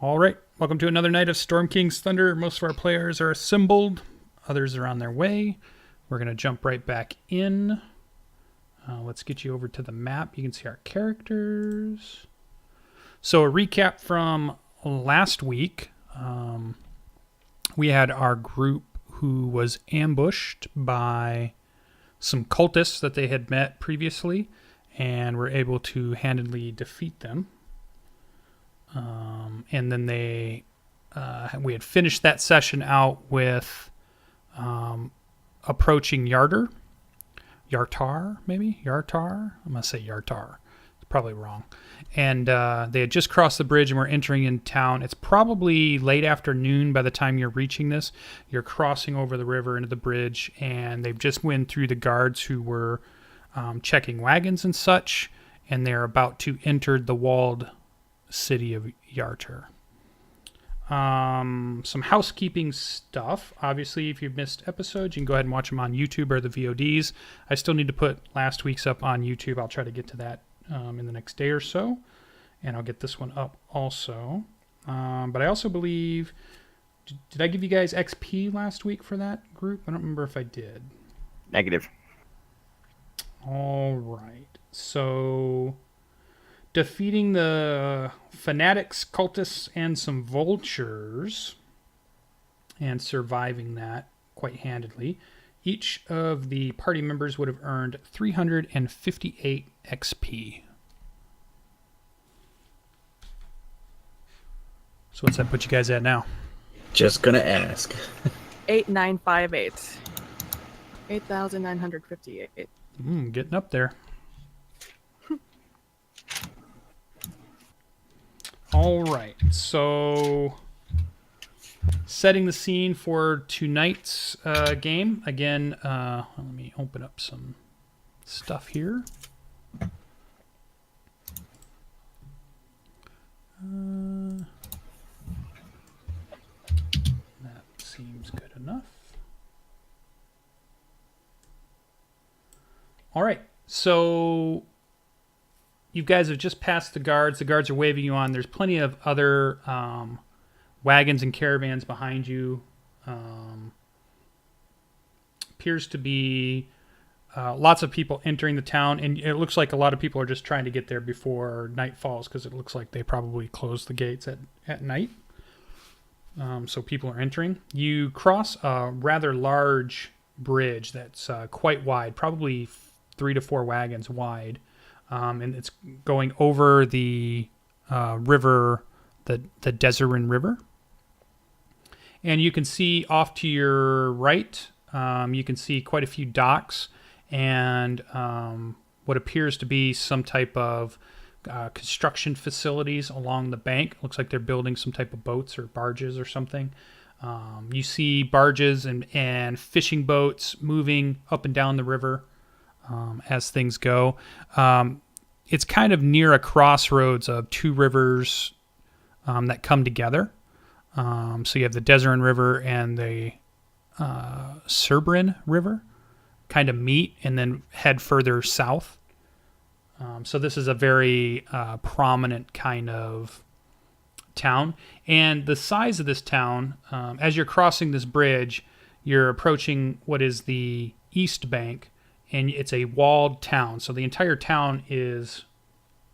All right, welcome to another night of Storm King's Thunder. Most of our players are assembled. Others are on their way. We're going to jump right back in. Let's get you over to the map. You can see our characters. So a recap from last week. We had our group who was ambushed by some cultists that they had met previously and were able to handily defeat them. And then we had finished that session out with approaching Yartar, maybe? Yartar? I'm going to say Yartar. It's probably wrong. And they had just crossed the bridge and were entering in town. It's probably late afternoon by the time you're reaching this. You're crossing over the river into the bridge, and they've just went through the guards who were checking wagons and such, and they're about to enter the walled city of Yartar. Some housekeeping stuff. Obviously, if you've missed episodes, you can go ahead and watch them on YouTube or the VODs. I still need to put last week's up on YouTube. I'll try to get to that in the next day or so, and I'll get this one up also. But I also believe, did I give you guys XP last week for that group? I don't remember if I did. Negative. All right. So, defeating the fanatics, cultists, and some vultures, and surviving that quite handedly, each of the party members would have earned 358 XP. So what's that put you guys at now? Just gonna ask. 8958. 8,958. Getting up there. All right, so setting the scene for tonight's game. Again, let me open up some stuff here. That seems good enough. All right, so you guys have just passed the guards. The guards are waving you on. There's plenty of other wagons and caravans behind you. Appears to be lots of people entering the town, and it looks like a lot of people are just trying to get there before night falls, because it looks like they probably close the gates at night. So people are entering. You cross a rather large bridge that's quite wide, probably 3 to 4 wagons wide. And it's going over the river, the Dezerin River. And you can see off to your right, you can see quite a few docks and what appears to be some type of construction facilities along the bank. Looks like they're building some type of boats or barges or something. You see barges and fishing boats moving up and down the river. As things go. It's kind of near a crossroads of 2 rivers that come together. So you have the Dezerin River and the Serbrin River kind of meet and then head further south. So this is a very prominent kind of town. And the size of this town, as you're crossing this bridge, you're approaching what is the east bank. And it's a walled town. So the entire town is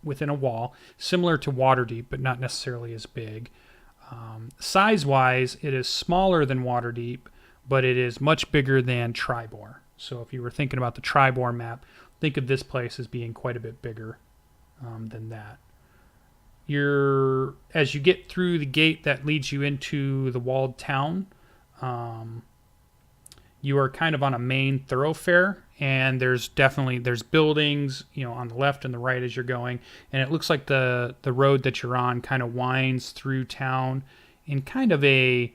within a wall, similar to Waterdeep, but not necessarily as big. Size-wise, it is smaller than Waterdeep, but it is much bigger than Tribor. So if you were thinking about the Tribor map, think of this place as being quite a bit bigger than that. As you get through the gate that leads you into the walled town, you are kind of on a main thoroughfare, and there's buildings, on the left and the right as you're going, and it looks like the road that you're on kind of winds through town in kind of a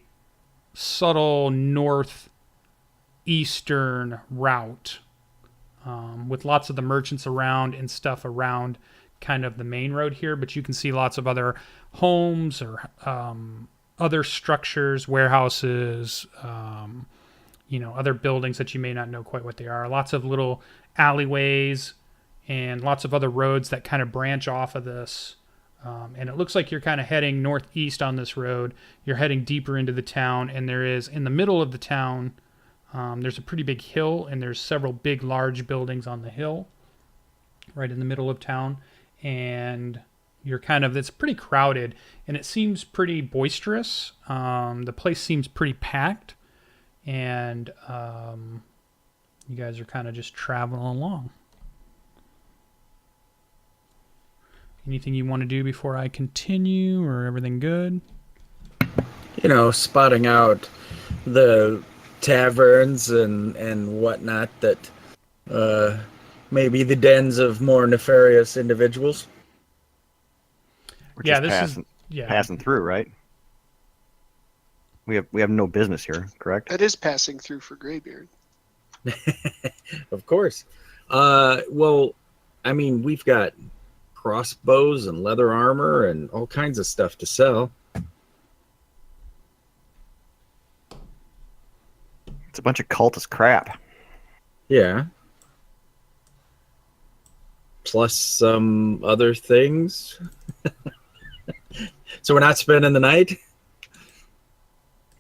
subtle northeastern route, with lots of the merchants around and stuff around kind of the main road here, but you can see lots of other homes or other structures, warehouses, other buildings that you may not know quite what they are. Lots of little alleyways and lots of other roads that kind of branch off of this And it looks like you're kind of heading northeast on this road. You're heading deeper into the town, and there is, in the middle of the town, there's a pretty big hill, and there's several big, large buildings on the hill right in the middle of town. And it's pretty crowded, and it seems pretty boisterous. The place seems pretty packed, and you guys are kind of just traveling along. Anything you want to do before I continue, or everything good? Spotting out the taverns and whatnot that may be the dens of more nefarious individuals. We're just passing through, right? We have no business here, correct? That is passing through for Greybeard. Of course. Well, I mean, we've got crossbows and leather armor and all kinds of stuff to sell. It's a bunch of cultist crap. Yeah. Plus some other things. So we're not spending the night?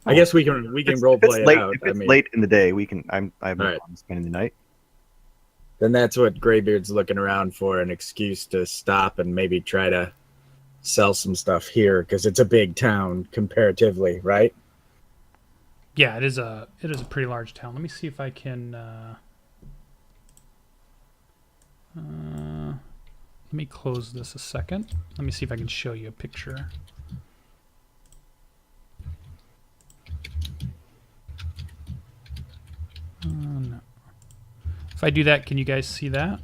I guess we can role play it out. If it's late in the day, I'm no problem spending the night. Then that's what Greybeard's looking around for, an excuse to stop and maybe try to sell some stuff here, because it's a big town comparatively, right? Yeah, it is a pretty large town. Let me see if I can let me close this a second. Let me see if I can show you a picture. No. If I do that, can you guys see that?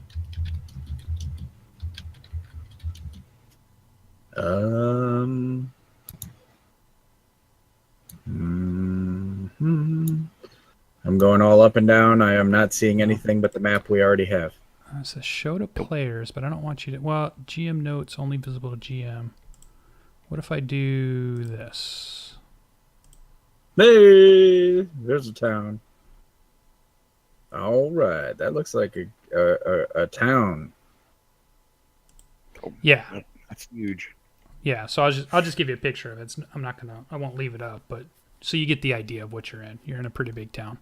I'm going all up and down. I am not seeing anything but the map we already have. It says show to players, but I don't want you to... Well, GM notes only visible to GM. What if I do this? Hey, there's a town. All right, that looks like a town. Yeah, that's huge. Yeah, so I'll just give you a picture of it. I won't leave it up, but so you get the idea of what you're in. You're in a pretty big town.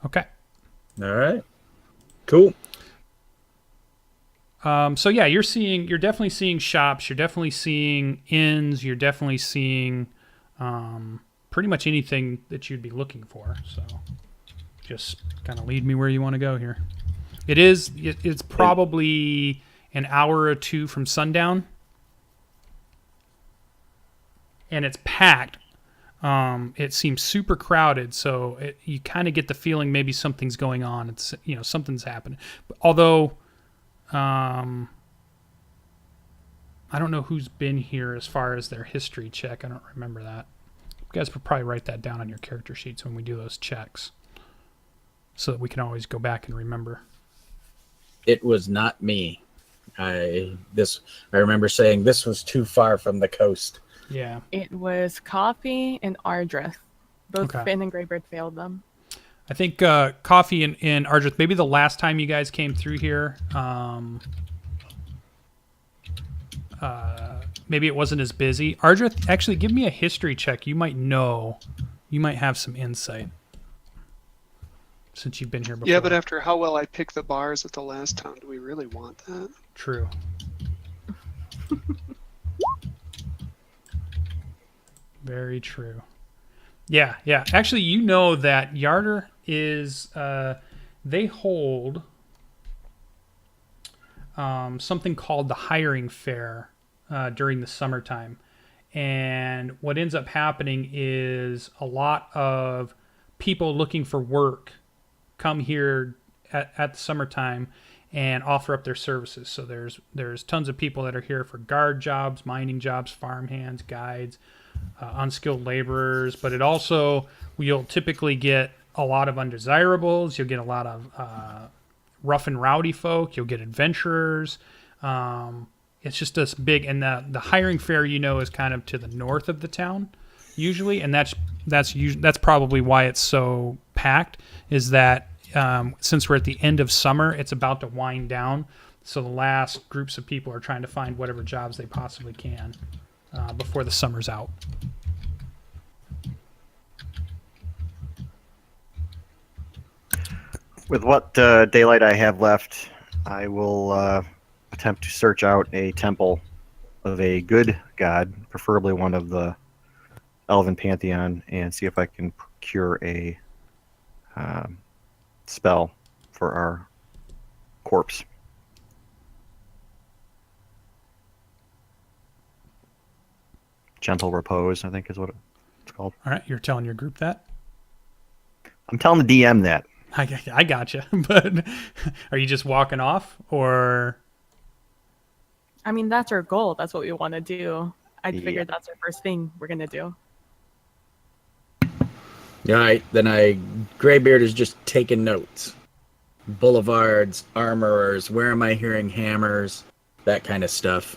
Okay. All right. Cool. So yeah, you're definitely seeing shops. You're definitely seeing inns. You're definitely seeing pretty much anything that you'd be looking for. So just kind of lead me where you want to go here. It's probably an hour or two from sundown, and it's packed. It seems super crowded, so you kind of get the feeling maybe something's going on. It's something's happening. Although I don't know who's been here as far as their history check. I don't remember that. You guys would probably write that down on your character sheets when we do those checks, so that we can always go back and remember. It was not me. I remember saying this was too far from the coast. Yeah. It was Coffee and Ardreth. Both Okay. Finn and Greybeard failed them. I think Coffee and Ardreth, maybe the last time you guys came through here, maybe it wasn't as busy. Ardreth, actually, give me a history check. You might know. You might have some insight since you've been here before. Yeah, but after how well I picked the bars at the last town, do we really want that? True. Very true. Yeah. Actually, you know that Yartar is... they hold something called the hiring fair during the summertime. And what ends up happening is a lot of people looking for work come here at the summertime and offer up their services. So there's tons of people that are here for guard jobs, mining jobs, farm hands, guides, unskilled laborers. But it also, you'll typically get a lot of undesirables. You'll get a lot of rough and rowdy folk. You'll get adventurers. It's just this big, and the hiring fair, is kind of to the north of the town usually, and that's probably why it's so packed. Is that since we're at the end of summer, it's about to wind down. So the last groups of people are trying to find whatever jobs they possibly can before the summer's out. With what daylight I have left, I will attempt to search out a temple of a good god, preferably one of the Elven Pantheon, and see if I can procure a spell for our corpse. Gentle repose, I think is what it's called. All right, you're telling your group that? I'm telling the DM that. I gotcha. But are you just walking off, or? I mean, that's our goal. That's what we want to do. I Yeah. figured that's our first thing we're gonna do. All right, then Greybeard is just taking notes. Boulevards, armorers, where am I hearing hammers, that kind of stuff,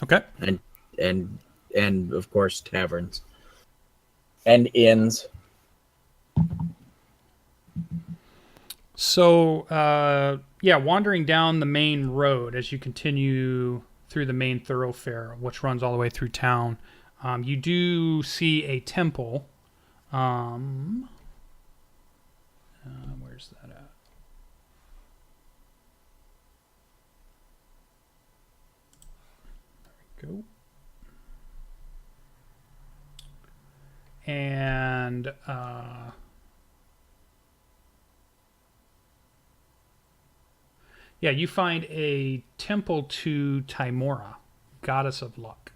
Okay. and of course taverns and inns. So, wandering down the main road as you continue through the main thoroughfare, which runs all the way through town, you do see a temple. Where's that at? There we go. And you find a temple to Tymora, goddess of luck.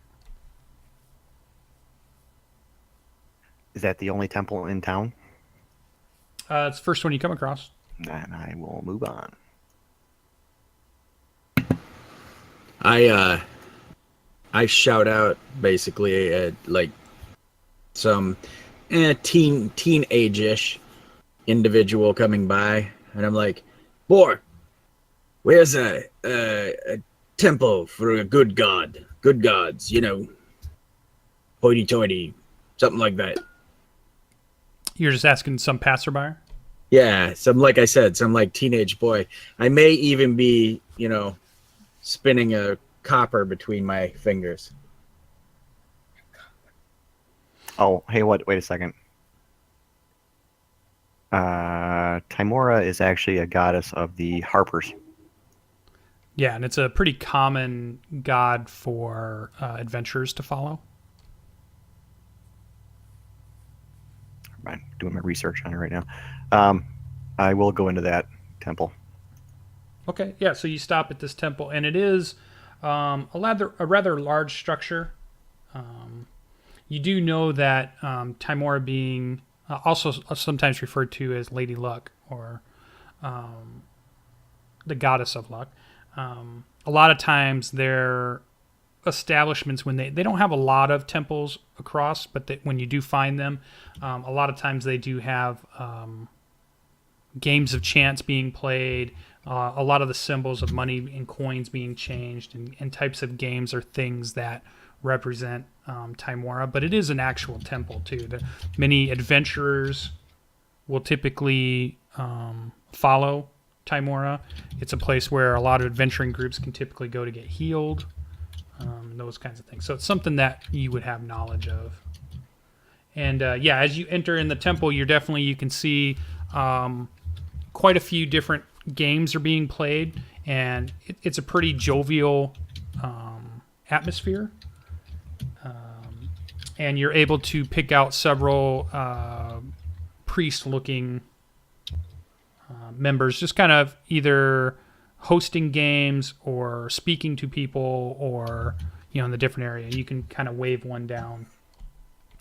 Is that the only temple in town? It's the first one you come across. And I will move on. I shout out basically like some teenage-ish individual coming by, and I'm like, "Boy, where's a temple for a good god? Good gods, hoity-toity, something like that." You're just asking some passerby? Yeah, some teenage boy. I may even be, spinning a copper between my fingers. Oh, hey, wait a second. Tymora is actually a goddess of the harpers. Yeah, and it's a pretty common god for adventurers to follow. I'm doing my research on it right now. I will go into that temple. Okay, yeah, so you stop at this temple, and it is a rather large structure. You do know that Tymora being also sometimes referred to as Lady Luck, or the goddess of luck. A lot of times their establishments, when they don't have a lot of temples across, but when you do find them, a lot of times they do have games of chance being played, a lot of the symbols of money and coins being changed, and types of games or things that represent Tymora. But it is an actual temple too. Many adventurers will typically follow Tymora. It's a place where a lot of adventuring groups can typically go to get healed, those kinds of things. So it's something that you would have knowledge of. And as you enter in the temple, you can see quite a few different games are being played, and it's a pretty jovial atmosphere. And you're able to pick out several priest-looking members, just kind of either hosting games or speaking to people, or in the different area. You can kind of wave one down.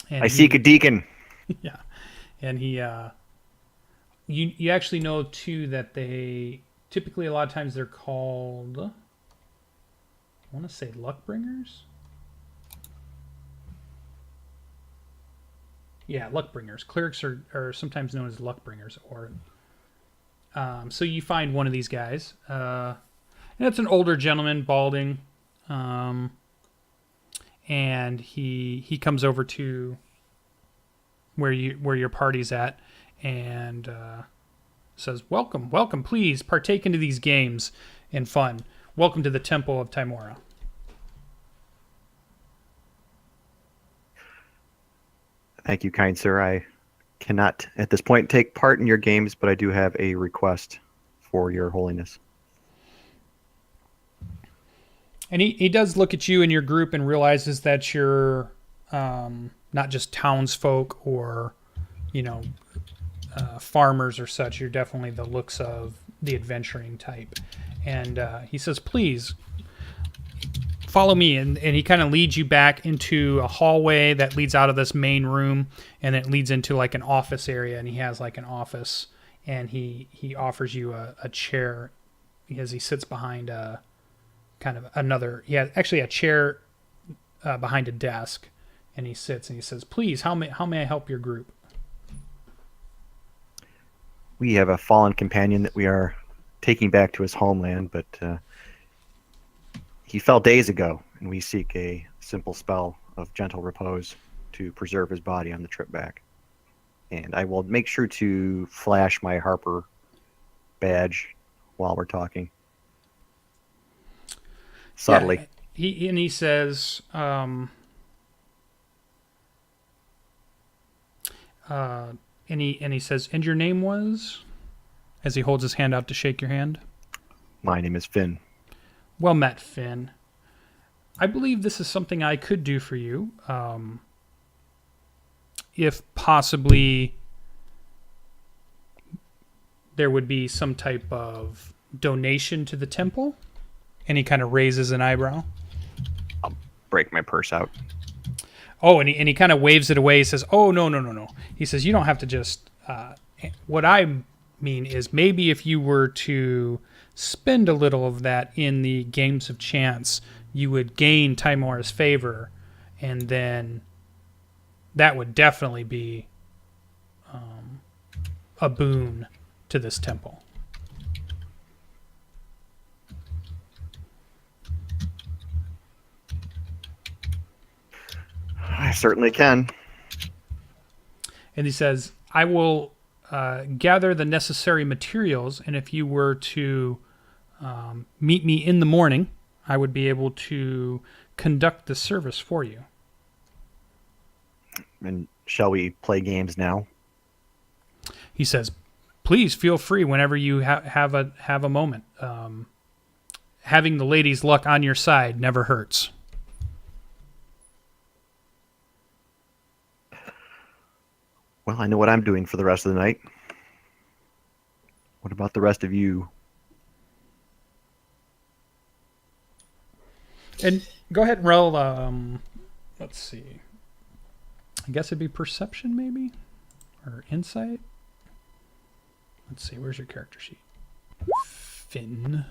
And I seek a deacon. Yeah, and he. You actually know too that they typically, a lot of times, they're called, I want to say, luck bringers. Yeah, luck bringers. Clerics are sometimes known as luck bringers, or so you find one of these guys, and it's an older gentleman, balding, and he comes over to where your party's at, and says, welcome, welcome, please partake into these games and fun. Welcome to the Temple of Tymora. Thank you, kind sir. I cannot at this point take part in your games, but I do have a request for your holiness. And he does look at you and your group and realizes that you're not just townsfolk or, farmers or such. You're definitely the looks of the adventuring type. And he says, please, follow me. And he kind of leads you back into a hallway that leads out of this main room. And it leads into like an office area. And he has like an office. And he offers you a chair as he sits behind he has actually a chair behind a desk, and he sits and he says, please, how may I help your group? We have a fallen companion that we are taking back to his homeland, but he fell days ago, and we seek a simple spell of gentle repose to preserve his body on the trip back. And I will make sure to flash my Harper badge while we're talking. Subtly. Yeah, he says, and he says, and your name was? As he holds his hand out to shake your hand. My name is Finn. Well met, Finn. I believe this is something I could do for you. If possibly there would be some type of donation to the temple. And he kind of raises an eyebrow. I'll break my purse out. Oh, and he kind of waves it away. He says, oh, no. He says, you don't have to just... what I mean is maybe if you were to spend a little of that in the games of chance, you would gain Tymora's favor, and then that would definitely be a boon to this temple. I certainly can. And he says, I will gather the necessary materials, and if you were to meet me in the morning, I would be able to conduct the service for you. And shall we play games now? He says, please feel free whenever you have a moment. Having the lady's luck on your side never hurts. Well, I know what I'm doing for the rest of the night. What about the rest of you? And go ahead and roll, let's see. I guess it'd be perception, maybe? Or insight? Let's see, where's your character sheet? Finn.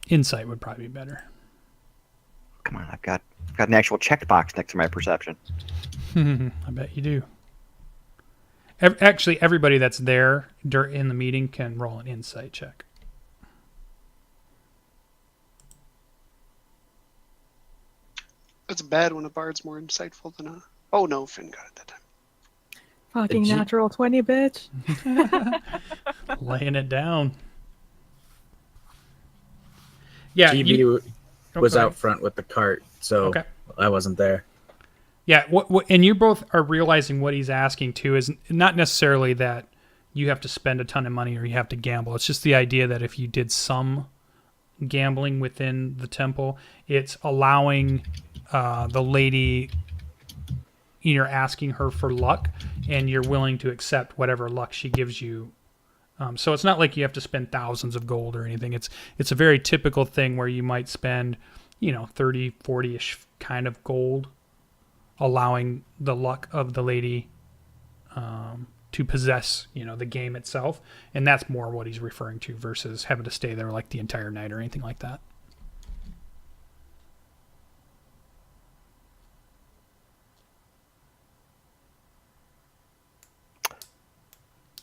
Insight would probably be better. Come on, I've got an actual checked box next to my perception. I bet you do. Actually, everybody that's there in the meeting can roll an insight check. It's bad when a bard's more insightful than a... Oh no, Finn got it that time. Fucking natural 20, bitch. Laying it down. Yeah, GB was okay. out front with the cart, so Okay. I wasn't there. Yeah, and you both are realizing what he's asking too is not necessarily that you have to spend a ton of money or you have to gamble. It's just the idea that if you did some gambling within the temple, it's allowing the lady, you're asking her for luck, and you're willing to accept whatever luck she gives you. So it's not like you have to spend thousands of gold or anything. It's a very typical thing where you might spend, 30, 40-ish kind of gold, allowing the luck of the lady to possess, the game itself. And that's more what he's referring to versus having to stay there like the entire night or anything like that.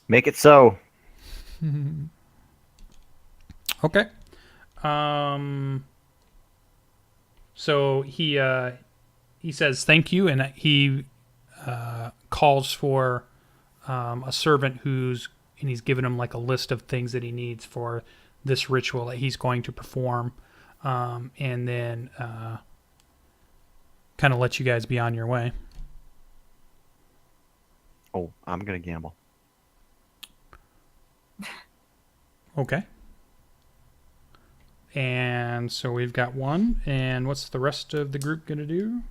Make it so. Okay. So he says thank you, and he calls for a servant and he's given him like a list of things that he needs for this ritual that he's going to perform, and then kind of let you guys be on your way. Oh, I'm gonna gamble. Okay. And so we've got one, and what's the rest of the group gonna do?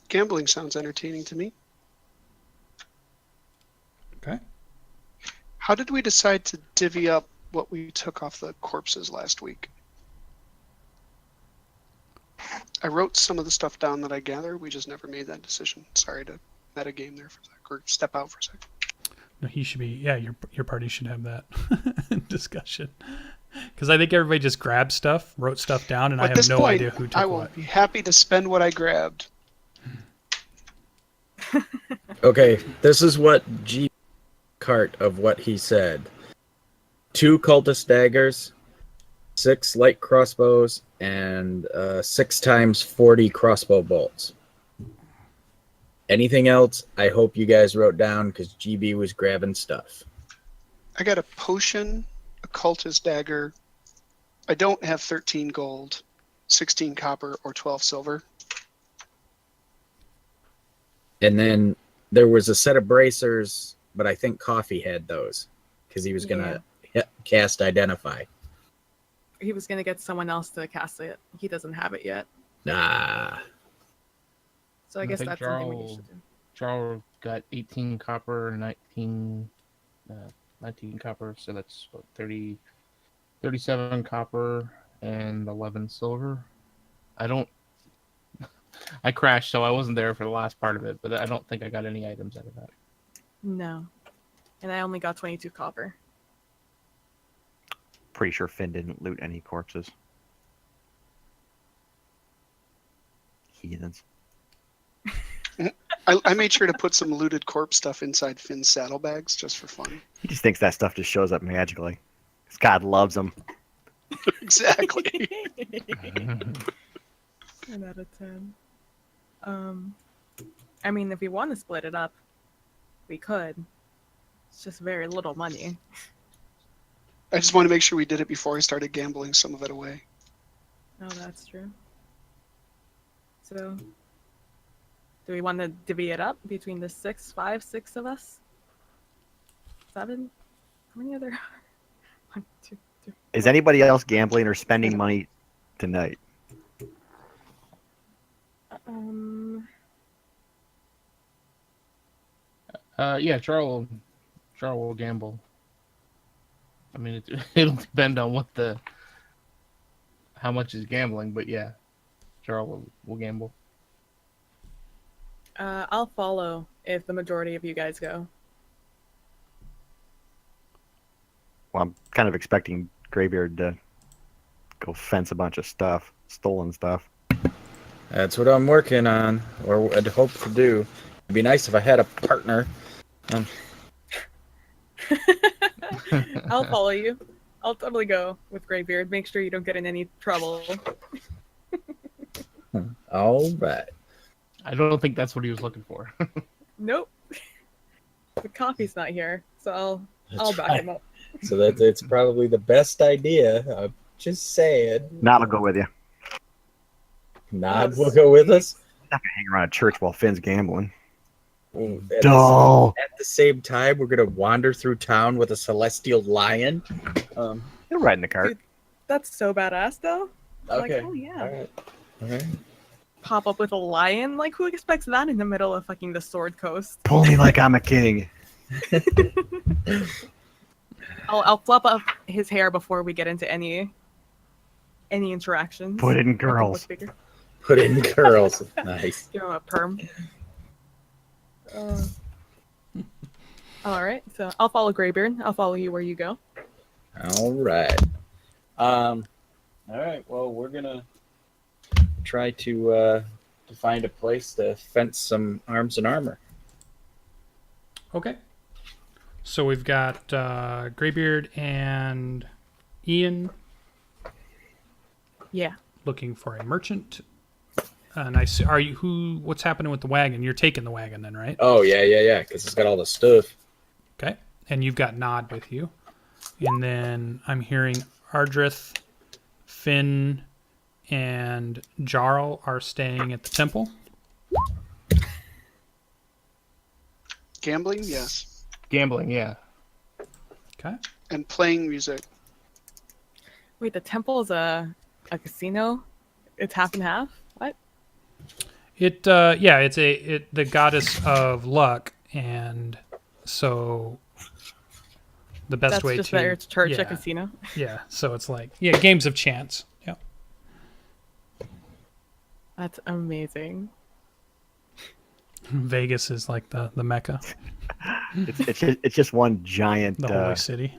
Gambling sounds entertaining to me. Okay. How did we decide to divvy up what we took off the corpses last week? I wrote some of the stuff down that I gathered. We just never made that decision. Sorry to metagame there for a sec, or step out for a second. No, he should be. Yeah, your party should have that discussion. Because I think everybody just grabbed stuff, wrote stuff down, and I have no idea who took I will what. be happy to spend what I grabbed. Okay, this is what G cart of what he said. 2 cultist daggers, 6 light crossbows, and 6 times 40 crossbow bolts. Anything else, I hope you guys wrote down because GB was grabbing stuff. I got a potion, a cultist dagger. I don't have 13 gold, 16 copper, or 12 silver. And then there was a set of bracers, but I think Coffee had those because he was going to cast Identify. He was gonna get someone else to cast it. He doesn't have it yet, Nah. so I guess that's something we should do. Jarrel got 18 copper, 19 copper, so that's what, 37 copper and 11 silver. I crashed, so I wasn't there for the last part of it, but I don't think I got any items out of that. No, and I only got 22 copper. Pretty sure Finn didn't loot any corpses. Heathens. I made sure to put some looted corpse stuff inside Finn's saddlebags just for fun. He just thinks that stuff just shows up magically. 'Cause God loves him. Exactly. 10 out of 10. I mean, if we want to split it up, we could. It's just very little money. I just want to make sure we did it before I started gambling some of it away. Oh, that's true. So, do we want to divvy it up between the 6 of us? 7? How many other? 1, 2, 3. Is anybody else gambling or spending money tonight? Yeah, Jarrel will gamble. I mean, it'll depend on how much is gambling, but yeah, Jarrel will gamble. I'll follow if the majority of you guys go. Well, I'm kind of expecting Greybeard to go fence a bunch of stuff, stolen stuff. That's what I'm working on, or I'd hope to do. It'd be nice if I had a partner. I'll follow you. I'll totally go with Greybeard. Make sure you don't get in any trouble. All right. I don't think that's what he was looking for. Nope. The coffee's not here, so I'll back him up. So it's probably the best idea. I'm just saying. Nod will go with you. Nod will go with us. I'm not gonna hang around a church while Finn's gambling. Dull. At the same time, we're gonna wander through town with a celestial lion. He'll ride in the cart. Dude, that's so badass, though. Okay. Like, oh yeah. All right. Pop up with a lion? Like, who expects that in the middle of fucking the Sword Coast? Pull me like I'm a king. I'll flop up his hair before we get into any interactions. Put in Make him look girls. bigger. Put in girls. Nice. Give him a perm. All right, so I'll follow Greybeard. I'll follow you where you go. All right. All right. Well, we're gonna try to find a place to fence some arms and armor. Okay. So we've got Greybeard and Ian Yeah. looking for a merchant. And are you what's happening with the wagon? You're taking the wagon then, right? Oh, yeah, because it's got all the stuff. Okay. And you've got Nod with you. And then I'm hearing Ardreth, Finn, and Jarrel are staying at the temple. Gambling, yes. Gambling, yeah. Okay. And playing music. Wait, the temple is a casino? It's half and half? What? It's the goddess of luck, and so the best That's way just to their church, yeah, a casino. Yeah, so it's like games of chance. Yeah. That's amazing. Vegas is like the mecca, It's just one giant the holy city.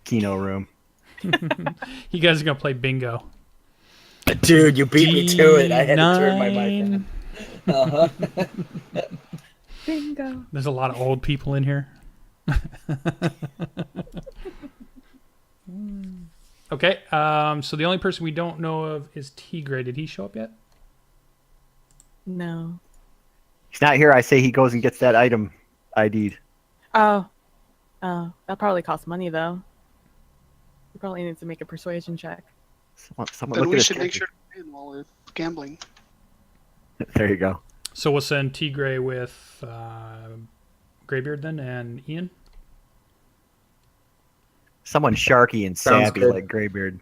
keno room. You guys are gonna play bingo. Dude, you beat me to it. I had to turn my mic on. Bingo. There's a lot of old people in here. Okay, so the only person we don't know of is Tigray. Did he show up yet? No. He's not here. I say he goes and gets that item ID'd. Oh. Oh, that probably costs money, though. He probably needs to make a persuasion check. Someone Then look we at his should make character. sure to win while we're gambling. There you go. So we'll send Tigray with Greybeard then and Ian. Someone sharky and Sounds savvy good. like Greybeard.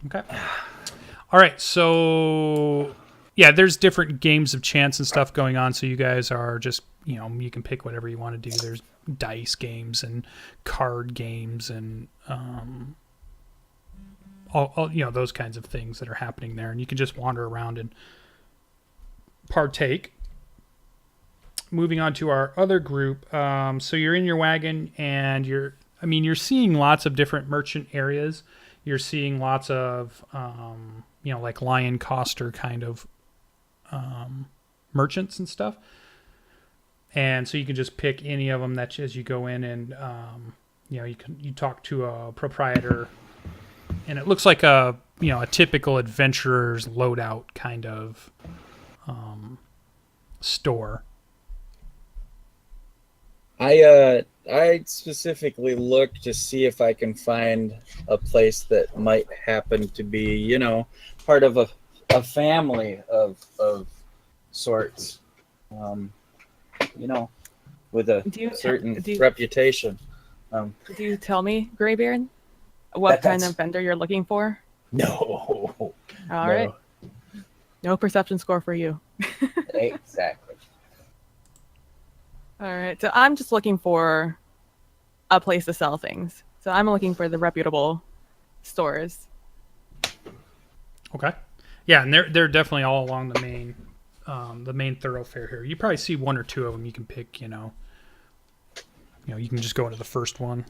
Okay. All right. So yeah, there's different games of chance and stuff going on. So you guys are just, you can pick whatever you want to do. There's dice games and card games and all those kinds of things that are happening there, and you can just wander around and partake. Moving on to our other group. So you're in your wagon and you're seeing lots of different merchant areas. You're seeing lots of, like Lion Coster kind of merchants and stuff. And so you can just pick any of them that as you go in and, you talk to a proprietor, and it looks like a typical adventurer's loadout kind of store. I specifically look to see if I can find a place that might happen to be, part of a family of sorts, with a certain reputation. Do you tell me, Greybeard, what kind of vendor you're looking for? No. All right. No perception score for you. Exactly. All right. So I'm just looking for a place to sell things. So I'm looking for the reputable stores. Okay. Yeah, and they're definitely all along the main thoroughfare here. You probably see one or two of them you can pick. You can just go into the first one.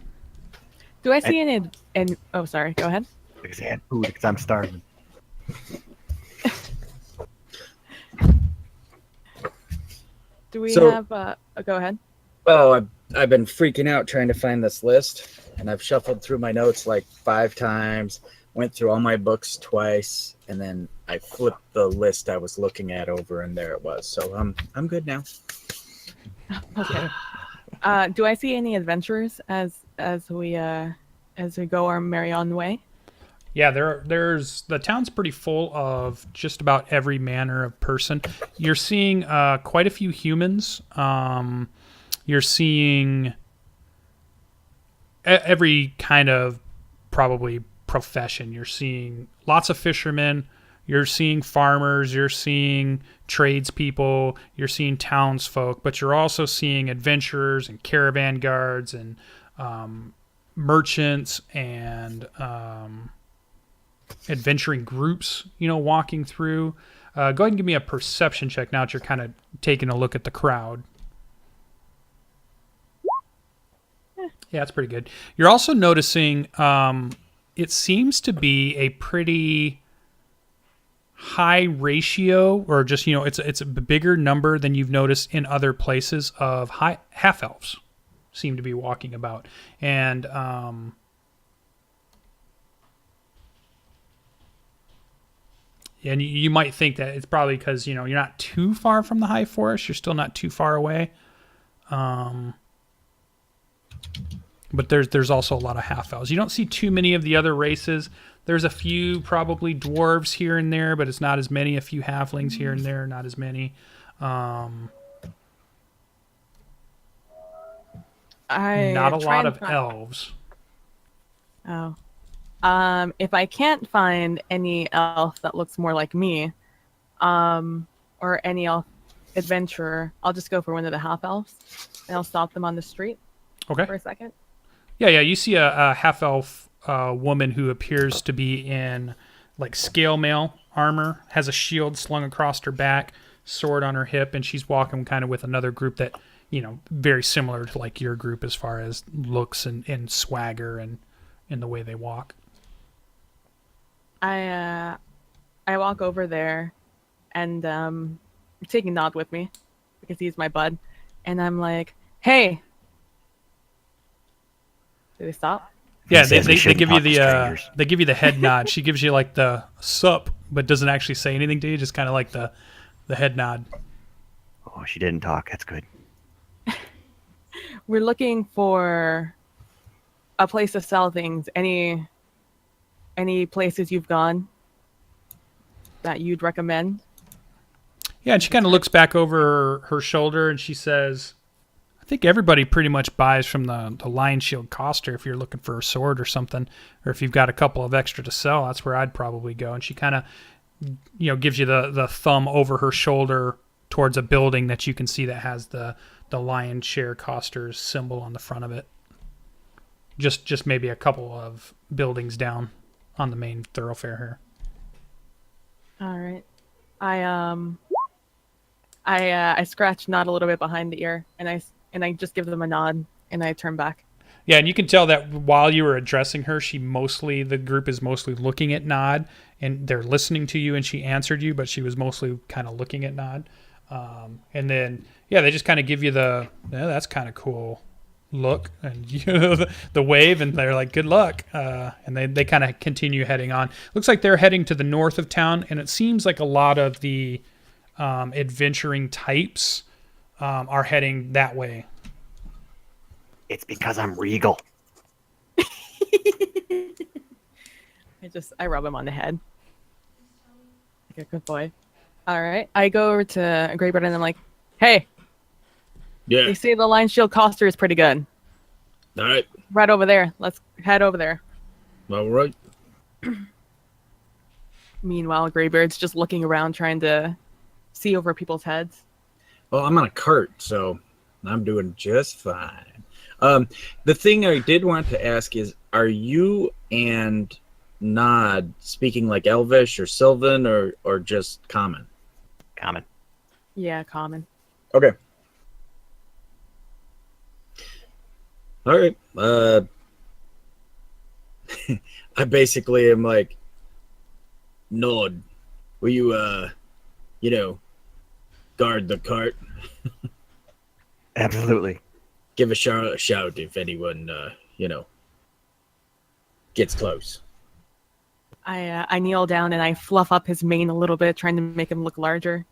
Do I see any? Oh, sorry. Go ahead. Because I had food because I'm starving. Do we So- have? Go ahead. Oh, I've been freaking out trying to find this list, and I've shuffled through my notes like 5 times, went through all my books twice, and then I flipped the list I was looking at over, and there it was. So I'm good now. Okay. Do I see any adventurers as we go our merry on way? Yeah, there's the town's pretty full of just about every manner of person. You're seeing quite a few humans. You're seeing every kind of probably profession. You're seeing lots of fishermen. You're seeing farmers. You're seeing tradespeople. You're seeing townsfolk. But you're also seeing adventurers and caravan guards and merchants and adventuring groups, walking through. Go ahead and give me a perception check now that you're kind of taking a look at the crowd. Yeah, that's pretty good. You're also noticing it seems to be a pretty high ratio, or just, it's a bigger number than you've noticed in other places of half elves seem to be walking about. And And you might think that it's probably because, you're not too far from the high forest. You're still not too far away. But there's also a lot of half-elves. You don't see too many of the other races. There's a few probably dwarves here and there, but it's not as many. A few halflings here and there, not as many. Not a lot of elves. Oh. If I can't find any elf that looks more like me, or any elf adventurer, I'll just go for one of the half elves, and I'll stop them on the street Okay. for a second. Yeah. You see a half elf woman who appears to be in like scale mail armor, has a shield slung across her back, sword on her hip, and she's walking kind of with another group that, very similar to like your group as far as looks and swagger and in the way they walk. I walk over there, and I'm taking Nod with me because he's my bud, and I'm like, "Hey." Do they stop? Yeah, He they says we shouldn't give you talk to strangers. they give you the head nod. She gives you like the sup, but doesn't actually say anything to you. Just kind of like the head nod. Oh, she didn't talk. That's good. We're looking for a place to sell things. Any places you've gone that you'd recommend? Yeah, and she kind of looks back over her shoulder and she says, I think everybody pretty much buys from the Lion Shield Coster if you're looking for a sword or something, or if you've got a couple of extra to sell, that's where I'd probably go. And she kind of, gives you the thumb over her shoulder towards a building that you can see that has the Lion Share Coster's symbol on the front of it. Just maybe a couple of buildings down on the main thoroughfare here. All right. I scratch Nod a little bit behind the ear, and I just give them a nod, and I turn back. Yeah, and you can tell that while you were addressing her, the group is mostly looking at Nod, and they're listening to you, and she answered you, but she was mostly kind of looking at Nod. And then, they just kind of give you that's kind of cool look, and the wave, and they're like, good luck. And they kind of continue heading on. Looks like they're heading to the north of town, and it seems like a lot of the adventuring types are heading that way. It's because I'm regal. I rub him on the head. Like a good boy. All right. I go over to Greybeard and I'm like, hey, Yeah. they say the Lion Shield Coster is pretty good. All right. Right over there. Let's head over there. All right. Meanwhile, Greybeard's just looking around trying to see over people's heads. Well, I'm on a cart, so I'm doing just fine. The thing I did want to ask is, are you and Nod speaking like Elvish or Sylvan or just common? Common. Yeah, common. Okay. All right. I basically am like, Nod, will you, guard the cart? Absolutely. Give a shout if anyone, gets close. I kneel down and I fluff up his mane a little bit, trying to make him look larger,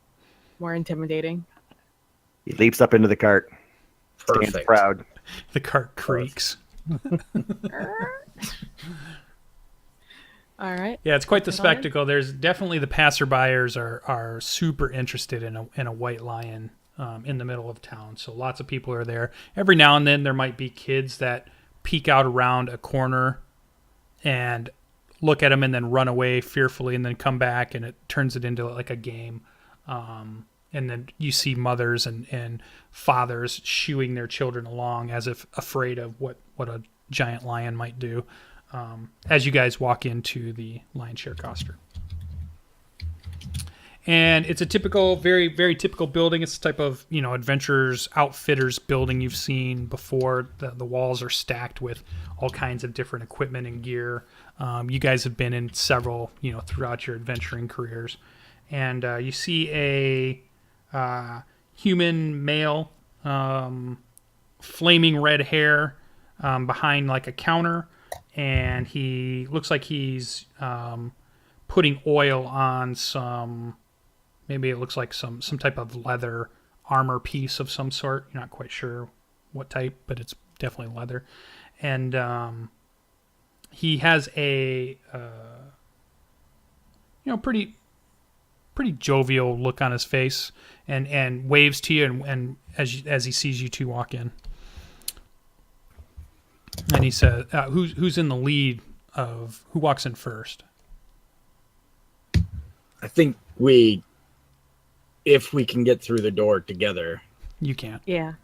more intimidating. He leaps up into the cart. Stands Perfect. proud. The cart creaks. All right. Yeah, it's quite the Get on in. spectacle. There's definitely the passerbyers are super interested in a white lion in the middle of town. So lots of people are there. Every now and then there might be kids that peek out around a corner and look at him and then run away fearfully and then come back, and it turns it into like a game. And then you see mothers and fathers shooing their children along as if afraid of what a giant lion might do. As you guys walk into the Lion Share Coster. And it's a typical, very, very typical building. It's the type of, adventurers, outfitters building you've seen before. The walls are stacked with all kinds of different equipment and gear. You guys have been in several, throughout your adventuring careers. And you see a human male, flaming red hair behind like a counter. And he looks like he's putting oil on some, maybe it looks like some type of leather armor piece of some sort. You're not quite sure what type, but it's definitely leather. And he has a pretty jovial look on his face, and waves to you, and as he sees you two walk in, and he says, "Who's in the lead of who walks in first?" I think if we can get through the door together. You can't. Yeah.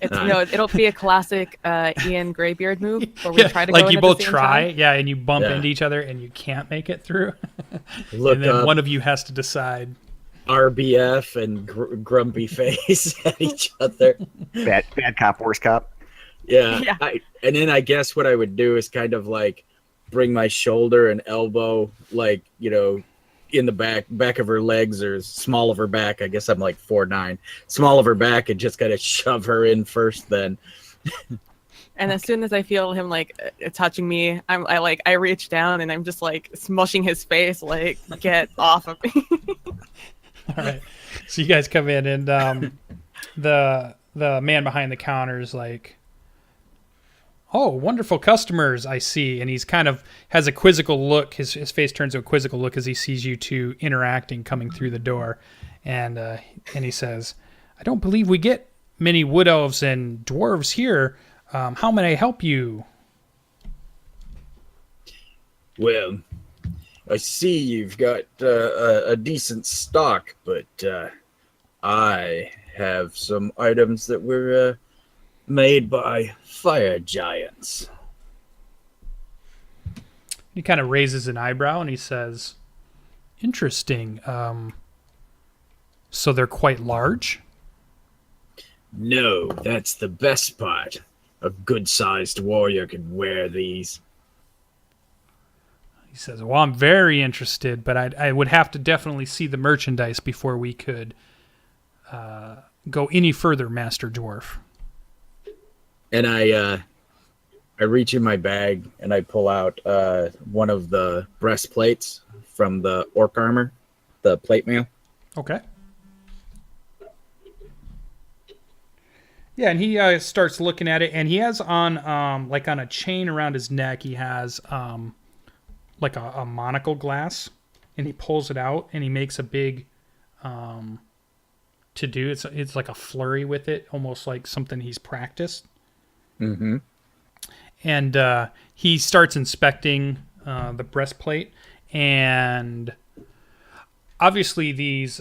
It'll be a classic Ian Greybeard move where we try to like go you in both at the same try, time. yeah, and you bump Yeah. into each other, and you can't make it through. Look And then up one of you has to decide. RBF and grumpy face at each other. Bad cop, worst cop. Yeah. Yeah. And then I guess what I would do is kind of like bring my shoulder and elbow, like, in the back of her legs or small of her back. I guess I'm like 4'9", small of her back, and just kind of shove her in first then. And as soon as I feel him like touching me, I reach down and I'm just like smushing his face, like, get off of me. All right. So you guys come in, and the man behind the counter is like, "Oh, wonderful customers, I see." And he's kind of has a quizzical look. His face turns to a quizzical look as he sees you two interacting coming through the door. And he says, "I don't believe we get many wood elves and dwarves here. How may I help you?" Well, I see you've got a decent stock, but I have some items that were made by fire giants. He kind of raises an eyebrow and he says, "Interesting. So they're quite large?" No, that's the best part. A good-sized warrior could wear these. He says, "Well, I'm very interested, but I would have to definitely see the merchandise before we could go any further, Master Dwarf." And I reach in my bag and I pull out one of the breastplates from the orc armor, the plate mail. Okay. Yeah, and he starts looking at it, and he has on, like on a chain around his neck, he has like a monocle glass, and he pulls it out, and he makes a big to-do. It's like a flurry with it, almost like something he's practiced. Mm-hmm. And he starts inspecting the breastplate, and obviously these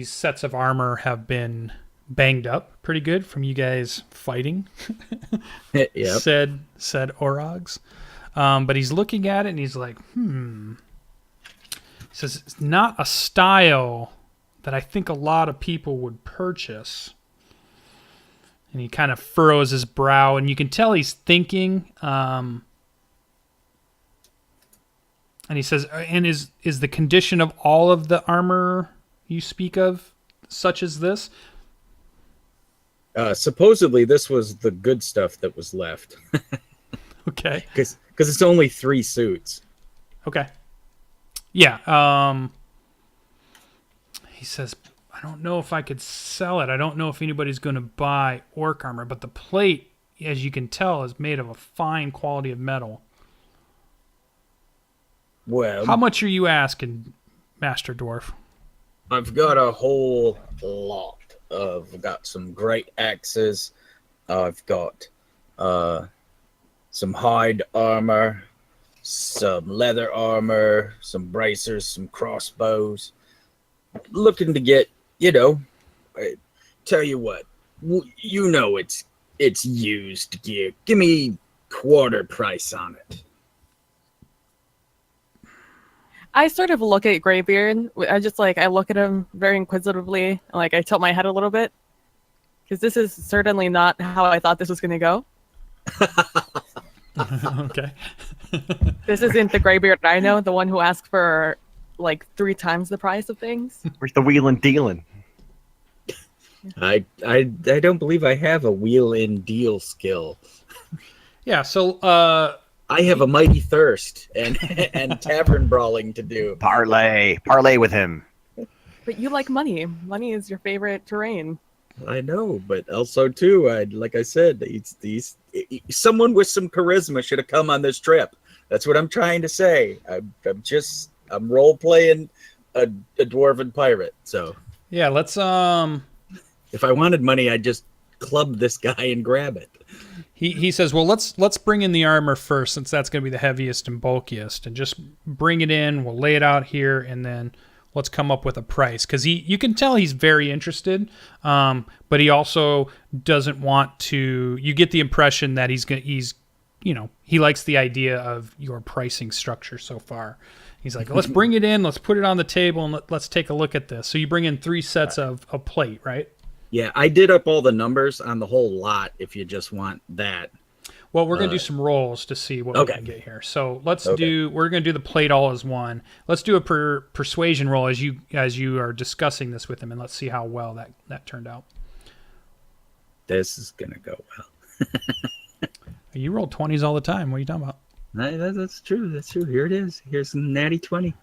sets of armor have been banged up pretty good from you guys fighting. Yep. said Orogs. But he's looking at it and he's like, He says, "It's not a style that I think a lot of people would purchase." And he kind of furrows his brow, and you can tell he's thinking. And he says, "And is the condition of all of the armor you speak of such as this?" Supposedly, this was the good stuff that was left. Okay. Because it's only 3 suits. Okay. Yeah. He says, "I don't know if I could sell it. I don't know if anybody's going to buy orc armor, but the plate, as you can tell, is made of a fine quality of metal." Well, How much are you asking, Master Dwarf? I've got a whole lot. I've got some great axes. I've got some hide armor, some leather armor, some bracers, some crossbows. Looking to get, I tell you what, it's used gear. Give me quarter price on it. I sort of look at Greybeard. I look at him very inquisitively. Like, I tilt my head a little bit. Because this is certainly not how I thought this was going to go. Okay. This isn't the Greybeard I know, the one who asked for like 3 times the price of things. Where's the wheeling dealing? I don't believe I have a wheel in deal skill. Yeah, so I have a mighty thirst and and tavern brawling to do. Parlay with him. But you like money. Money is your favorite terrain. I know, but also too, like I said, someone with some charisma should have come on this trip. That's what I'm trying to say. I'm role playing a dwarven pirate. So Yeah, let's if I wanted money, I'd just club this guy and grab it. He says, well, let's bring in the armor first, since that's going to be the heaviest and bulkiest, and just bring it in. We'll lay it out here, and then let's come up with a price, because you can tell he's very interested, but he also doesn't want to. You get the impression that he likes the idea of your pricing structure so far. He's like, let's bring it in, let's put it on the table, and let's take a look at this. So you bring in 3 sets of a plate, right? Yeah, I did up all the numbers on the whole lot if you just want that. Well, we're going to do some rolls to see what we can get here. So we're going to do the plate all as one. Let's do a persuasion roll as you are discussing this with him, and let's see how well that turned out. This is going to go well. You roll 20s all the time. What are you talking about? That's true. That's true. Here it is. Here's a natty 20.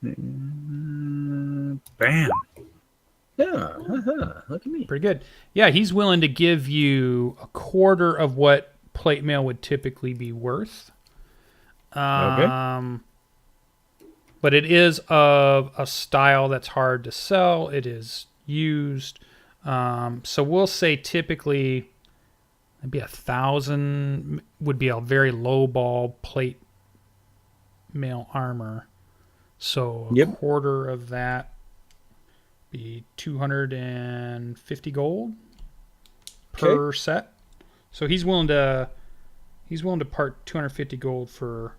Bam. Yeah. Look at me. Pretty good. Yeah, he's willing to give you a quarter of what plate mail would typically be worth. Okay. But it is of a style that's hard to sell. It is used. So we'll say typically maybe 1,000 would be a very low ball plate mail armor. So a quarter of that be 250 gold per set. So he's willing to part 250 gold for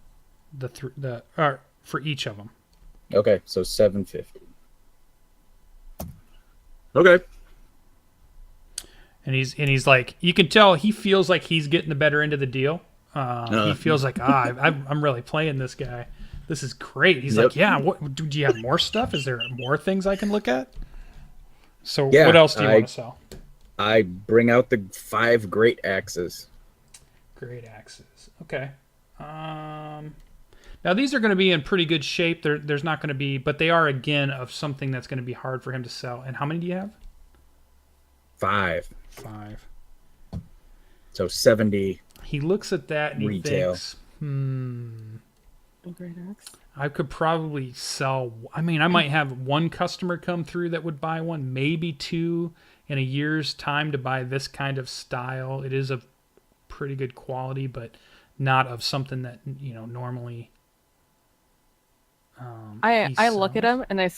for each of them. Okay, so 750. Okay. And he's like, you can tell he feels like he's getting the better end of the deal. He feels like, I'm really playing this guy. This is great. He's like, yeah. What do you have more stuff? Is there more things I can look at? So what else do you want to sell? I bring out the 5 great axes. Great axes. Okay. Now these are going to be in pretty good shape. There's not going to be, but they are again of something that's going to be hard for him to sell. And how many do you have? 5. 5. So 70. He looks at that and retail. He thinks, A great axe. I could probably sell. I mean, I might have one customer come through that would buy one, maybe 2 in a year's time to buy this kind of style. It is of pretty good quality, but not of something that normally. I look at him and I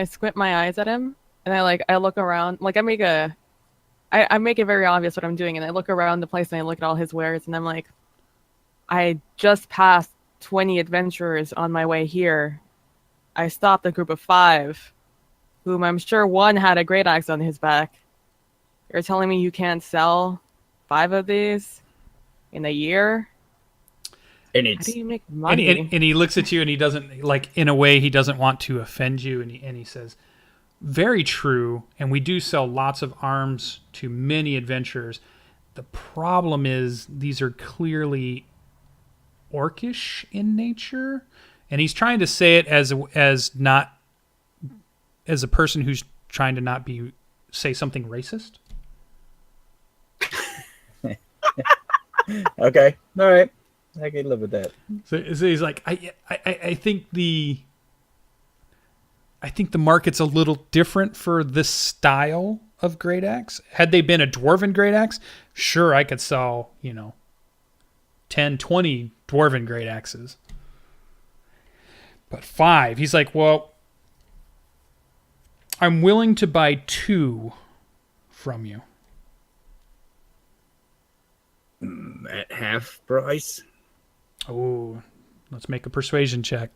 squint my eyes at him and I look around, like I make it very obvious what I'm doing, and I look around the place and I look at all his wares and I'm like, I just passed 20 adventurers on my way here. I stopped a group of 5, whom I'm sure one had a great axe on his back. You're telling me you can't sell 5 of these in a year? And How do you make money? And he looks at you and he doesn't, like, in a way he doesn't want to offend you, and he says, very true, and we do sell lots of arms to many adventurers. The problem is these are clearly orcish in nature, and he's trying to say it as a person who's trying to not say something racist. Okay, all right, I can live with that. So he's like, I think the market's a little different for this style of great axe. Had they been a dwarven great axe, sure, I could sell 10, 20 dwarven great axes. But 5, he's like, well, I'm willing to buy 2 from you. At half price? Oh, let's make a persuasion check.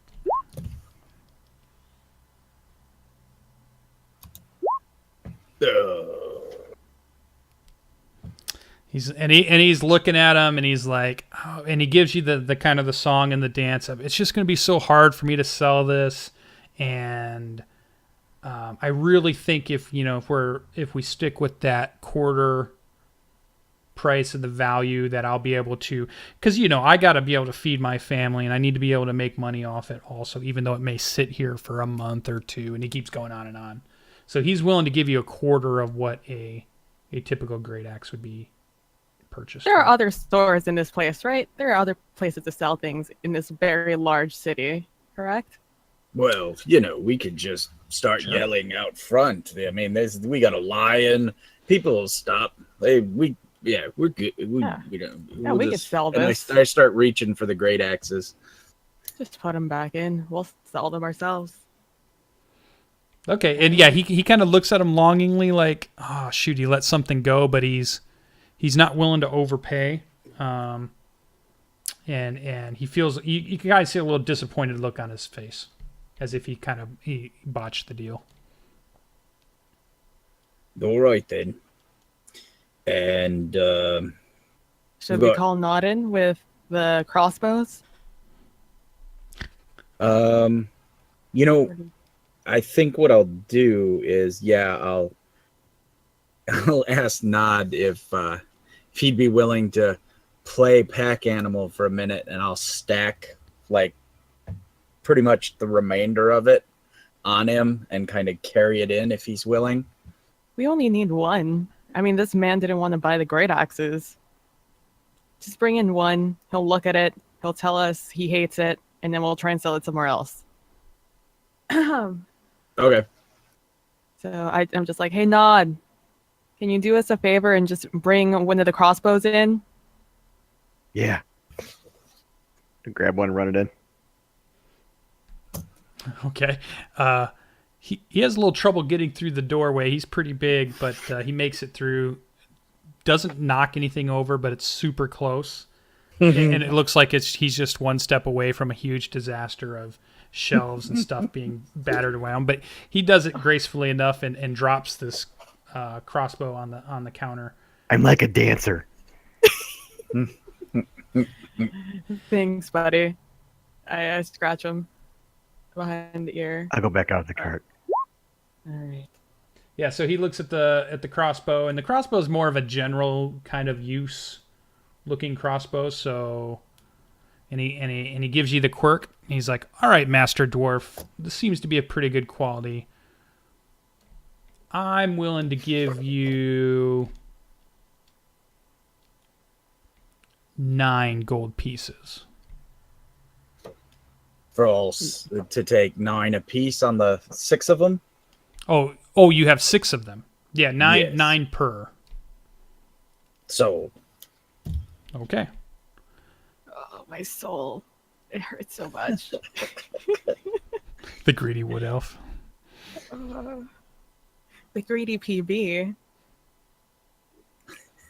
He's looking at him and he's like, oh, and he gives you the kind of the song and the dance of, it's just going to be so hard for me to sell this, and I really think if we stick with that quarter price of the value that I'll be able to, because I got to be able to feed my family, and I need to be able to make money off it also, even though it may sit here for a month or two, and he keeps going on and on. So he's willing to give you a quarter of what a typical great axe would be purchased. There are other stores in this place, right? There are other places to sell things in this very large city, correct? Well, we could just start yelling out front. I mean, we got a lion. People will stop. We're good. We could sell this. And I start reaching for the great axes. Just put them back in. We'll sell them ourselves. Okay, and yeah, he kind of looks at him longingly, like, oh shoot, he let something go, but he's not willing to overpay, and he feels you can kind of see a little disappointed look on his face, as if he botched the deal. All right then, and should we call Nodden with the crossbows? I think what I'll do is, I'll ask Nod if he'd be willing to play pack animal for a minute, and I'll stack like pretty much the remainder of it on him and kind of carry it in if he's willing. We only need one. I mean, this man didn't want to buy the great axes. Just bring in one. He'll look at it. He'll tell us he hates it, and then we'll try and sell it somewhere else. Okay. So I'm just like, hey, Nod, can you do us a favor and just bring one of the crossbows in? Yeah. Grab one and run it in. Okay. He has a little trouble getting through the doorway. He's pretty big, but he makes it through. Doesn't knock anything over, but it's super close. And it looks like he's just one step away from a huge disaster of shelves and stuff being battered around. But he does it gracefully enough and drops this crossbow on the counter. I'm like a dancer. Thanks, buddy. I scratch him behind the ear. I'll go back out of the cart. All right. Yeah, so he looks at the crossbow, and the crossbow is more of a general kind of use looking crossbow. So, and he gives you the quirk. And he's like, "All right, Master Dwarf, this seems to be a pretty good quality. I'm willing to give you 9 gold pieces." For all to take 9 apiece on the 6 of them? Oh, you have 6 of them. Yeah, 9 Yes. 9 per. So, Okay. Oh, my soul. It hurts so much. The greedy wood elf. The greedy PB.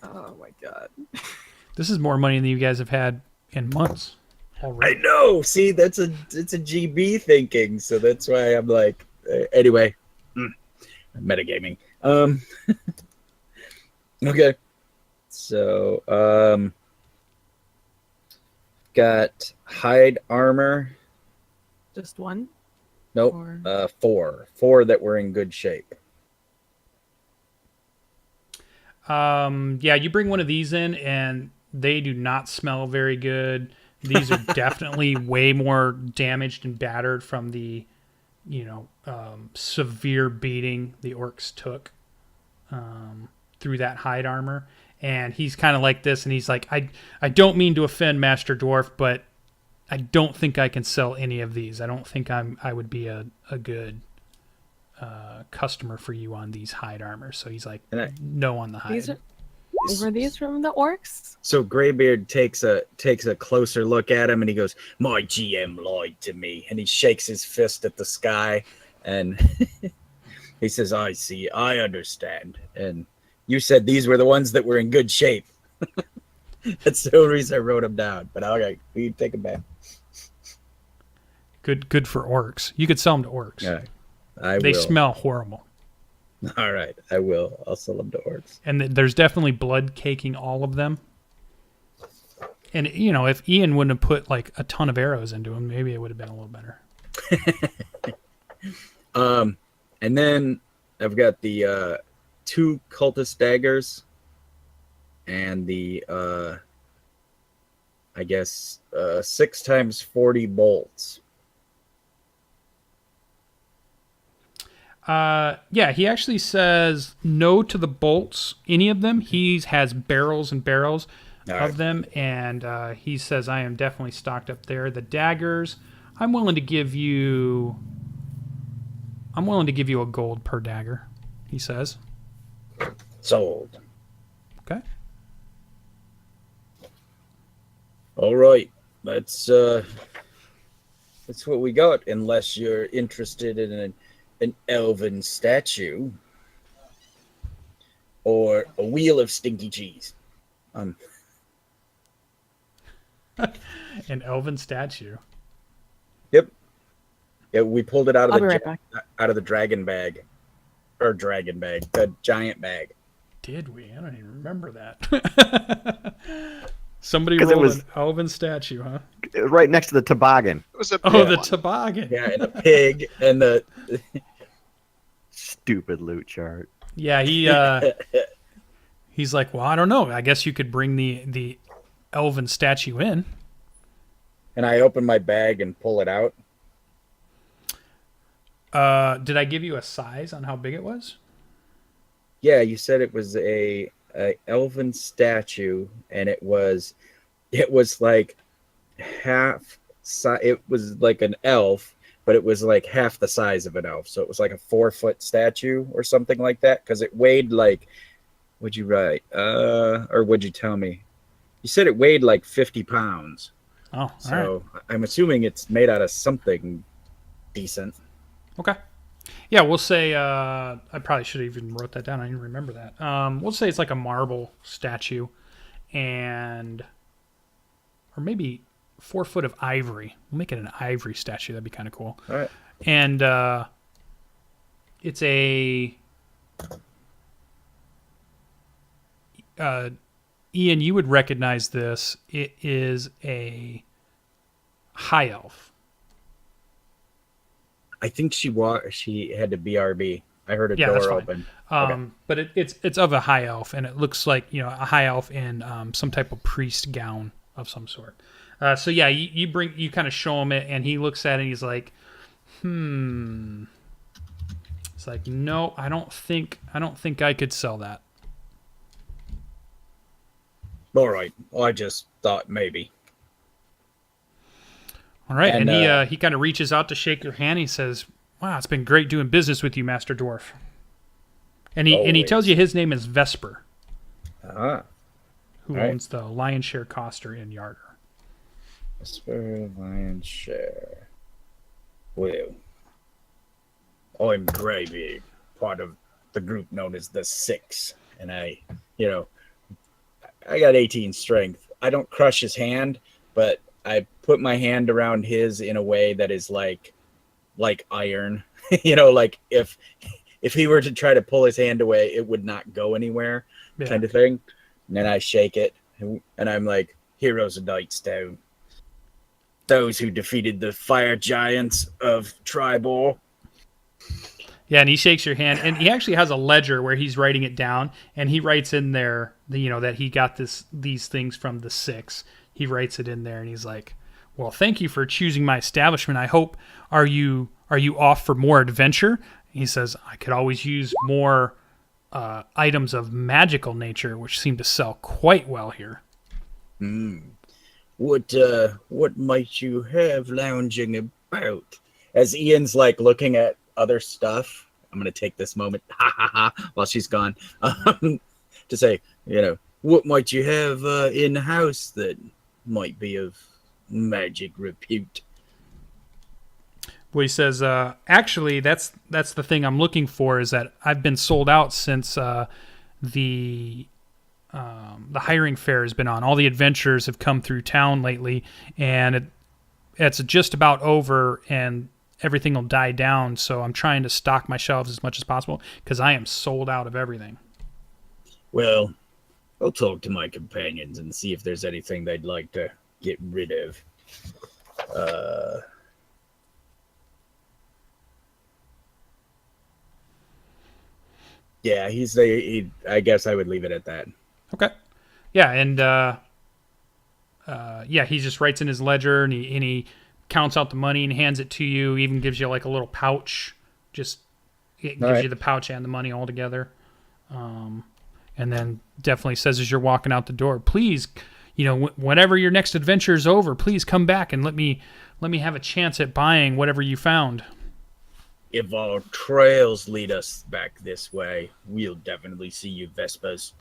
Oh my god. This is more money than you guys have had in months I already. know. See, it's a GB thinking, so that's why I'm like. Anyway, metagaming. Okay. So, got hide armor. Just one? Nope. Or... 4 that were in good shape. Yeah, you bring one of these in, and they do not smell very good. These are definitely way more damaged and battered from the, severe beating the orcs took through that hide armor. And he's kind of like this, and he's like, I don't mean to offend Master Dwarf, but I don't think I can sell any of these. I don't think I would be a good customer for you on these hide armor. So he's like, no on the hide. Were these from the orcs? So Greybeard takes a closer look at him, and he goes, "My GM lied to me," and he shakes his fist at the sky, and he says, "I see, I understand." And you said these were the ones that were in good shape. That's the only reason I wrote them down. But okay, you take them back. Good for orcs. You could sell them to orcs. Yeah, They smell horrible. All right, I will. I'll sell them to orcs. And there's definitely blood caking all of them. And, if Ian wouldn't have put, like, a ton of arrows into them, maybe it would have been a little better. And then I've got the 2 cultist daggers. and the I guess 6 times 40 bolts. Yeah, he actually says no to the bolts, any of them. He has barrels and barrels All right. of them, and he says I am definitely stocked up there. The daggers, I'm willing to give you a gold per dagger, he says. Sold. Okay. All right. That's what we got. Unless you're interested in an elven statue or a wheel of stinky cheese. An elven statue. Yep. Yeah, we pulled it out of I'll be right back. the dragon bag, the giant bag. Did we? I don't even remember that. Somebody 'Cause it rolled was- an elven statue, huh? Right next to the toboggan. It was a Oh, big the one. toboggan. Yeah, and a pig and the Stupid loot chart. Yeah, he's like, well, I don't know. I guess you could bring the elven statue in. and I open my bag and pull it out. Did I give you a size on how big it was? Yeah, you said it was a elven statue, and it was like half. It was like an elf, but it was like half the size of an elf. So it was like a 4-foot statue or something like that. Because it weighed like, would you write? Or would you tell me? You said it weighed like 50 pounds. Oh, all right. So I'm assuming it's made out of something decent. Okay. Yeah, we'll say I probably should have even wrote that down. I didn't remember that. We'll say it's like a marble statue, or maybe 4 foot of ivory. We'll make it an ivory statue. That'd be kind of cool. All right. And it's a Ian, you would recognize this. It is a high elf. I think she had to BRB. I heard a Yeah, that's door fine. open. But it's of a high elf, and it looks like a high elf in some type of priest gown of some sort. So yeah, you kind of show him it, and he looks at it, and he's like, It's like, no, I don't think I could sell that. All right. I just thought maybe. All right, and And, he kind of reaches out to shake your hand. He says, "Wow, it's been great doing business with you, Master Dwarf." And he Always. tells you his name is Vesper, Ah. who All right. owns the lion's share coster in Yartar. Whisper Lion's Share. Well, I'm Greybeard, part of the group known as the Six, and I got 18 strength. I don't crush his hand, but I put my hand around his in a way that is like iron. Like if he were to try to pull his hand away, it would not go anywhere, Yeah. kind of thing. And then I shake it, and I'm like, "Heroes of Nightstone, those who defeated the fire giants of Tribor." Yeah, and he shakes your hand, and he actually has a ledger where he's writing it down, and he writes in there, that he got these things from the Six. He writes it in there, and he's like, "Well, thank you for choosing my establishment. I hope are you off for more adventure?" He says, "I could always use more items of magical nature, which seem to sell quite well here." What might you have lounging about? As Ian's like looking at other stuff, I'm gonna take this moment, while she's gone, to say, what might you have in the house that might be of magic repute? Well, he says, actually, that's the thing I'm looking for, is that I've been sold out since the hiring fair has been on. All the adventurers have come through town lately, and it's just about over, and everything will die down. So I'm trying to stock my shelves as much as possible because I am sold out of everything. Well, I'll talk to my companions and see if there's anything they'd like to get rid of. Yeah, I guess I would leave it at that. Okay. Yeah, and yeah, he just writes in his ledger, and he counts out the money and hands it to you. Even gives you like a little pouch. It gives you the pouch and the money all together. And then definitely says as you're walking out the door, please, whenever your next adventure is over, please come back and let me have a chance at buying whatever you found. If our trails lead us back this way, we'll definitely see you, Vespers.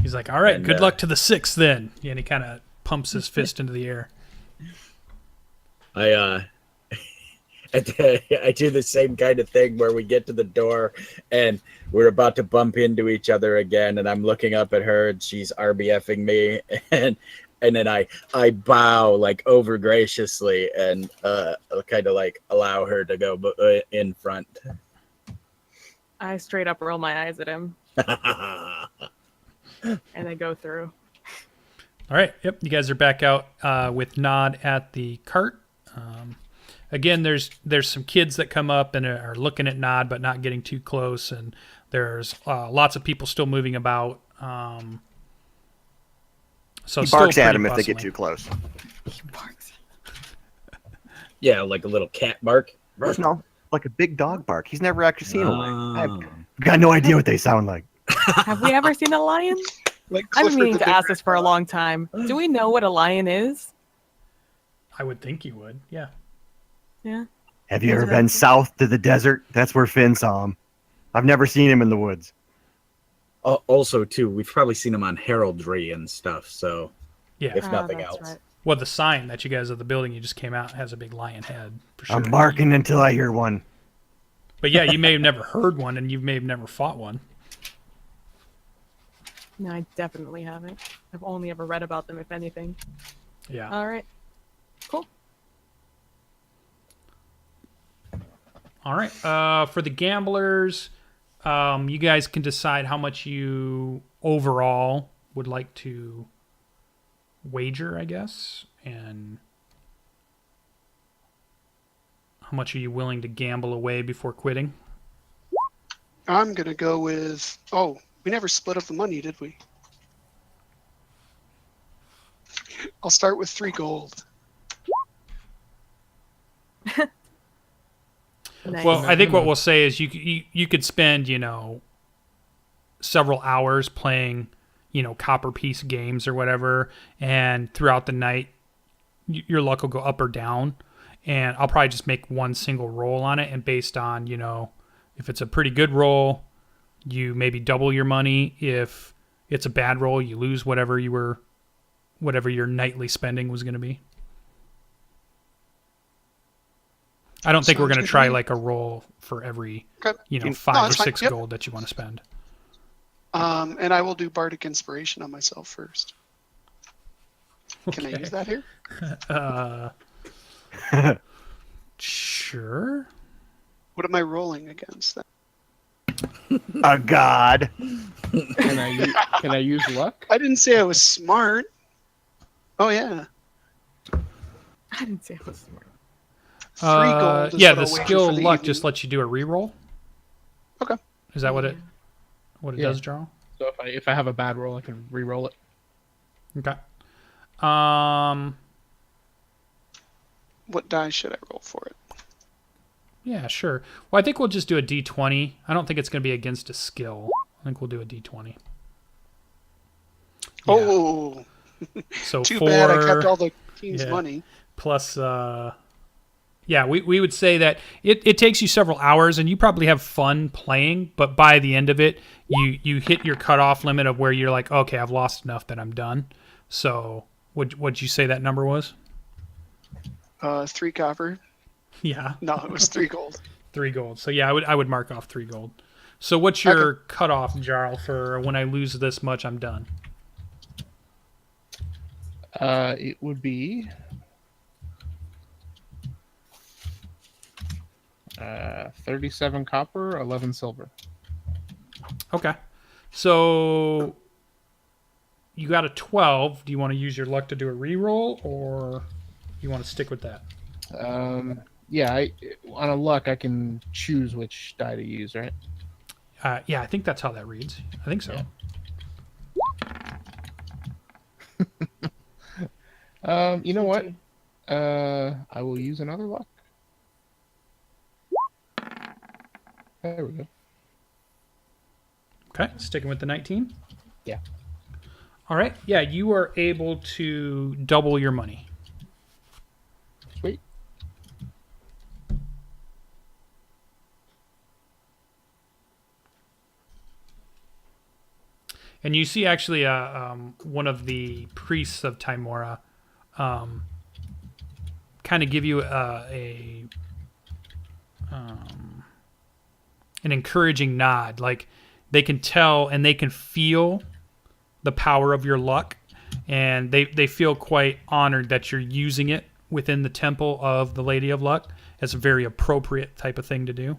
He's like, all right, And, good luck to the 6th then. And he kind of pumps his fist into the air. I do the same kind of thing where we get to the door and we're about to bump into each other again, and I'm looking up at her and she's RBFing me, and then I bow like over graciously and kind of like allow her to go in front. I straight up roll my eyes at him and I go through. All right. Yep. You guys are back out with Nod at the cart. Again, there's some kids that come up and are looking at Nod, but not getting too close. And there's lots of people still moving about. So He still barks at pretty him if they get bustling. too close. Yeah, like a little cat bark. No, like a big dog bark. He's never actually seen a lion. I've got no idea what they sound like. Have we ever seen a lion? Like I've been Clifford meaning the to Big ask Red this for a Dog. long time. Do we know what a lion is? I would think you would. Yeah. Yeah. Have you ever been south to the desert? That's where Finn saw him. I've never seen him in the woods. Also, too, we've probably seen him on heraldry and stuff. So, Yeah. if nothing that's else, right. Well, the sign that you guys of the building you just came out has a big lion head for sure. I'm barking until I hear one. But yeah, you may have never heard one, and you may have never fought one. No, I definitely haven't. I've only ever read about them, if anything. Yeah. All right. Cool. All right. For the gamblers, you guys can decide how much you overall would like to wager, I guess, and how much are you willing to gamble away before quitting? I'm going to go with... Oh, we never split up the money, did we? I'll start with 3 gold. Nice. Well, I think what we'll say is you could spend, several hours playing, copper piece games or whatever, and throughout the night, your luck will go up or down, and I'll probably just make one single roll on it, and based on, if it's a pretty good roll, you maybe double your money. If it's a bad roll, you lose whatever your nightly spending was going to be. I don't think we're Sounds going to good try to me. like a roll for every, Okay. 5 No, or it's fine. 6 Yep. gold that you want to spend. And I will do Bardic Inspiration on myself first. Can I Okay. use that here? Sure. What am I rolling against then? A god. Can I use luck? I didn't say I was smart. Oh, yeah. I didn't say I was smart. 3 gold is Yeah, what the I'll wager skill for the luck evening. just lets you do a reroll. Okay. Is that what it Yeah. does, Jarrel? So if I have a bad roll, I can re-roll it. Okay. What die should I roll for it? Yeah, sure. Well, I think we'll just do a D20. I don't think it's going to be against a skill. I think we'll do a D20. Yeah. Oh, So too 4 bad I kept all the king's yeah. money. plus yeah, we would say that it takes you several hours and you probably have fun playing, but by the end of it, you hit your cutoff limit of where you're like, okay, I've lost enough that I'm done. So what'd you say that number was? 3 copper. Yeah, No, it was 3 gold. 3 gold. So yeah, I would mark off 3 gold. So what's your cutoff, Jarrel, for when I lose this much, I'm done? It would be 37 copper, 11 silver. Okay. So you got a 12. Do you want to use your luck to do a reroll, or you want to stick with that? Yeah, on a luck, I can choose which die to use, right? Yeah, I think that's how that reads. I think so. Yeah. You know what? I will use another luck. There we go. Okay, sticking with the 19. Yeah. All right. Yeah, you are able to double your money. Sweet. And you see actually one of the priests of Timora kind of give you an encouraging nod. Like they can tell and they can feel the power of your luck, and they feel quite honored that you're using it within the temple of the Lady of Luck. It's a very appropriate type of thing to do.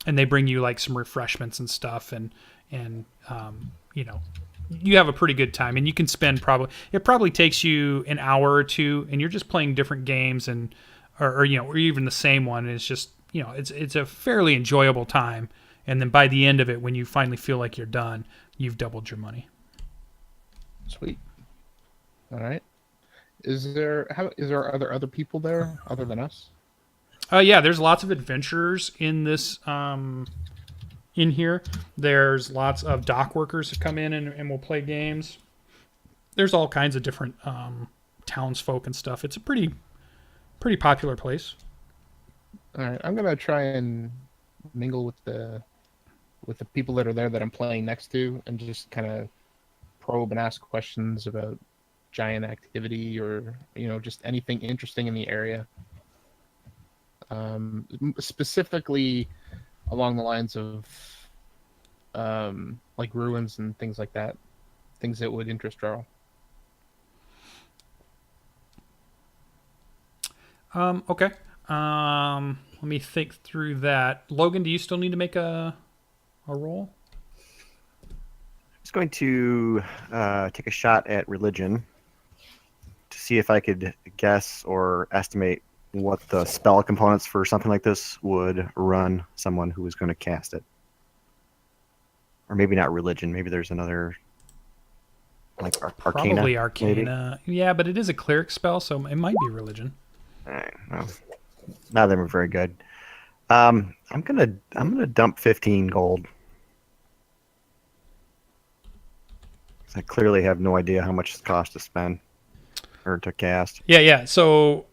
And they bring you like some refreshments and stuff, and you know, you have a pretty good time, and you can spend it probably takes you an hour or two, and you're just playing different games, and or you know, or even the same one. And it's just, you know, it's a fairly enjoyable time. And then by the end of it, when you finally feel like you're done, you've doubled your money. Sweet. All right. Is there other people there other than us? Yeah, there's lots of adventurers in this in here. There's lots of dock workers that come in and will play games. There's all kinds of different townsfolk and stuff. It's a pretty popular place. All right, I'm gonna try and mingle with the people that are there that I'm playing next to, and just kind of probe and ask questions about giant activity, or you know, just anything interesting in the area. Specifically along the lines of like ruins and things like that, things that would interest Jarrel. Okay. Let me think through that. Logan, do you still need to make a roll? I'm just going to take a shot at religion to see if I could guess or estimate what the spell components for something like this would run someone who is going to cast it. Or maybe not religion. Maybe there's another, like arcana. Probably arcana. Maybe? Yeah, but it is a cleric spell, so it might be religion. All right. Well, none of them are very good. I'm gonna dump 15 gold. I clearly have no idea how much it costs to spend or to cast. Yeah. So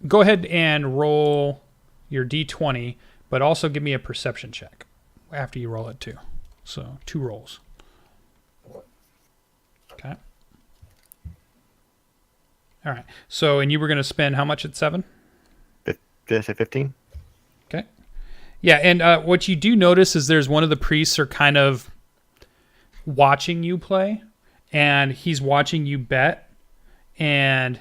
go ahead and roll your d20, but also give me a perception check after you roll it too. So 2 rolls. Okay. All right. So, and you were going to spend how much at 7? Did I say 15? Okay. Yeah, and what you do notice is there's one of the priests are kind of watching you play, and he's watching you bet, and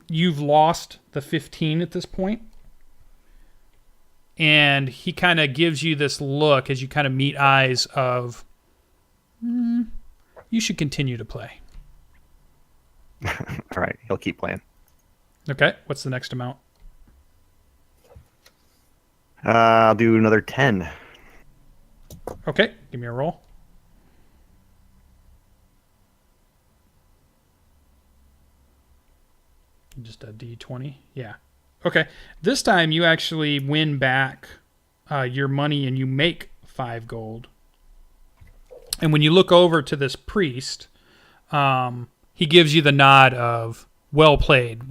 you've lost the 15 at this point. And he kind of gives you this look as you kind of meet eyes of, you should continue to play. All right, he'll keep playing. Okay, what's the next amount? I'll do another 10. Okay, give me a roll. Just a D20. Yeah. Okay. This time you actually win back your money and you make 5 gold. And when you look over to this priest, he gives you the nod of well played,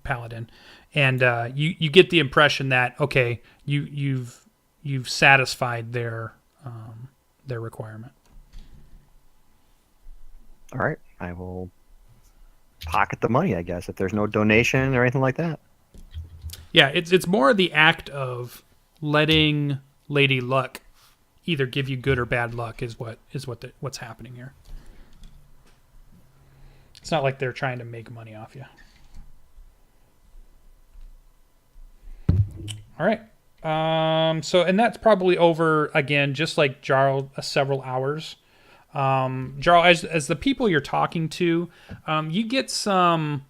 Paladin. And you get the impression that, okay, you've satisfied their requirement. All right, I will pocket the money, I guess, if there's no donation or anything like that. Yeah, it's more the act of letting Lady Luck either give you good or bad luck is what's happening here. It's not like they're trying to make money off you. All right. So, and that's probably over again, just like Jarrel, several hours. Jarrel, as the people you're talking to, you get some,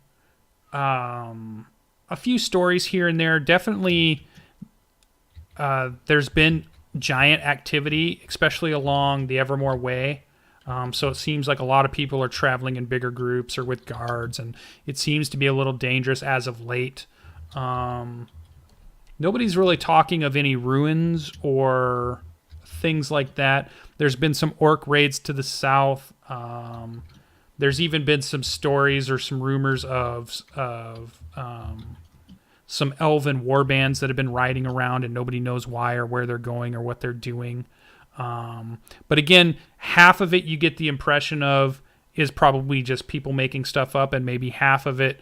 a few stories here and there. Definitely, there's been giant activity, especially along the Evermore Way. So it seems like a lot of people are traveling in bigger groups or with guards, and it seems to be a little dangerous as of late. Nobody's really talking of any ruins or things like that. There's been some orc raids to the south. There's even been some stories or some rumors of some elven warbands that have been riding around and nobody knows why or where they're going or what they're doing. But again, half of it you get the impression of is probably just people making stuff up, and maybe half of it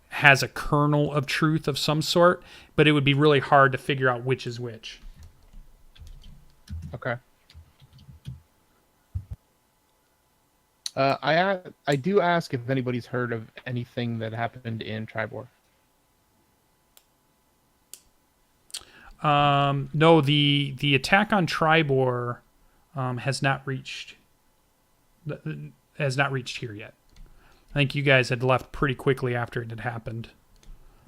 has a kernel of truth of some sort, but it would be really hard to figure out which is which. Okay. I do ask if anybody's heard of anything that happened in Tribor. No, the attack on Tribor has not reached here yet. I think you guys had left pretty quickly after it had happened.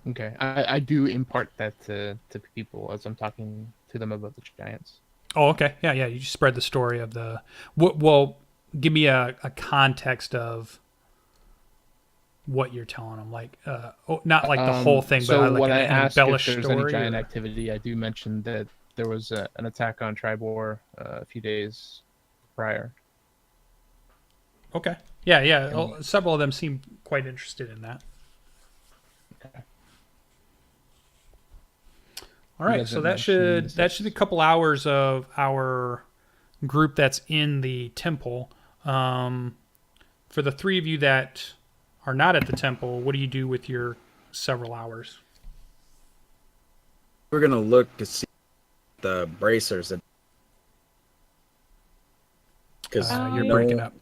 Okay, I do impart that to people as I'm talking to them about the giants. Oh, okay. Yeah. You just spread the story of the... Well, give me a context of what you're telling them. Like, not like the whole thing, but so like when an I asked embellished if there's story. any giant or... activity, I do mention that there was an attack on Tribor a few days prior. Okay. Yeah. Several of them seem quite interested in that. Okay. All right, so that should be a couple hours of our group that's in the temple. For the three of you that are not at the temple, what do you do with your several hours? We're gonna look to see the bracers, because You're breaking up.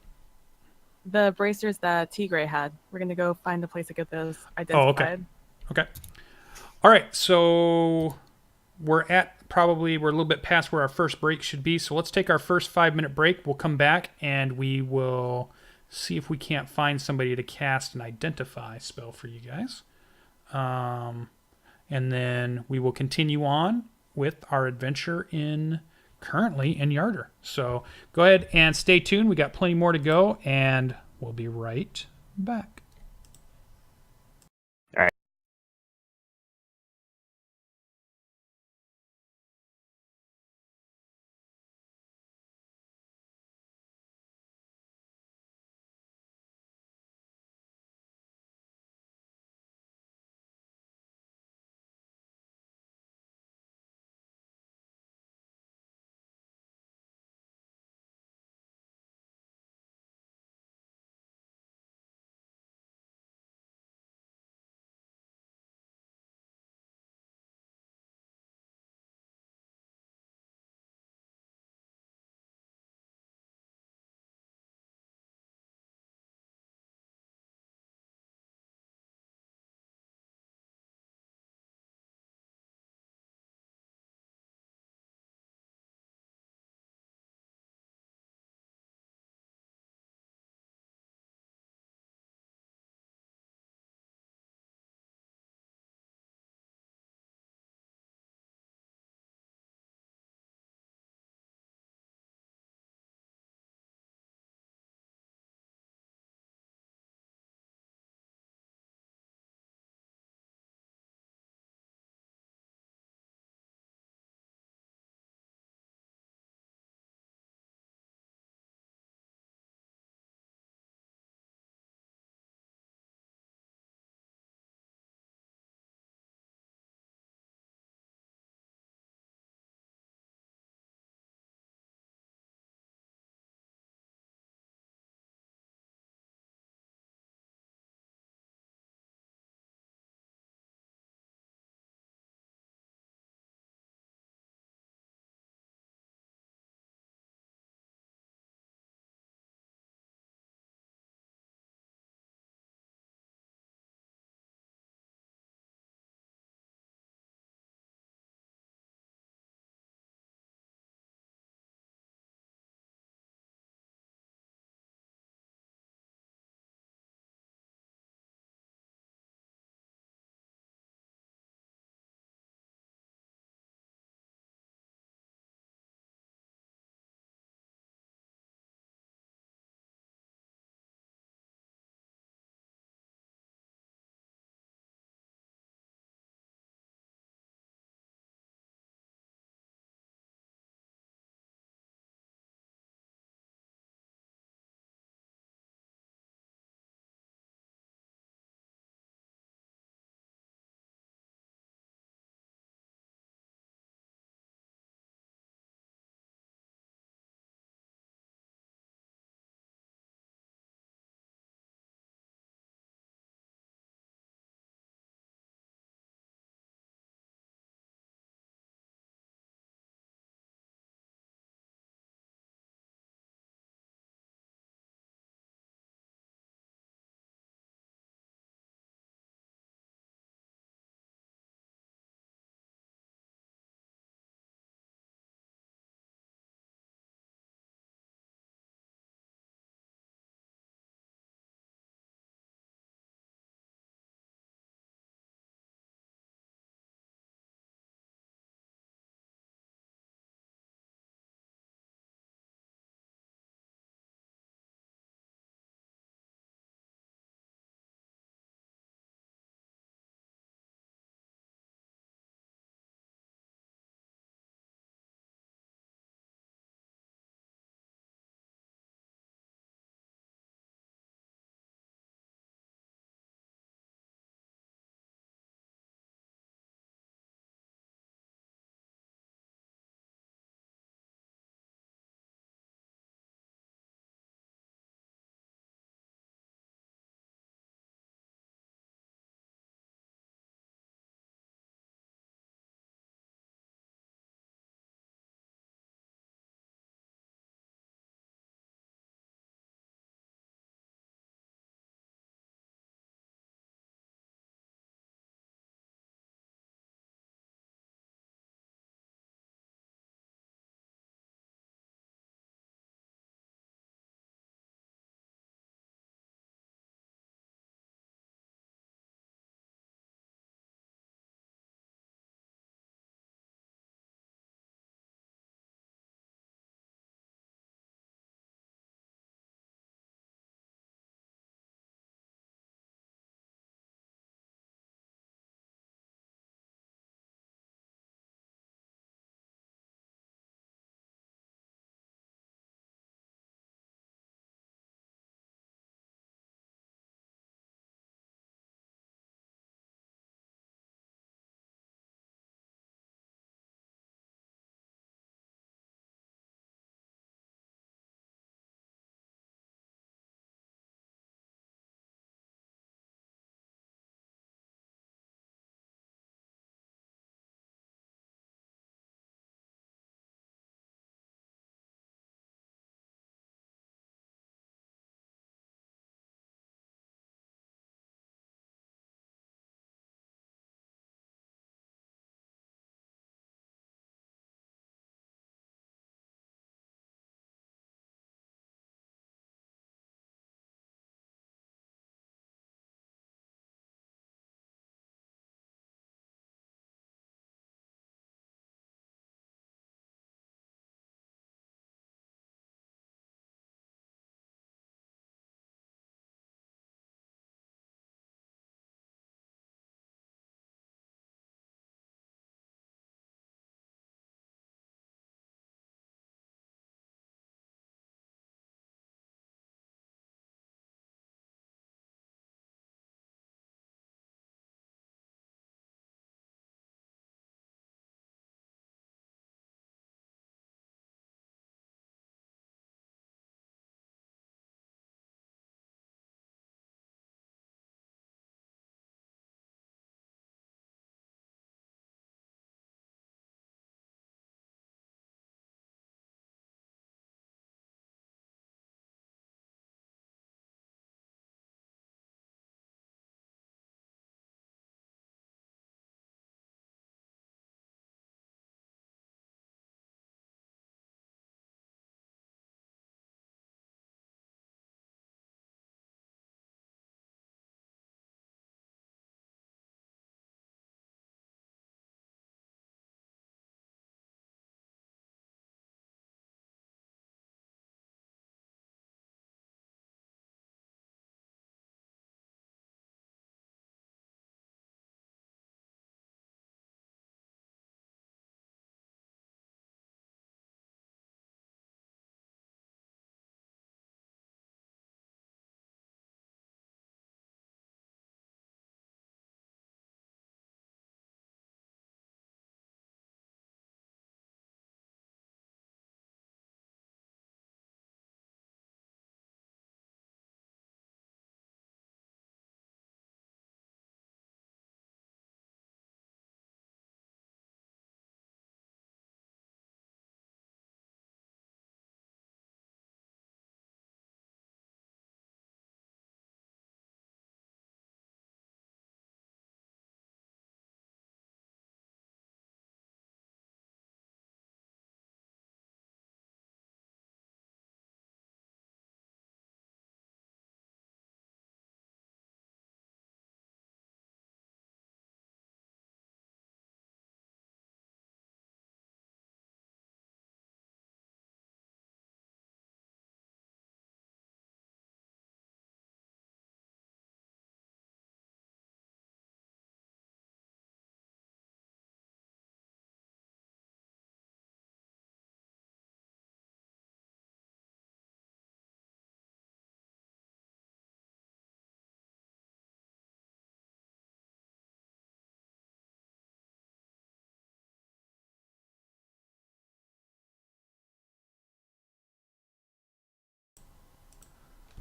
The bracers that Tigray had. We're gonna go find a place to get those identified. Okay. All right, so we're a little bit past where our first break should be. So let's take our first 5-minute break. We'll come back and we will see if we can't find somebody to cast an identify spell for you guys. And then we will continue on with our adventure currently in Yartar. So go ahead and stay tuned. We got plenty more to go, and we'll be right back.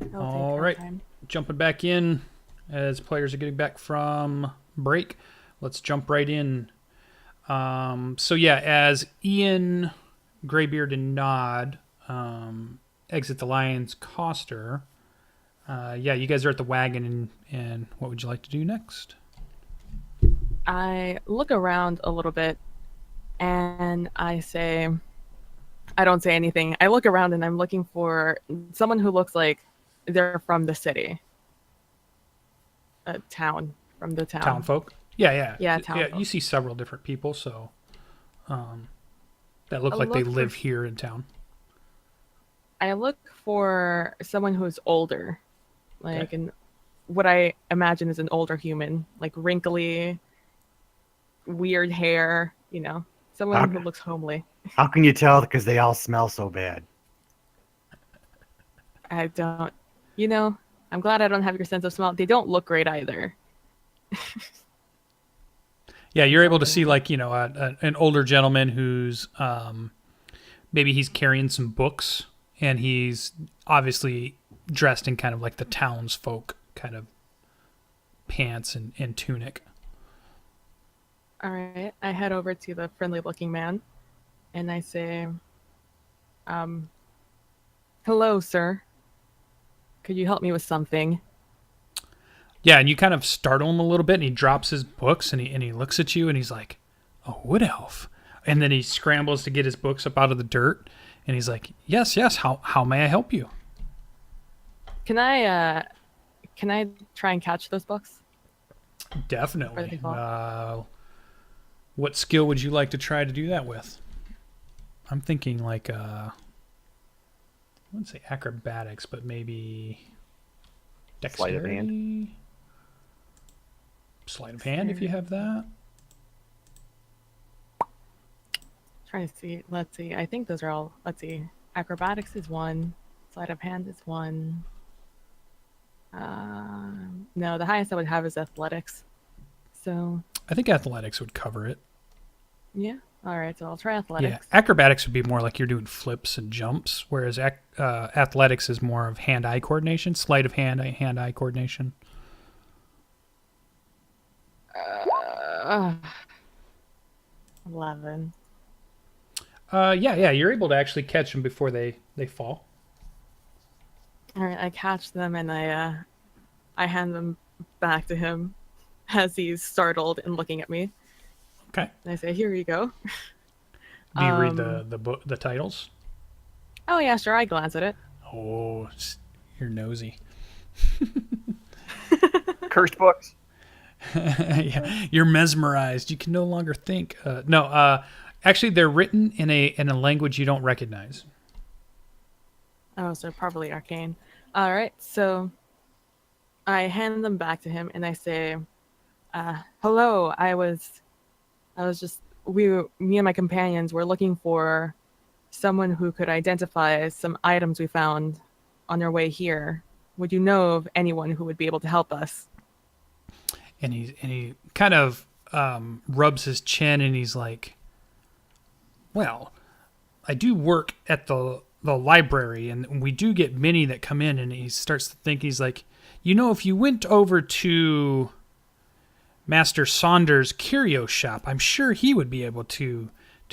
It'll All take right. time. Jumping back in as players are getting back from break. Let's jump right in. So yeah, as Ian, Greybeard, and Nod exit the Lion's Coster, yeah, you guys are at the wagon, and what would you like to do next? I look around a little bit and I don't say anything. I look around and I'm looking for someone who looks like they're from the city. A town, from the town. Town folk? Yeah. Yeah, town Yeah, folk. you see several different people, so that look like they live here in town. I look for someone who's older, like Okay. an what I imagine is an older human, like wrinkly, weird hair, someone who looks homely. How can you tell? Because they all smell so bad. I don't, I'm glad I don't have your sense of smell. They don't look great either. Yeah, you're able to see an older gentleman who's maybe he's carrying some books, and he's obviously dressed in kind of like the townsfolk kind of pants and tunic. All right, I head over to the friendly-looking man, and I say, "Hello, sir. Could you help me with something?" Yeah, and you kind of startle him a little bit, and he drops his books, and he looks at you, and he's like, "A wood elf," and then he scrambles to get his books up out of the dirt, and he's like, "Yes. How may I help you?" Can I try and catch those books? Where Definitely. they fall? What skill would you like to try to do that with? I'm thinking like I wouldn't say acrobatics, but maybe Sleight of hand. dexterity. Sleight of hand, if you have that. Trying to see. Let's see. I think those are all. Let's see. Acrobatics is 1. Sleight of hand is 1. No, the highest I would have is athletics. So I think athletics would cover it. yeah. All right. So I'll try Yeah, athletics. acrobatics would be more like you're doing flips and jumps, whereas athletics is more of hand-eye coordination, sleight of hand-eye coordination. 11. Yeah, you're able to actually catch them before they fall. All right. I catch them and I hand them back to him as he's startled and looking at me. Okay. And I say, "Here you go." Do you read the book, the titles? Oh yeah, sure. I glance at it. Oh, you're nosy. Cursed books. Yeah, you're mesmerized. You can no longer think. Actually, they're written in a language you don't recognize. Oh, so probably arcane. All right, so I hand them back to him and I say, "Hello, me and my companions were looking for someone who could identify some items we found on our way here. Would you know of anyone who would be able to help us?" And he kind of rubs his chin, and he's like, "Well, I do work at the library, and we do get many that come in." And he starts to think, he's like, "If you went over to Master Saunders' curio shop, I'm sure he would be able to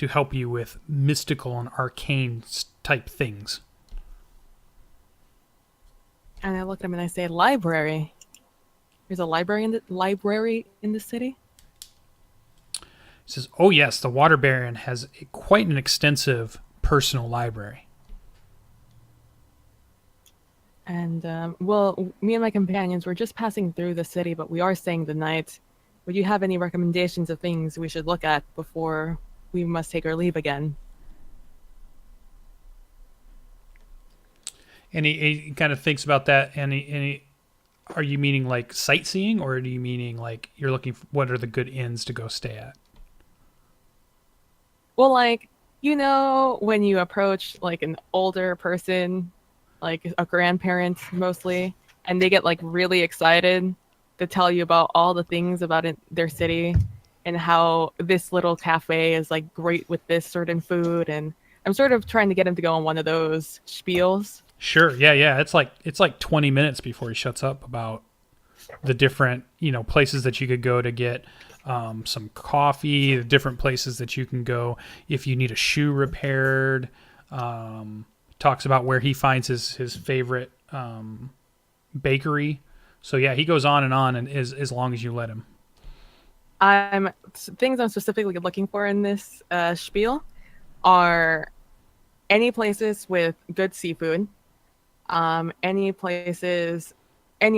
help you with mystical and arcane type things." And I look at him and I say, "Library? There's a library in the city?" He says, "Oh yes, the Water Baron has quite an extensive personal library." And well, me and my companions were just passing through the city, but we are staying the night. Would you have any recommendations of things we should look at before we must take our leave again? And he kind of thinks about that, and are you meaning like sightseeing, or are you meaning like you're looking for what are the good inns to go stay at? Well, when you approach like an older person, like a grandparent mostly, and they get like really excited to tell you about all the things about their city and how this little cafe is like great with this certain food, and I'm sort of trying to get him to go on one of those spiels. Sure. Yeah. It's like 20 minutes before he shuts up about the different, places that you could go to get some coffee, the different places that you can go if you need a shoe repaired. Talks about where he finds his favorite bakery. So yeah, he goes on and as long as you let him. Things I'm specifically looking for in this spiel are any places with good seafood, any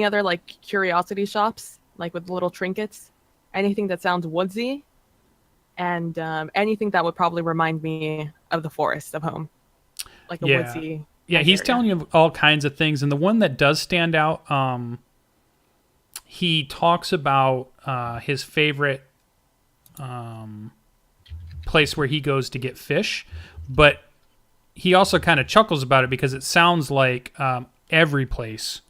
other like curiosity shops, like with little trinkets, anything that sounds woodsy, and anything that would probably remind me of the forest of home, like a woodsy. Yeah, he's telling you all kinds of things, and the one that does stand out, he talks about his favorite place where he goes to get fish, but he also kind of chuckles about it because it sounds like every place.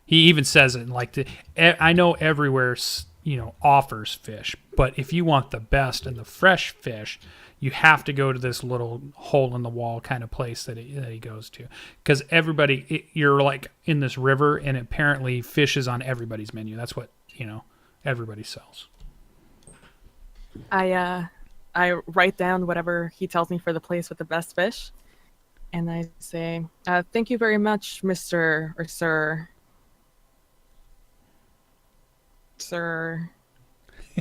He even says it like, I know everywhere, offers fish, but if you want the best and the fresh fish, you have to go to this little hole in the wall kind of place that he goes to, because you're like in this river, and apparently fish is on everybody's menu. That's what everybody sells. I write down whatever he tells me for the place with the best fish, and I say, "Thank you very much, Mr. or Sir." Sir.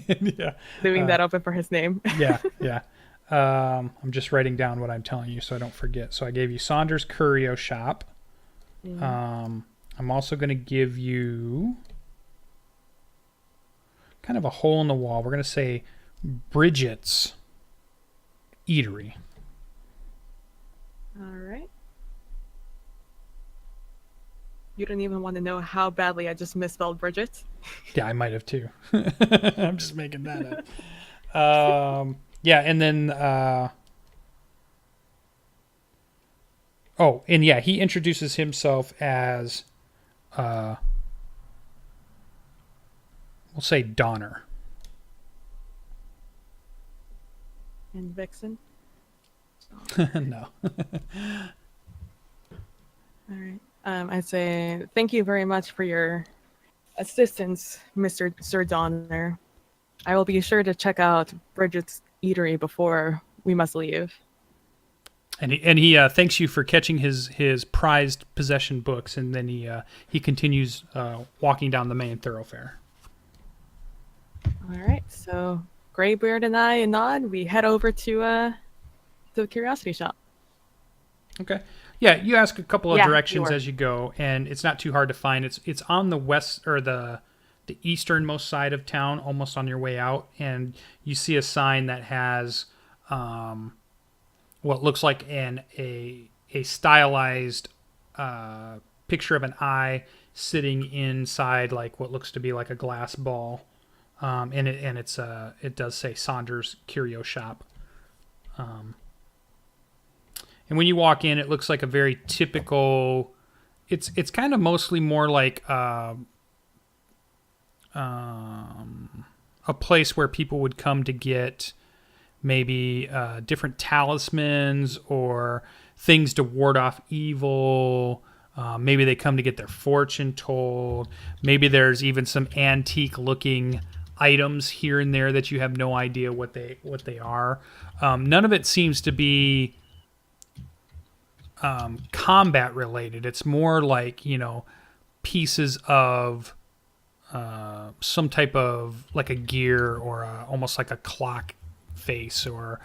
Yeah. Leaving that open for his name. Yeah. I'm just writing down what I'm telling you so I don't forget. So I gave you Saunders Curio Shop. I'm also going to give you kind of a hole in the wall. We're going to say Bridget's Eatery. All right. You don't even want to know how badly I just misspelled Bridget. Yeah, I might have too. I'm just making that up. Yeah, and then he introduces himself as we'll say Donner. And Vixen. No. All right. I say thank you very much for your assistance, Mr. Sir Donner. I will be sure to check out Bridget's Eatery before we must leave. And he thanks you for catching his prized possession books, and then he continues walking down the main thoroughfare. All right. So Greybeard and I and Nod, we head over to the curiosity shop. Okay. Yeah, you ask a couple of directions sure. as you go, and it's not too hard to find. It's on the west or the easternmost side of town, almost on your way out, and you see a sign that has what looks like a stylized picture of an eye sitting inside like what looks to be like a glass ball, and it does say Saunders Curio Shop. And when you walk in, it looks like a very typical. It's kind of mostly more like a place where people would come to get maybe different talismans or things to ward off evil. Maybe they come to get their fortune told. Maybe there's even some antique-looking items here and there that you have no idea what they are. None of it seems to be combat related. It's more like pieces of some type of like a gear or almost like a clock face, or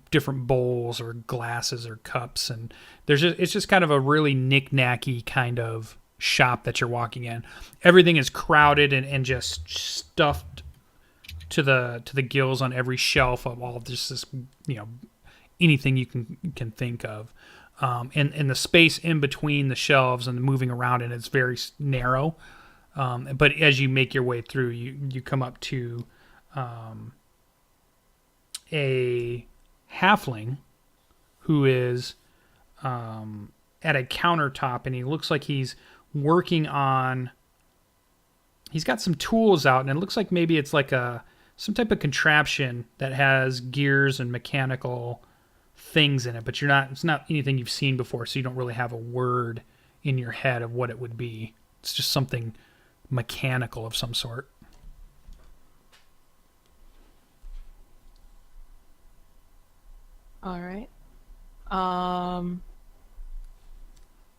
different bowls or glasses or cups, and it's just kind of a really knick-knacky kind of shop that you're walking in. Everything is crowded and just stuffed to the gills on every shelf of all of just this anything you can think of. And the space in between the shelves and moving around, and it's very narrow. But as you make your way through, you come up to a halfling who is at a countertop, and he looks like he's working on. He's got some tools out, and it looks like maybe it's like some type of contraption that has gears and mechanical things in it, but it's not anything you've seen before, so you don't really have a word in your head of what it would be. It's just something mechanical of some sort. All right.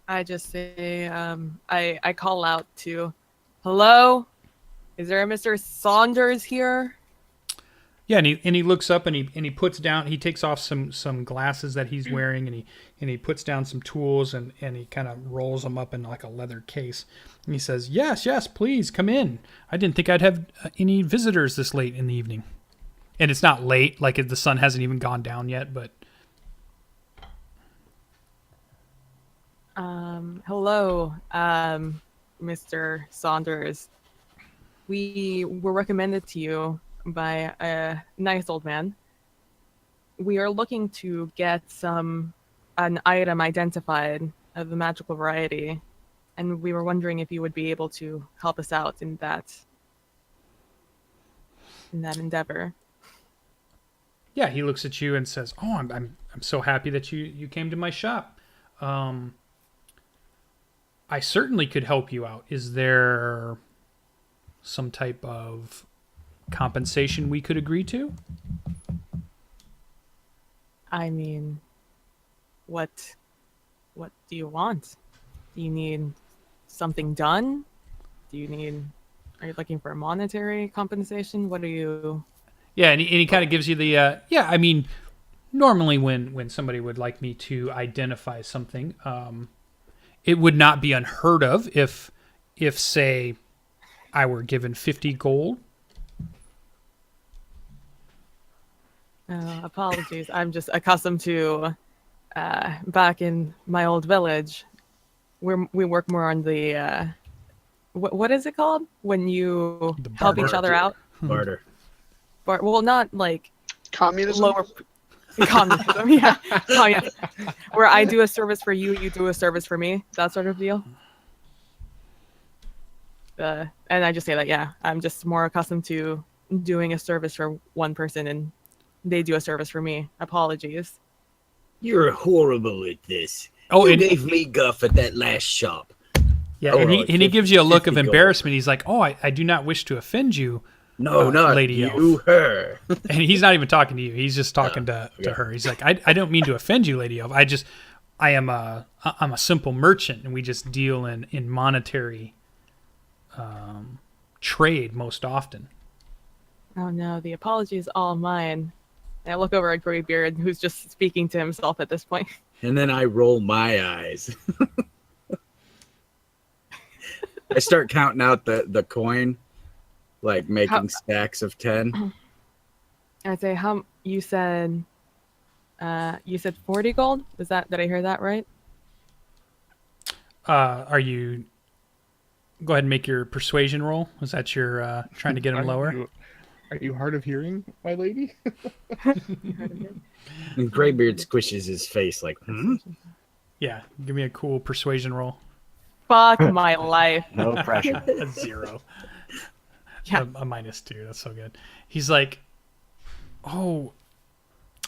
I just say, I call out to, hello? Is there a Mr. Saunders here? Yeah, and he looks up and he puts down, he takes off some glasses that he's wearing, and he puts down some tools, and he kind of rolls them up in like a leather case. And he says, yes, please come in. I didn't think I'd have any visitors this late in the evening. And it's not late, like the sun hasn't even gone down yet, but... Hello, Mr. Saunders. We were recommended to you by a nice old man. We are looking to get an item identified of the magical variety, and we were wondering if you would be able to help us out in that endeavor. Yeah, he looks at you and says, "Oh, I'm so happy that you came to my shop. I certainly could help you out. Is there some type of compensation we could agree to?" I mean, what do you want? Do you need something done? Are you looking for a monetary compensation? What are you... Yeah, and he kind of gives you the I mean, normally when somebody would like me to identify something, it would not be unheard of if say I were given 50 gold. Apologies. I'm just accustomed to back in my old village, we work more on the what is it called when you help each other out? Barter. Well, not like Communism? lower communism. Yeah. Oh, yeah. Where I do a service for you, you do a service for me. That sort of deal. And I just say that, yeah, I'm just more accustomed to doing a service for one person and they do a service for me. Apologies. You're horrible at this. Oh, you and gave me guff at that last shop. yeah, Oh, and right, he gives you a look of 50 gold. embarrassment. He's like, "Oh, I do not wish to offend you, No, not Lady you, Elf." her. And he's not even talking to you. He's just talking to her. He's like, I don't mean to offend you, Lady Elf. I'm a simple merchant, and we just deal in monetary trade most often." Oh no, the apology is all mine. And I look over at Greybeard, who's just speaking to himself at this point. And then I roll my eyes. I start counting out the coin, like making stacks of 10. I'd say, you said 40 gold? Did I hear that right? Are you... Go ahead and make your persuasion roll. Is that your trying to get him lower? Are you hard of hearing, my lady? And Greybeard squishes his face like, Yeah, give me a cool persuasion roll. Fuck my life. No pressure. A 0. Yeah. A -2. That's so good. He's like, "Oh,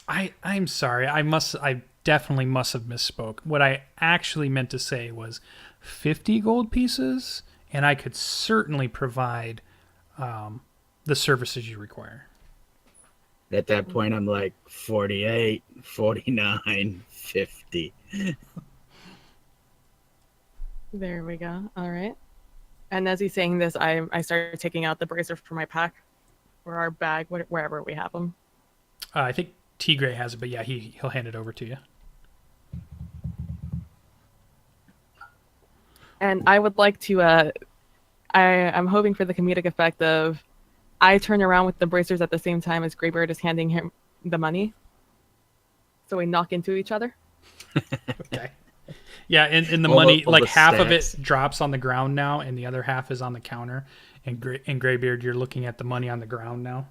I'm sorry. I definitely must have misspoke. What I actually meant to say was 50 gold pieces, and I could certainly provide the services you require." At that point, I'm like 48, 49, 50. There we go. All right. And as he's saying this, I started taking out the bracer from my pack or our bag, wherever we have them. I think Tigray has it, but yeah, he'll hand it over to you. And I would like to, I'm hoping for the comedic effect of I turn around with the bracers at the same time as Greybeard is handing him the money. So we knock into each other. Okay. Yeah, and the All money, the like half of stacks. it drops on the ground now, and the other half is on the counter. And Greybeard, you're looking at the money on the ground now.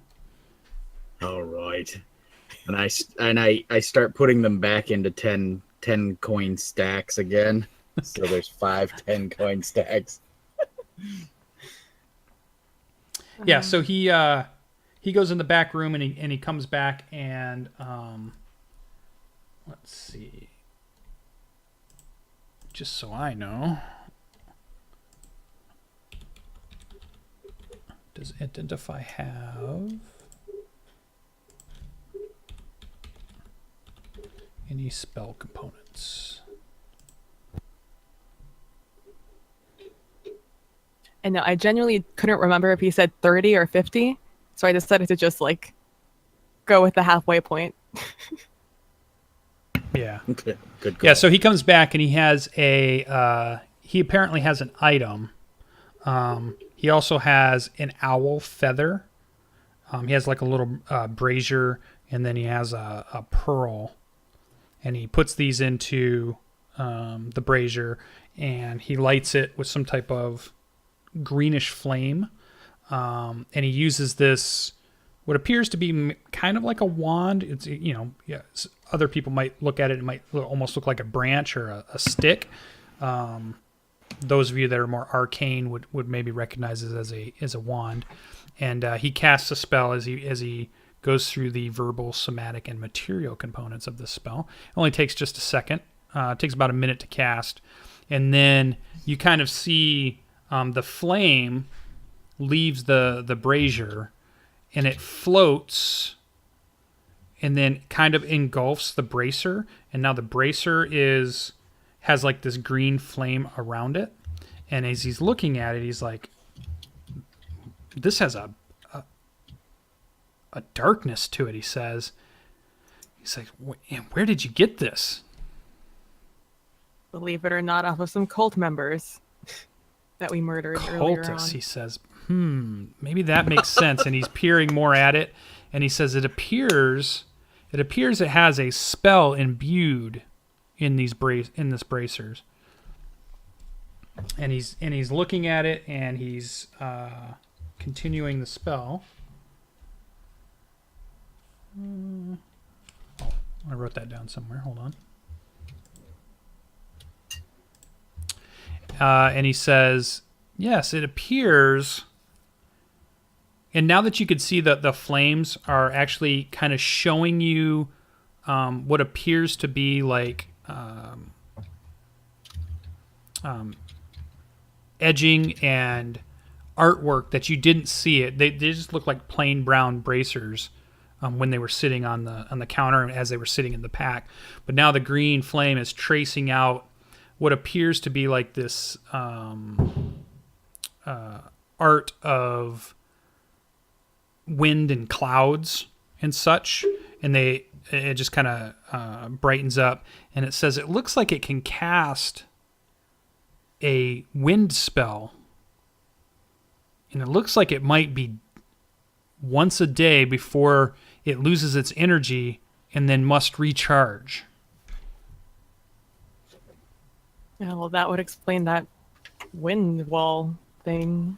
All right. And I start putting them back into 10 coin stacks again. So there's 5 10-coin stacks. Yeah, so he goes in the back room and he comes back and let's see. Just so I know. Does Identify have any spell components? And no, I genuinely couldn't remember if he said 30 or 50, so I decided to just like go with the halfway point. Yeah. Good call. Yeah, so he comes back and he has he apparently has an item. He also has an owl feather. He has like a little brazier, and then he has a pearl. And he puts these into the brazier, and he lights it with some type of greenish flame. And he uses this, what appears to be kind of like a wand. It's, other people might look at it, it might almost look like a branch or a stick. Those of you that are more arcane would maybe recognize it as a wand. And he casts a spell as he goes through the verbal, somatic, and material components of this spell. It only takes just a second. It takes about a minute to cast. And then you kind of see the flame leaves the brazier, and it floats and then kind of engulfs the bracer. And now the bracer has like this green flame around it. And as he's looking at it, he's like, this has a darkness to it, he says. He's like, where did you get this? Believe it or not, off of some cult members that we murdered earlier on. Cultists, he says. Maybe that makes sense. And he's peering more at it, and he says it appears it has a spell imbued in this bracers. And he's looking at it, and he's continuing the spell. Oh, I wrote that down somewhere. Hold on. And he says, yes, it appears. And now that you could see that the flames are actually kind of showing you what appears to be like edging and artwork that you didn't see it. They just look like plain brown bracers when they were sitting on the counter and as they were sitting in the pack. But now the green flame is tracing out what appears to be like this art of wind and clouds and such, and it just kind of brightens up, and it says it looks like it can cast a wind spell, and it looks like it might be once a day before it loses its energy and then must recharge. Yeah, well, that would explain that wind wall thing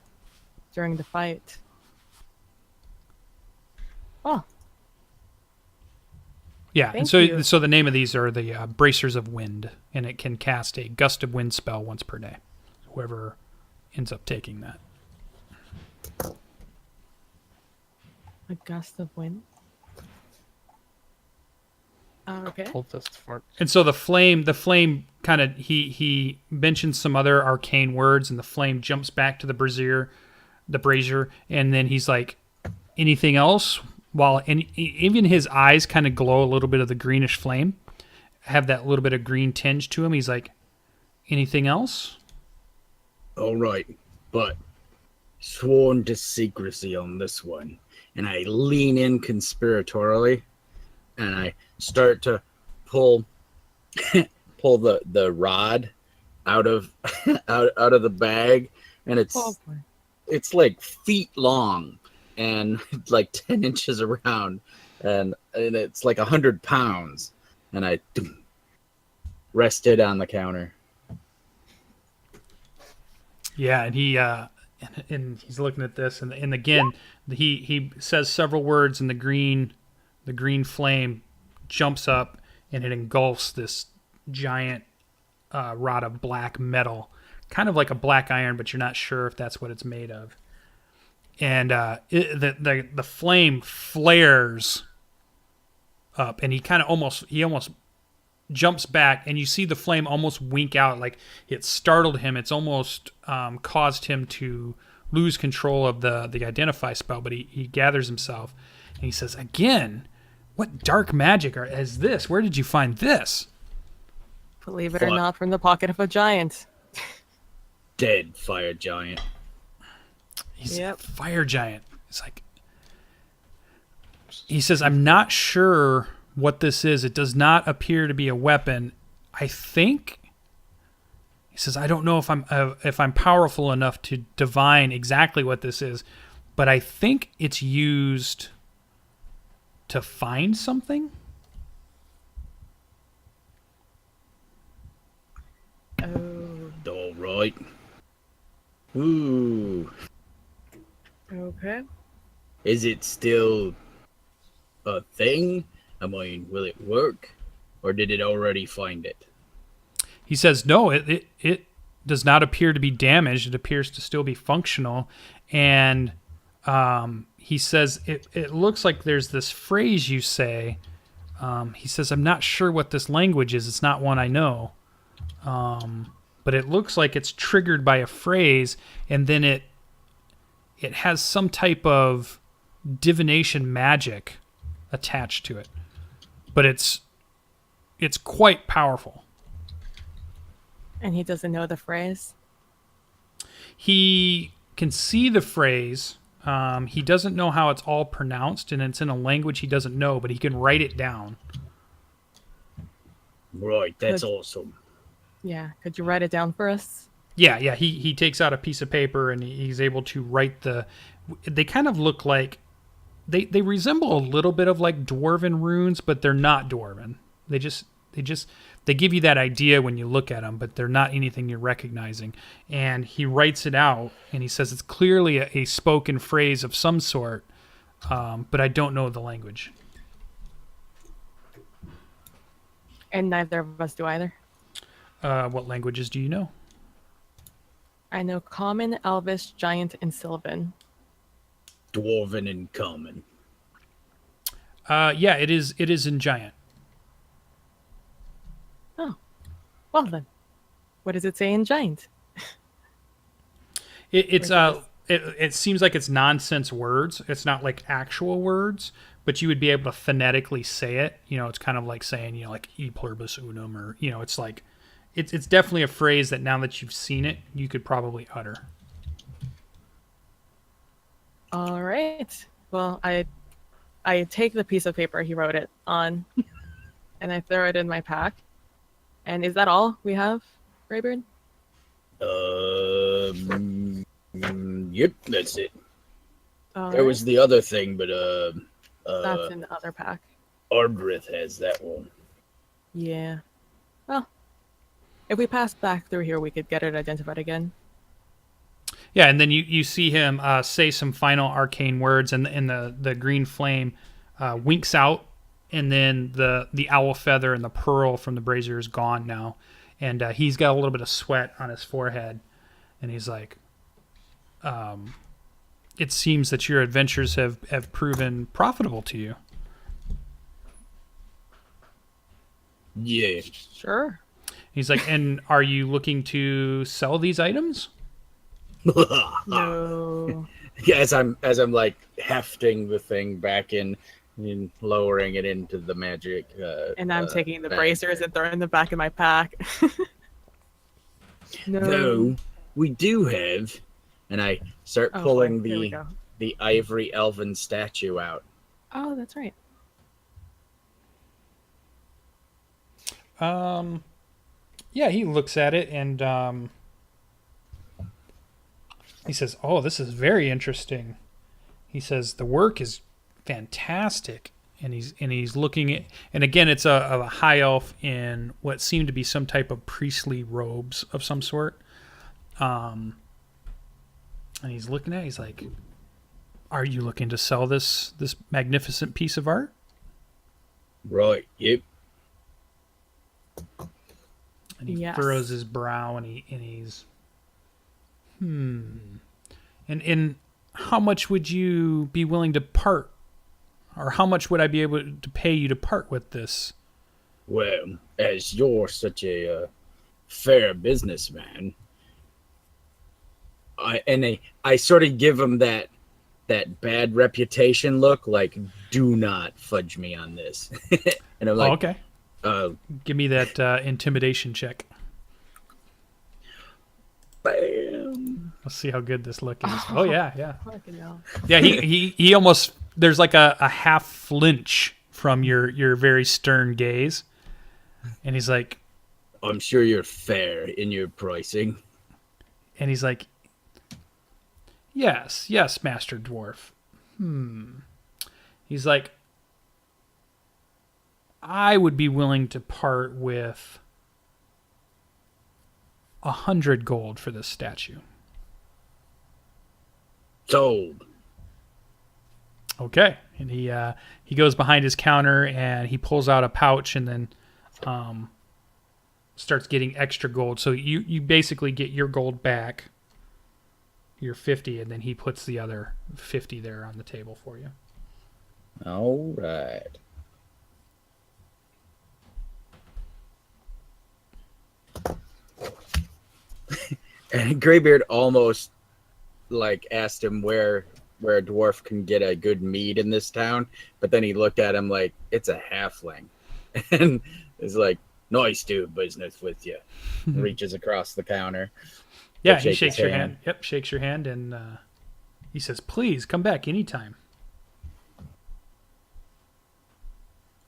during the fight. Oh. Yeah, Thank and you. so the name of these are the Bracers of Wind, and it can cast a Gust of Wind spell once per day. Whoever ends up taking that. A gust of wind. Okay. Cultist fart. And so the flame kind of, he mentions some other arcane words, and the flame jumps back to the brazier, and then he's like, anything else? And even his eyes kind of glow a little bit of the greenish flame, have that little bit of green tinge to him. He's like, anything else? All right, but sworn to secrecy on this one. And I lean in conspiratorially, and I start to pull the rod out of out of the bag, and it's like feet long and like 10 inches around, and it's like 100 pounds, and I rest it on the counter. Yeah, and he's looking at this, and again he says several words, and the green flame jumps up, and it engulfs this giant rod of black metal, kind of like a black iron, but you're not sure if that's what it's made of. And the flame flares up, and he almost jumps back, and you see the flame almost wink out, like it startled him. It's almost caused him to lose control of the identify spell, but he gathers himself, and he says, "Again, what dark magic is this? Where did you find this?" Believe it or not, from the pocket of a giant. Dead fire giant. He's Yep. a fire giant. It's like, he says, "I'm not sure what this is. It does not appear to be a weapon. I think," he says, "I don't know if I'm powerful enough to divine exactly what this is, but I think it's used to find something." Oh, All right. Ooh. okay. Is it still a thing? I mean, will it work? Or did it already find it? He says, "No, it does not appear to be damaged. It appears to still be functional." And he says, it looks like there's this phrase you say. He says, "I'm not sure what this language is. It's not one I know. But it looks like it's triggered by a phrase, and then it has some type of divination magic attached to it. But it's quite powerful." And he doesn't know the phrase? He can see the phrase. He doesn't know how it's all pronounced, and it's in a language he doesn't know, but he can write it down. Right, that's Good. awesome. Yeah. Could you write it down for us? Yeah. He takes out a piece of paper, and he's able to write they kind of look like, they resemble a little bit of like Dwarven runes, but they're not Dwarven. They give you that idea when you look at them, but they're not anything you're recognizing. And he writes it out, and he says it's clearly a spoken phrase of some sort, but I don't know the language. And neither of us do either. What languages do you know? I know Common, Elvish, Giant, and Sylvan. Dwarven and common. Yeah, it is in Giant. Oh. Well then. What does it say in Giant? It seems like it's nonsense words. It's not like actual words, but you would be able to phonetically say it. It's kind of like saying, like e pluribus unum, or it's like it's definitely a phrase that now that you've seen it, you could probably utter. All right. Well, I take the piece of paper he wrote it on, and I throw it in my pack. And is that all we have, Greybeard? Yep, that's it. All There right. was the other thing, but That's in the other pack. Ardreth has that one. Yeah. Well, if we pass back through here, we could get it identified again. Yeah, and then you see him say some final arcane words, and the green flame winks out, and then the owl feather and the pearl from the brazier is gone now, and he's got a little bit of sweat on his forehead, and he's like, "It seems that your adventures have proven profitable to you." Yeah. Sure. He's like, "And are you looking to sell these items?" No. Yeah, as I'm like hefting the thing back in and lowering it into the magic. And I'm taking the bag. bracers and throwing them back in my pack. No, we do have, and I start Oh, pulling fine. Here we go. the ivory elven statue out. Oh, that's right. Yeah, he looks at it, and he says, "Oh, this is very interesting." He says, "The work is fantastic." And he's looking at, and again, it's a high elf in what seem to be some type of priestly robes of some sort. And he's looking at it, he's like, "Are you looking to sell this magnificent piece of art?" Right. Yep. And he Yes. furrows his brow, and he's And how much would you be willing to part, or how much would I be able to pay you to part with this Well, as you're such a fair businessman, I sort of give him that bad reputation look, like, do not fudge me on this. And I'm Oh, like, okay. Give me that intimidation check. bam. Let's see how good this look is. Oh yeah, yeah. Fucking hell. Yeah, he almost, there's like a half flinch from your very stern gaze. And he's like, I'm sure you're fair in your pricing. yes, Master Dwarf. He's like, I would be willing to part with 100 gold for this statue. Sold. Okay. And he goes behind his counter and he pulls out a pouch and then starts getting extra gold. So you basically get your gold back, your 50, and then he puts the other 50 there on the table for you. All right. And Greybeard almost like asked him where a dwarf can get a good mead in this town, but then he looked at him like, it's a halfling, and is like, nice do business with you. Reaches across the counter. Yeah, he shakes your hand. Yep, shakes your hand, and he says, "Please come back anytime."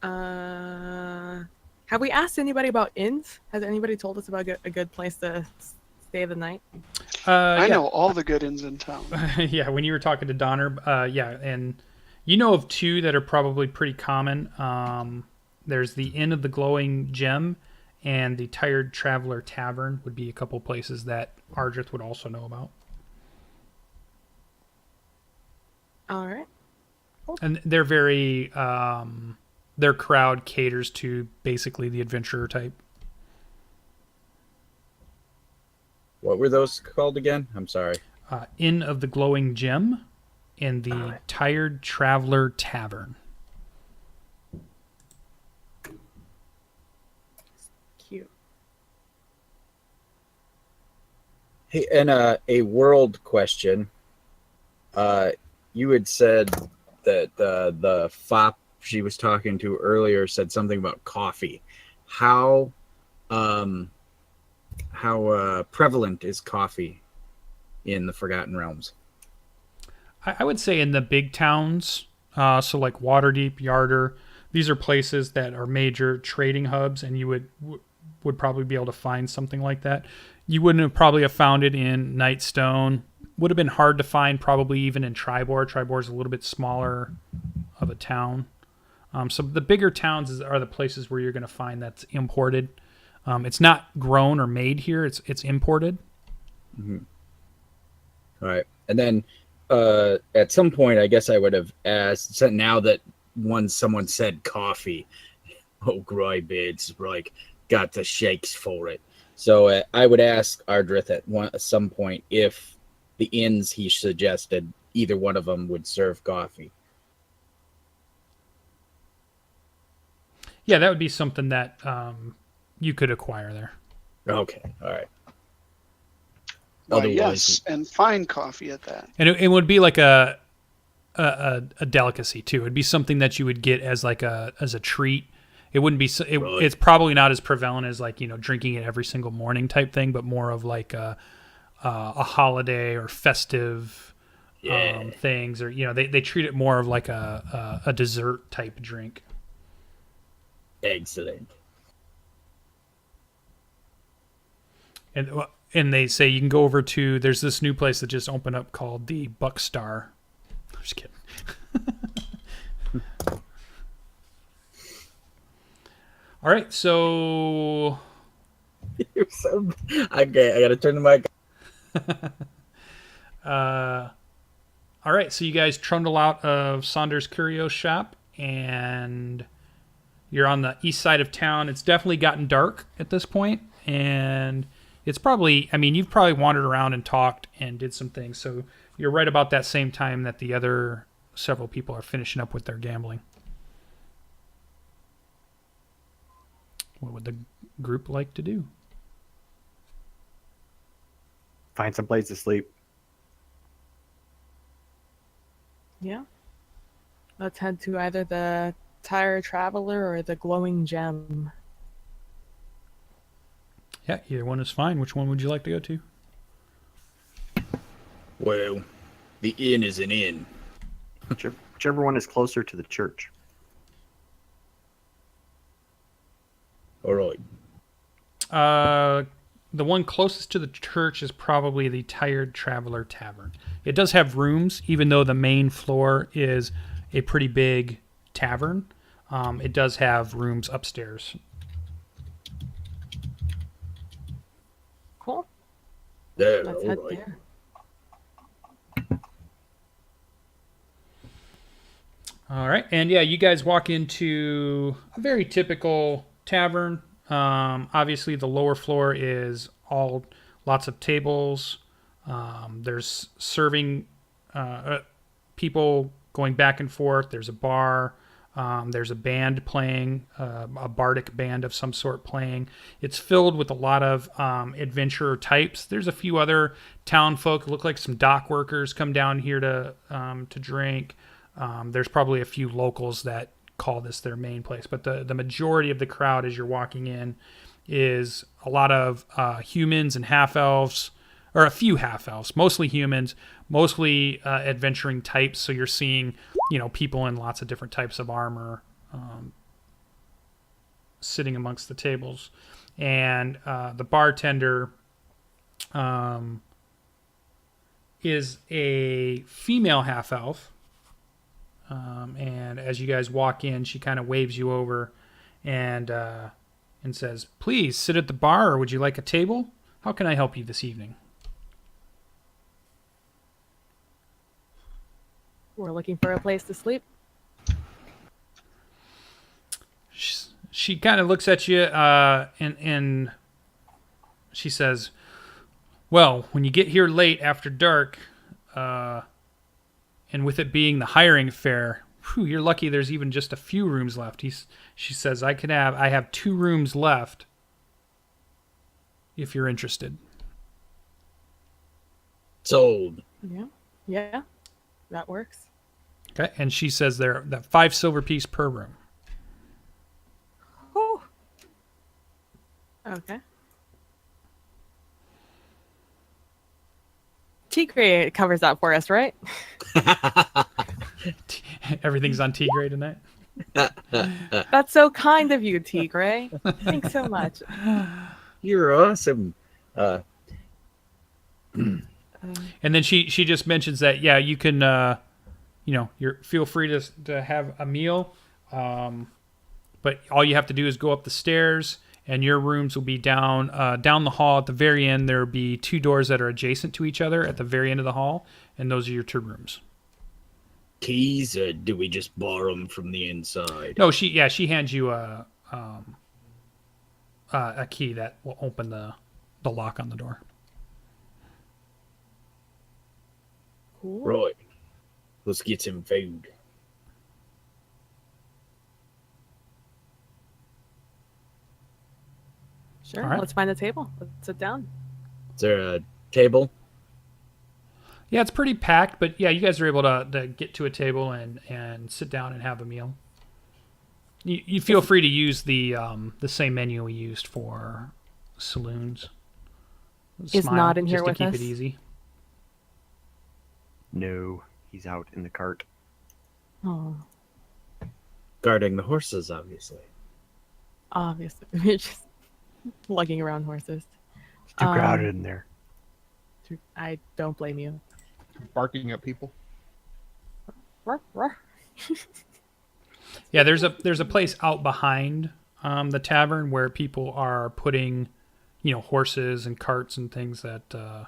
Have we asked anybody about inns? Has anybody told us about a good place to stay the night? I Yeah. know all the good inns in town. Yeah, when you were talking to Donner, yeah, and you know of two that are probably pretty common. There's the Inn of the Glowing Gem and the Tired Traveler Tavern would be a couple places that Ardreth would also know about. All right. And they're very, their crowd caters to basically the adventurer type. What were those called again? I'm sorry. Inn of the Glowing Gem and the Tired Traveler Tavern. Cute. Hey, and a world question. You had said that the fop she was talking to earlier said something about coffee. How prevalent is coffee in the Forgotten Realms? I would say in the big towns, so like Waterdeep, Yartar, these are places that are major trading hubs, and you would probably be able to find something like that. You wouldn't have probably have found it in Nightstone. Would have been hard to find probably even in Tribor. Tribor is a little bit smaller of a town. So the bigger towns are the places where you're going to find that's imported. It's not grown or made here. It's imported. Mm-hmm. All right. And then at some point, I guess I would have asked, so now that someone said coffee, Greybeard's like got the shakes for it. So I would ask Ardreth at some point if the inns he suggested, either one of them would serve coffee. Yeah, that would be something that you could acquire there. Okay. All right. Why, Otherwise- yes, and fine coffee at that. And it would be like a delicacy too. It'd be something that you would get as like as a treat. It wouldn't be. Right. It's probably not as prevalent as like drinking it every single morning type thing, but more of like a holiday or festive things, or they treat it more of like a dessert type drink. Excellent. And they say you can go over to, there's this new place that just opened up called the Buck Star. I'm just kidding. All right, so You're so okay. I gotta turn the mic. all right, so you guys trundle out of Saunders Curio shop, and you're on the east side of town. It's definitely gotten dark at this point, and it's probably, you've probably wandered around and talked and did some things, so you're right about that same time that the other several people are finishing up with their gambling. What would the group like to do? Find some place to sleep. Yeah. Let's head to either the Tired Traveler or the Glowing Gem. Yeah, either one is fine. Which one would you like to go to? Well, the inn is an inn. Whichever one is closer to the church. All right. The one closest to the church is probably the Tired Traveler Tavern. It does have rooms, even though the main floor is a pretty big tavern. It does have rooms upstairs. Cool. There, Let's all head right. there. All right, and yeah, you guys walk into a very typical tavern. Obviously, the lower floor is all lots of tables. There's serving people going back and forth. There's a bar. There's a band playing, a bardic band of some sort playing. It's filled with a lot of adventurer types. There's a few other town folk. Look like some dock workers come down here to drink. There's probably a few locals that call this their main place, but the majority of the crowd as you're walking in is a lot of humans and half-elves, or a few half-elves, mostly humans, mostly adventuring types. So you're seeing, people in lots of different types of armor sitting amongst the tables. And the bartender is a female half-elf. And as you guys walk in, she kind of waves you over and says, "Please sit at the bar, or would you like a table? How can I help you this evening?" We're looking for a place to sleep. She kind of looks at you and she says, "Well, when you get here late after dark, and with it being the hiring fair, you're lucky there's even just a few rooms left." She says, I have 2 rooms left if you're interested." Sold. Yeah, that works. Okay, and she says they're that 5 silver piece per room. Oh. Okay. Tigray covers that for us, right? Everything's on T grade tonight. That's so kind of you, Tigray. Thanks so much. You're awesome. And then she just mentions that you can you're feel free to have a meal, but all you have to do is go up the stairs, and your rooms will be down the hall. At the very end, there will be 2 doors that are adjacent to each other at the very end of the hall, and those are your 2 rooms. Keys, or do we just borrow them from the inside? No, she hands you a key that will open the lock on the door. Cool. Right. Let's get some food. Sure. All right. Let's find a table. Let's sit down. Is there a table? Yeah, it's pretty packed, but you guys are able to get to a table and sit down and have a meal. You feel free to use the same menu we used for saloons. Is Nod in here just with to keep us? it easy. No, he's out in the cart. Oh, Guarding the horses, obviously. obviously. We're just lugging around horses. It's too crowded in there. I don't blame you. Barking at people. Ruff, ruff. Yeah, there's a place out behind the tavern where people are putting, horses and carts and things that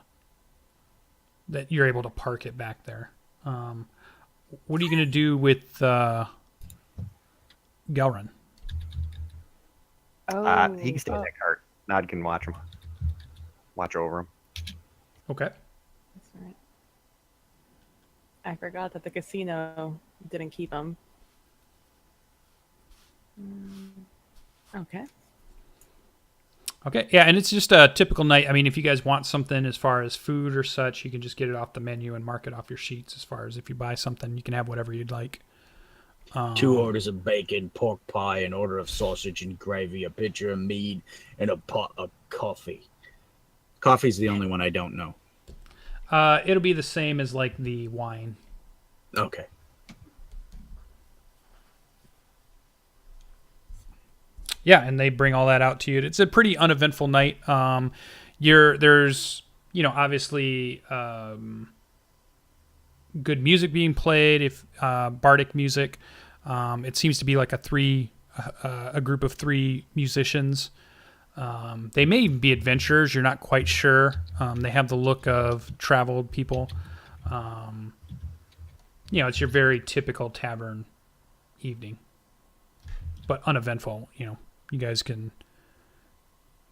you're able to park it back there. What are you going to do with Gelrun? Oh, He can stay in that cart. Nod can watch him. Watch over him. Okay. That's right. I forgot that the casino didn't keep him. Okay. Okay, yeah, and it's just a typical night. I mean, if you guys want something as far as food or such, you can just get it off the menu and mark it off your sheets. As far as if you buy something, you can have whatever you'd like. 2 orders of bacon, pork pie, an order of sausage and gravy, a pitcher of mead, and a pot of coffee. Coffee's the only one I don't know. It'll be the same as like the wine. Okay. Yeah, and they bring all that out to you. It's a pretty uneventful night. There's obviously good music being played. If bardic music, it seems to be like a group of 3 musicians. They may even be adventurers. You're not quite sure. They have the look of traveled people. It's your very typical tavern evening, but uneventful. You guys can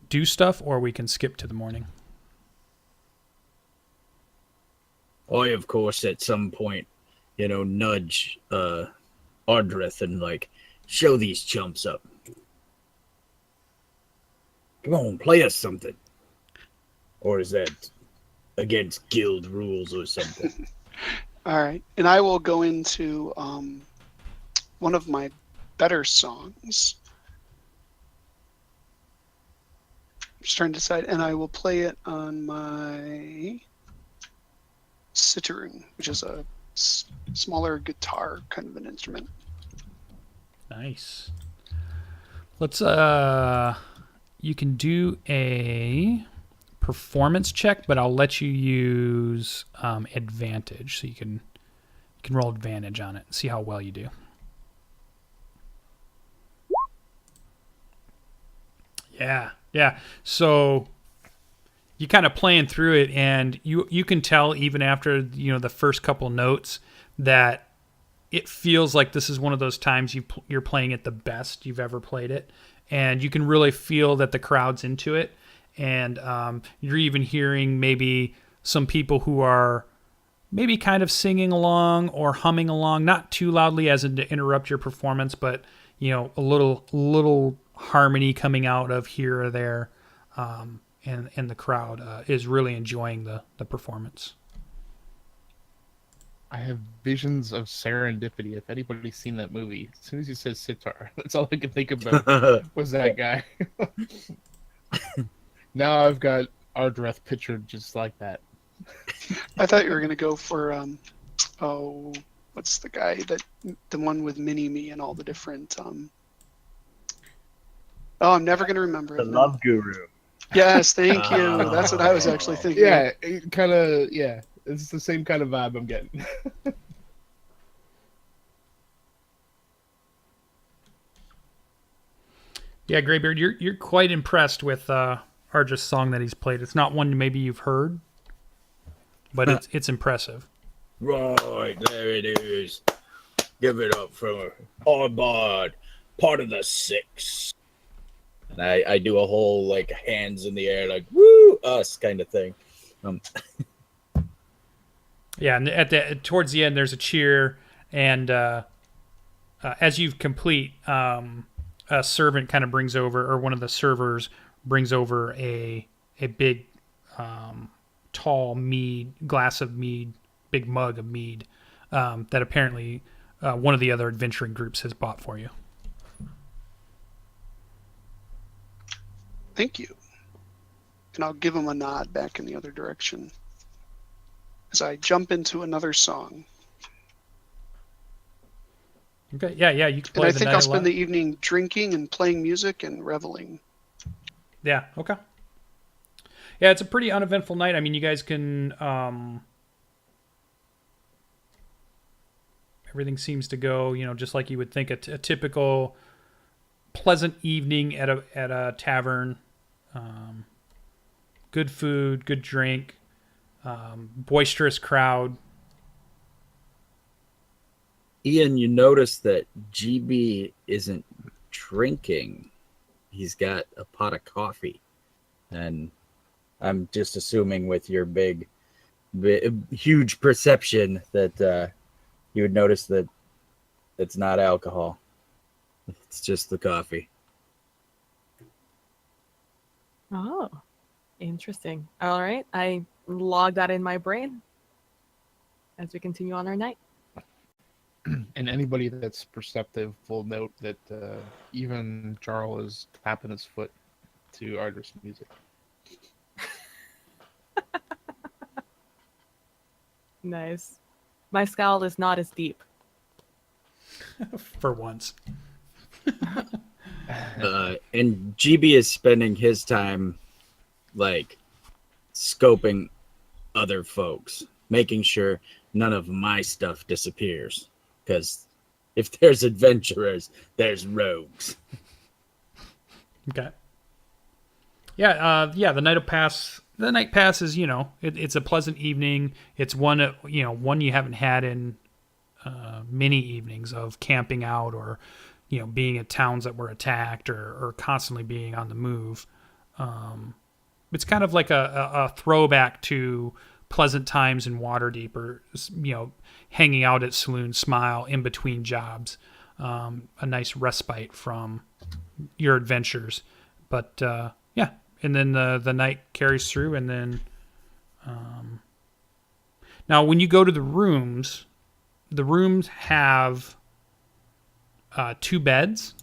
do stuff, or we can skip to the morning. I, of course, at some point, nudge Ardreth and, show these chumps up. Come on, play us something. Or is that against guild rules or something? All right. And I will go into one of my better songs. I'm just trying to decide. And I will play it on my Citern, which is a smaller guitar kind of an instrument. Nice. Let's you can do a performance check, but I'll let you use advantage, so you can roll advantage on it and see how well you do. Yeah. So you kind of playing through it, and you can tell even after the first couple notes that it feels like this is one of those times you're playing it the best you've ever played it, and you can really feel that the crowd's into it, and you're even hearing maybe some people who are maybe kind of singing along or humming along, not too loudly as in to interrupt your performance, but a little harmony coming out of here or there, and the crowd is really enjoying the performance. I have visions of serendipity. If anybody's seen that movie, as soon as you said sitar, that's all I could think about was that guy. Now I've got Ardreth pictured just like that. I thought you were going to go for, what's the guy the one with Mini-Me and all the different, I'm never going to remember The it. Love Guru. Yes, thank you. That's what I was actually thinking. Yeah, it kind of, yeah. It's the same kind of vibe I'm getting. Yeah, Greybeard, you're quite impressed with Ardreth's song that he's played. It's not one maybe you've heard, but it's impressive. Right, there it is. Give it up for Arbard, part of the 6. And I do a whole, hands in the air, woo, us kind of thing. Yeah, and towards the end, there's a cheer, and as you complete, a servant kind of brings over, or one of the servers brings over a big, tall glass of mead, big mug of mead, that apparently one of the other adventuring groups has bought for you. Thank you. And I'll give him a nod back in the other direction as I jump into another song. Okay, yeah, you can play. And I think I'll spend the evening drinking and playing music and reveling. Yeah, okay. Yeah, it's a pretty uneventful night. I mean, you guys can... everything seems to go, just like you would think a typical pleasant evening at a tavern. Good food, good drink, boisterous crowd. Ian, you notice that GB isn't drinking. He's got a pot of coffee. And I'm just assuming with your huge perception that you would notice that it's not alcohol. It's just the coffee. Oh, interesting. All right, I log that in my brain as we continue on our night. And anybody that's perceptive will note that even Jarrel is tapping his foot to Ardreth's music. Nice. My scowl is not as deep. For once. And GB is spending his time like scoping other folks, making sure none of my stuff disappears. Because if there's adventurers, there's rogues. Okay. Yeah, the night pass. The night passes. It's a pleasant evening. It's one you haven't had in many evenings of camping out or being at towns that were attacked or constantly being on the move. It's kind of like a throwback to pleasant times in Waterdeep, or hanging out at Saloon Smile in between jobs. A nice respite from your adventures. But yeah, and then the night carries through, and then now when you go to the rooms have 2 beds,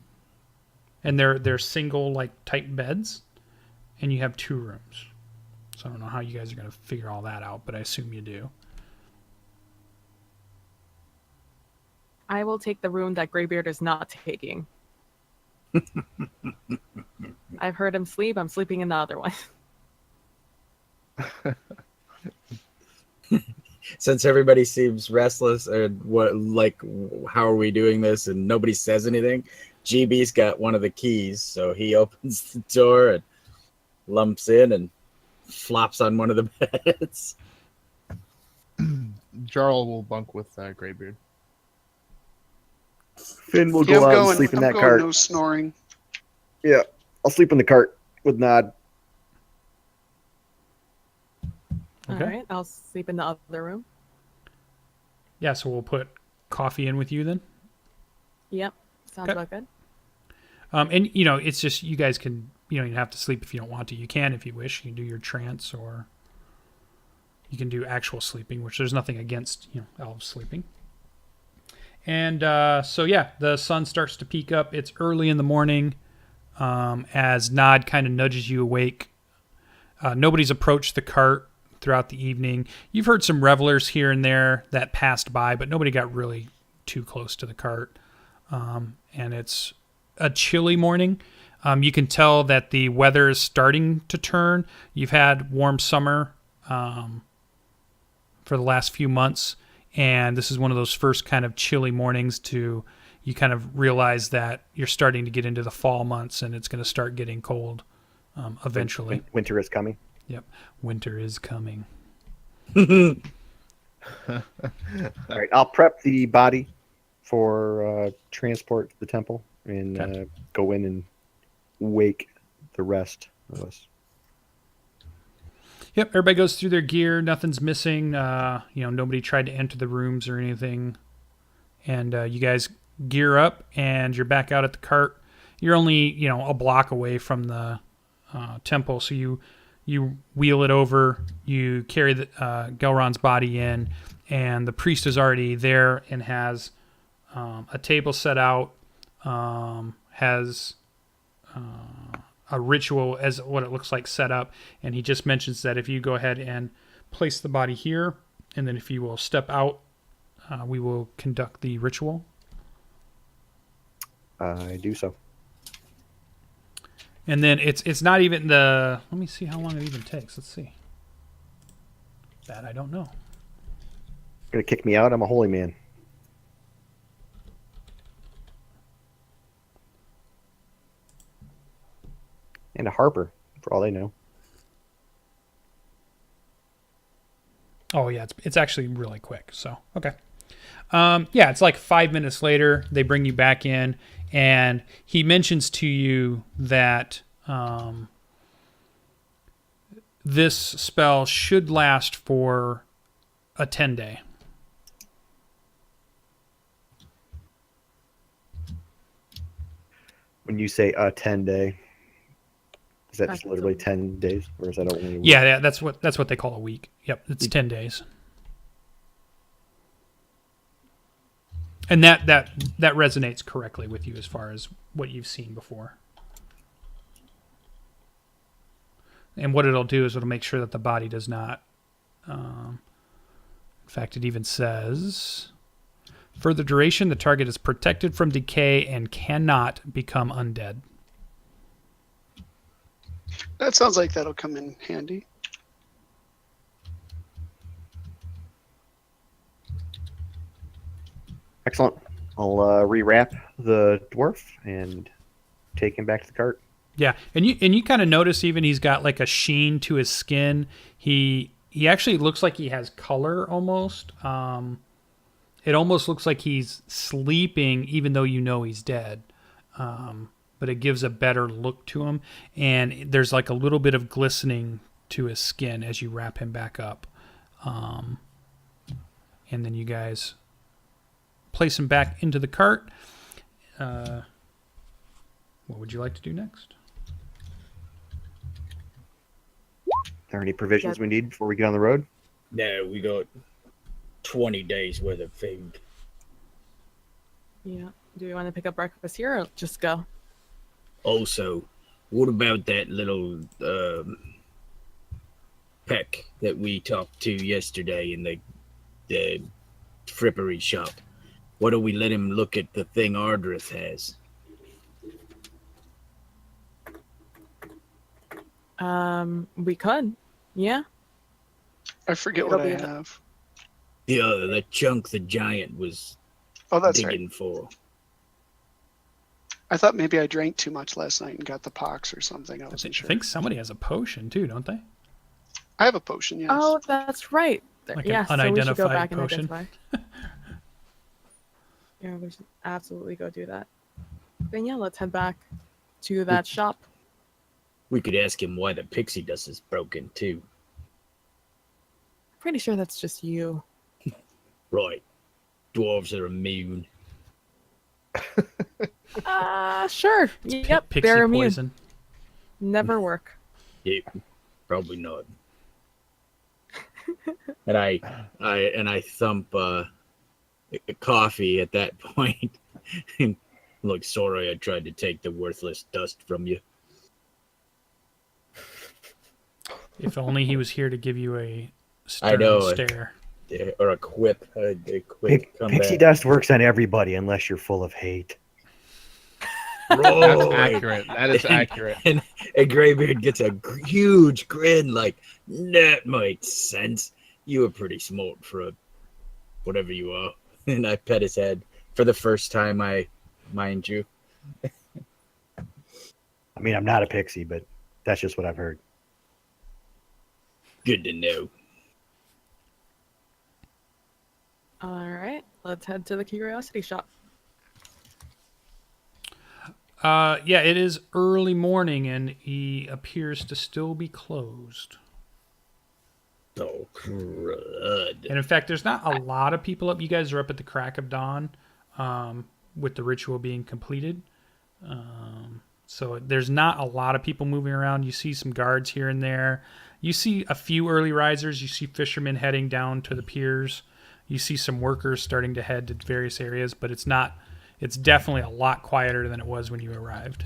and they're single like type beds, and you have 2 rooms. So I don't know how you guys are going to figure all that out, but I assume you do. I will take the room that Greybeard is not taking. I've heard him sleep. I'm sleeping in the other one. Since everybody seems restless, or how are we doing this? And nobody says anything. GB's got one of the keys, so he opens the door and lumps in and flops on one of the beds. Jarrel will bunk with Greybeard. Finn will Yeah, go I'm out going. and sleep in I'm that going cart. no snoring. Yeah, I'll sleep in the cart with Nod. Okay. All right, I'll sleep in the other room. Yeah, so we'll put coffee in with you then. Yep, sounds Okay. about good. And it's just you guys can you have to sleep if you don't want to. You can if you wish. You can do your trance, or you can do actual sleeping, which there's nothing against elves sleeping. And so yeah, the sun starts to peak up. It's early in the morning. As Nod kind of nudges you awake. Nobody's approached the cart throughout the evening. You've heard some revelers here and there that passed by, but nobody got really too close to the cart. And it's a chilly morning. You can tell that the weather is starting to turn. You've had warm summer for the last few months, and this is one of those first kind of chilly mornings you kind of realize that you're starting to get into the fall months, and it's going to start getting cold eventually. Winter is coming. Yep, winter is coming. All right, I'll prep the body for transport to the temple and Okay. go in and wake the rest of us. Yep, everybody goes through their gear. Nothing's missing. Nobody tried to enter the rooms or anything. And you guys gear up, and you're back out at the cart. You're only, a block away from the temple, so you wheel it over. You carry the Gelron's body in, and the priest is already there and has a table set out. Has a ritual as what it looks like set up, and he just mentions that if you go ahead and place the body here, and then if you will step out, we will conduct the ritual. I do so. And then it's not even let me see how long it even takes. Let's see. That I don't know. Gonna kick me out? I'm a holy man. And a harper, for all they know. Oh yeah, it's actually really quick. So okay. Yeah, it's like 5 minutes later. They bring you back in, and he mentions to you that this spell should last for a 10-day. When you say a 10-day, Is that That's literally a- 10 days, or is that only a week? Yeah, that's what they call a week. Yep, it's 10 days. And that resonates correctly with you as far as what you've seen before. And what it'll do is it'll make sure that the body does not. In fact, it even says, for the duration, the target is protected from decay and cannot become undead. That sounds like that'll come in handy. Excellent. I'll rewrap the dwarf and take him back to the cart. Yeah, and you kind of notice even he's got like a sheen to his skin. He actually looks like he has color almost. It almost looks like he's sleeping, even though you know he's dead. But it gives a better look to him, and there's like a little bit of glistening to his skin as you wrap him back up. And then you guys place him back into the cart. What would you like to do next? Are there any provisions we need before we get on the road? No, we got 20 days worth of food. Yeah. Do we want to pick up breakfast here or just go? Also, what about that little peck that we talked to yesterday in the frippery shop? Why don't we let him look at the thing Ardreth has? We could. Yeah. I forget It'll what I be a- have. The chunk the giant was Oh, that's right. digging for. I thought maybe I drank too much last night and got the pox or something. I wasn't I sure. think somebody has a potion too, don't they? I have a potion, yes. Oh, that's right. Like an Yeah, so we should go unidentified back and potion. identify. Yeah, we should absolutely go do that. Then yeah, let's head back to that shop. We could ask him why the pixie dust is broken too. Pretty sure that's just you. Right. Dwarves are immune. Sure. Yep. Pixie They're immune. poison. Never work. Yeah, probably not. And I thump coffee at that point. Look, sorry I tried to take the worthless dust from you. If only he was here to give you a I stern know. stare. Yeah, or a quip. A quick comeback. Pixie dust works on everybody unless you're full of hate. That's Right. accurate. That is accurate. And Greybeard gets a huge grin like, that makes sense. You were pretty smart for a whatever you are. And I pet his head for the first time, mind you. I mean, I'm not a pixie, but that's just what I've heard. Good to know. All right. Let's head to the curiosity shop. Yeah, it is early morning, and he appears to still be closed. Oh, crud. And in fact, there's not a lot of people up. You guys are up at the crack of dawn, with the ritual being completed. So there's not a lot of people moving around. You see some guards here and there. You see a few early risers. You see fishermen heading down to the piers. You see some workers starting to head to various areas, but it's definitely a lot quieter than it was when you arrived.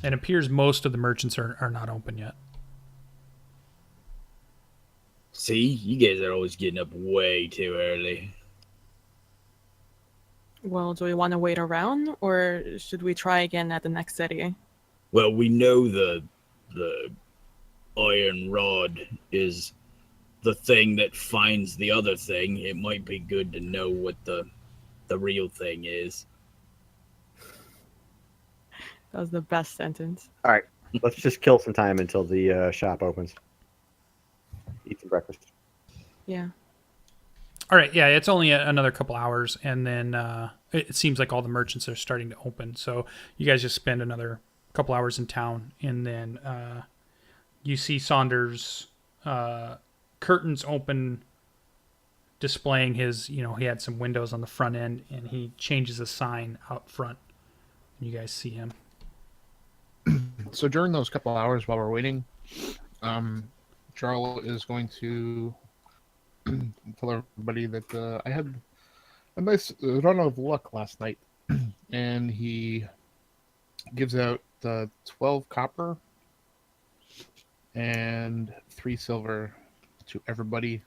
And it appears most of the merchants are not open yet. See, you guys are always getting up way too early. Well, do we want to wait around or should we try again at the next city? Well, we know the iron rod is the thing that finds the other thing. It might be good to know what the real thing is. That was the best sentence. All right, let's just kill some time until the shop opens. Eat some breakfast. Yeah. All right, yeah, it's only another couple hours, and then it seems like all the merchants are starting to open. So you guys just spend another couple hours in town, and then you see Saunders' curtains open, displaying his, he had some windows on the front end, and he changes a sign out front, and you guys see him. So during those couple hours while we're waiting, Jarrel is going to tell everybody that I had a nice run of luck last night, and he gives out 12 copper and 3 silver to everybody.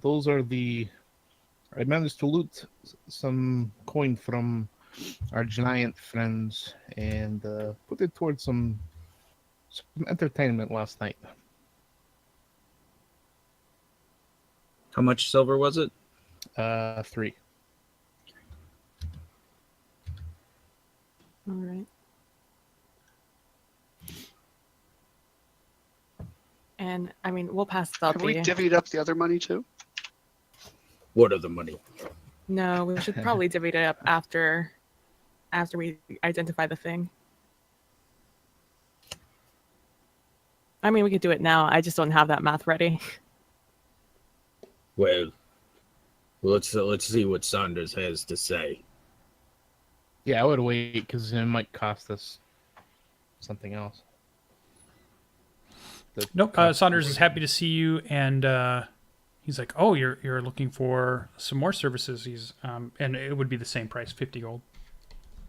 Those are I managed to loot some coin from our giant friends and put it towards some entertainment last night. How much silver was it? 3. All right. And I mean, we'll pass out Have we the. divvied up the other money too? What other money? No, we should probably divvy it up after we identify the thing. I mean, we could do it now. I just don't have that math ready. Well, let's see what Saunders has to say. Yeah, I would wait because it might cost us something else. Nope. Saunders is happy to see you, and he's like, "Oh, you're looking for some more services." He's and it would be the same price, 50 gold.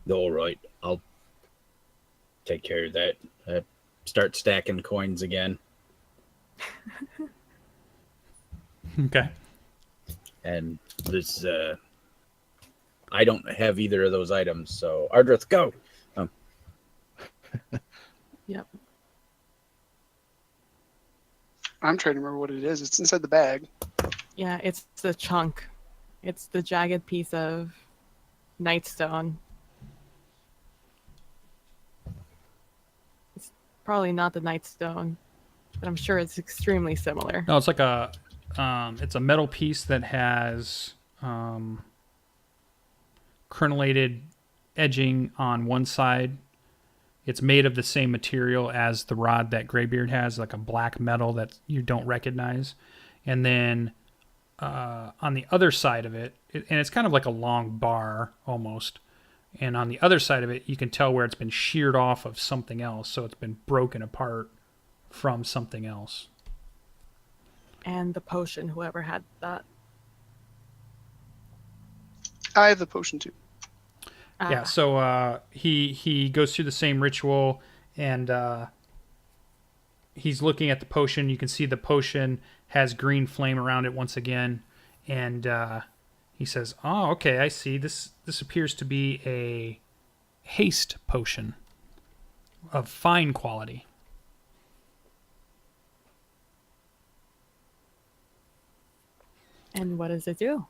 All right, I'll take care of that. Start stacking coins again. Okay. And this, I don't have either of those items, so Ardreth, go. Yep. I'm trying to remember what it is. It's inside the bag. Yeah, it's the chunk. It's the jagged piece of nightstone. It's probably not the nightstone, but I'm sure it's extremely similar. No, it's like it's a metal piece that has crenellated edging on one side. It's made of the same material as the rod that Greybeard has, like a black metal that you don't recognize. And then on the other side of it, and it's kind of like a long bar almost, and on the other side of it, you can tell where it's been sheared off of something else, so it's been broken apart from something else. And the potion, whoever had that. I have the potion too. Yeah, so he goes through the same ritual, and he's looking at the potion. You can see the potion has green flame around it once again, and he says, "Oh, okay, I see. This appears to be a haste potion of fine quality." And what does it do?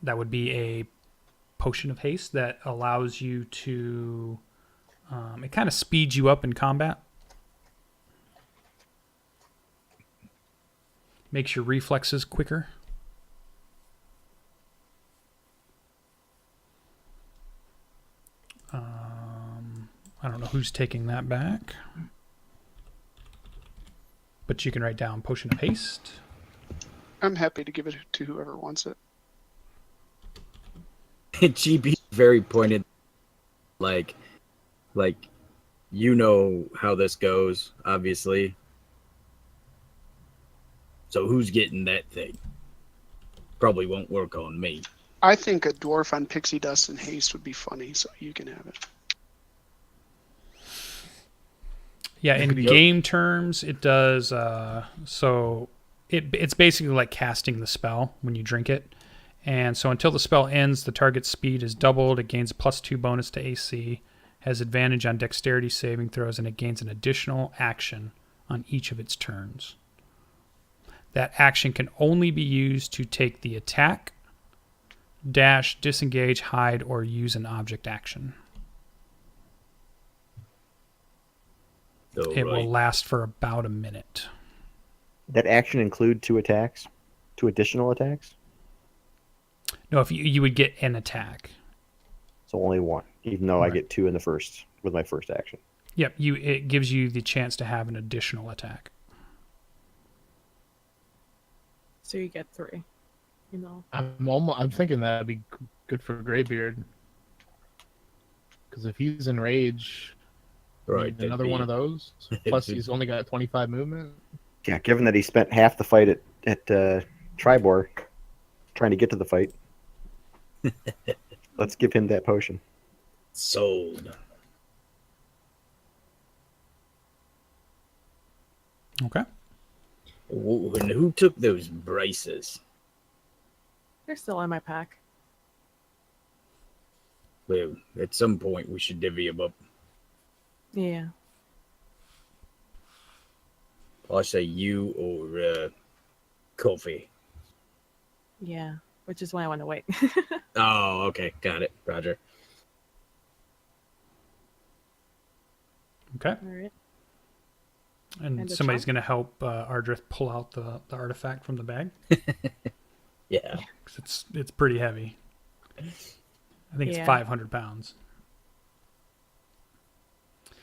That would be a potion of haste that allows you to... it kind of speeds you up in combat. Makes your reflexes quicker. I don't know who's taking that back. But you can write down potion of haste. I'm happy to give it to whoever wants it. GB very pointed, like you know how this goes, obviously. So who's getting that thing? Probably won't work on me. I think a dwarf on pixie dust and haste would be funny, so you can have it. Yeah, in game terms, it does. So it's basically like casting the spell when you drink it. And so until the spell ends, the target's speed is doubled. It gains a +2 bonus to AC, has advantage on dexterity saving throws, and it gains an additional action on each of its turns. That action can only be used to take the attack, dash, disengage, hide, or use an object action. It will last for about a minute. That action include 2 attacks? 2 additional attacks? No, if you would get an attack. So only 1, even though I get 2 in the first with my first action. Yep, it gives you the chance to have an additional attack. So you get 3. You know. I'm thinking that'd be good for Greybeard. Because if he's in rage, Right. that'd another be- one of those. Plus, he's only got 25 movement. Yeah, given that he spent half the fight at Tribor trying to get to the fight, let's give him that potion. Sold. Okay. And who took those braces? They're still in my pack. Well, at some point we should divvy them up. Yeah. I'll say you or Kofi. Yeah. Which is why I want to wait. Oh, okay. Got it. Roger. Okay. All right. And And a somebody's chunk? going to help Ardreth pull out the artifact from the bag. Yeah. 'Cause it's pretty heavy. I think it's Yeah. 500 pounds.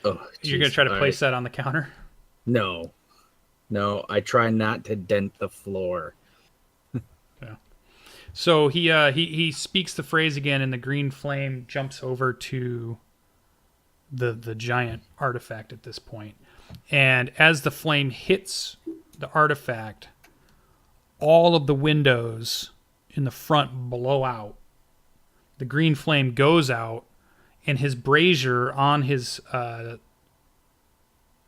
Oh, You're going to jeez. try to All place right. that on the counter? No. No, I try not to dent the floor. So he speaks the phrase again, and the green flame jumps over to the giant artifact at this point. And as the flame hits the artifact, all of the windows in the front blow out. The green flame goes out, and his brazier on his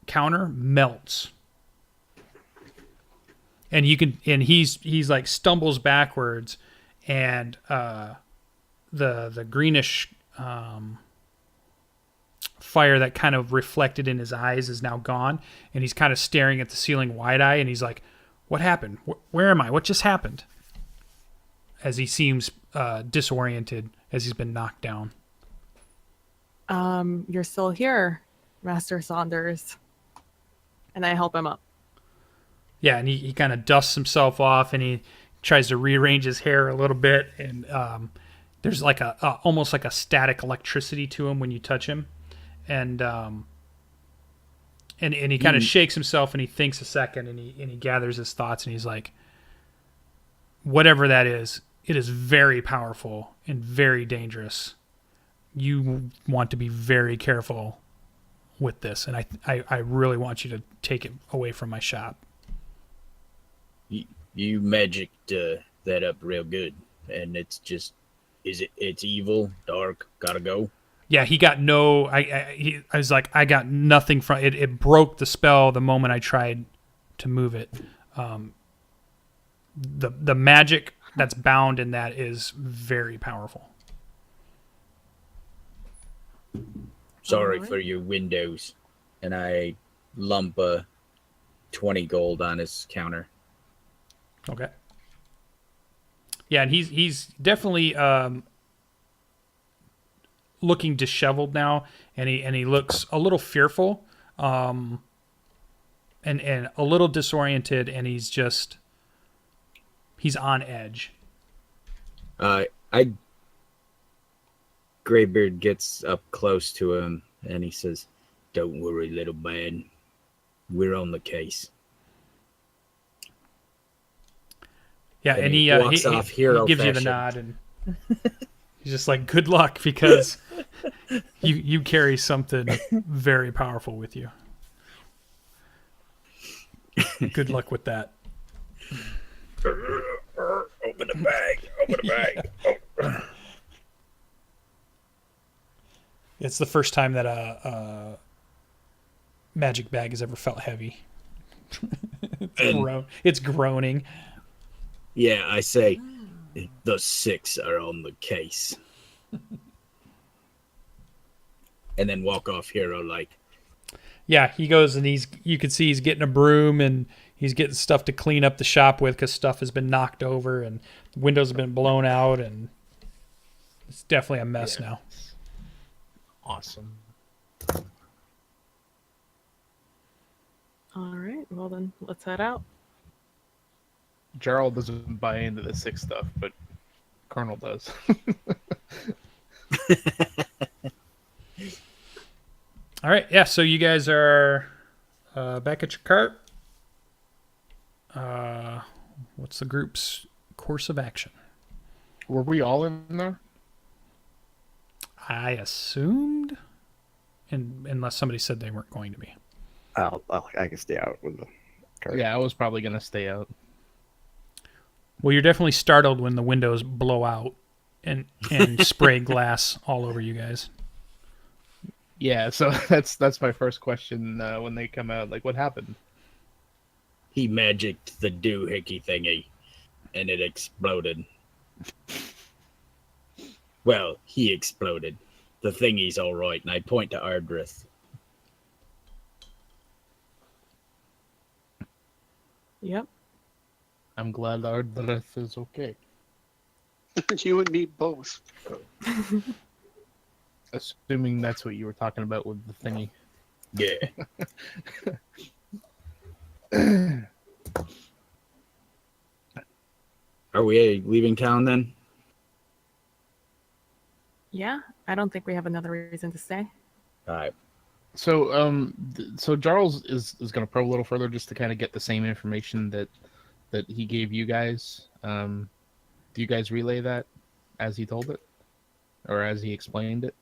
counter melts. And he's like stumbles backwards, and the greenish fire that kind of reflected in his eyes is now gone, and he's kind of staring at the ceiling wide-eyed, and he's like, "What happened? Where am I? What just happened?" As he seems disoriented as he's been knocked down. You're still here, Master Saunders. And I help him up. Yeah, and he kind of dusts himself off, and he tries to rearrange his hair a little bit, and there's like a almost like a static electricity to him when you touch him, and he kind of shakes himself, and he thinks a second, and he gathers his thoughts, and he's like, whatever that is, it is very powerful and very dangerous. You want to be very careful with this, and I really want you to take it away from my shop. You magicked that up real good, and it's just, it's evil, dark, gotta go. Yeah, he got no. I was like, I got nothing from it. It broke the spell the moment I tried to move it. The magic that's bound in that is very powerful. Sorry Alright. for your windows. And I lump 20 gold on his counter. Okay. Yeah, and he's definitely looking disheveled now, and he looks a little fearful, and a little disoriented, and he's on edge. Greybeard gets up close to him and he says, "Don't worry, little man. We're on the case." Yeah, And and he he walks off hero gives you the fashion. nod, and he's just like, "Good luck, because you carry something very powerful with you. Good luck with that." Open the bag. Open the bag. It's the first time that a magic bag has ever felt heavy. It's groaning. Yeah, I say, the 6 are on the case. And then walk off hero like. Yeah, he goes, and you can see he's getting a broom, and he's getting stuff to clean up the shop with, because stuff has been knocked over and the windows have been blown out, and it's definitely a mess now. Awesome. All right. Well, then let's head out. Jarrel doesn't buy into the 6 stuff, but Colonel does. All right, yeah, so you guys are back at your cart. What's the group's course of action? Were we all in there? I assumed, unless somebody said they weren't going to be. I can stay out with the cart. Yeah, I was probably gonna stay out. Well, you're definitely startled when the windows blow out and spray glass all over you guys. Yeah, so that's my first question when they come out. Like, what happened? He magicked the doohickey thingy, and it exploded. Well, he exploded. The thingy's all right, and I point to Ardreth. Yep. I'm glad Ardreth is okay. You and me both. Assuming that's what you were talking about with the thingy. Yeah. Are we leaving town then? Yeah, I don't think we have another reason to stay. All right. So so Jarrel is going to probe a little further just to kind of get the same information that he gave you guys. Do you guys relay that as he told it, or as he explained it?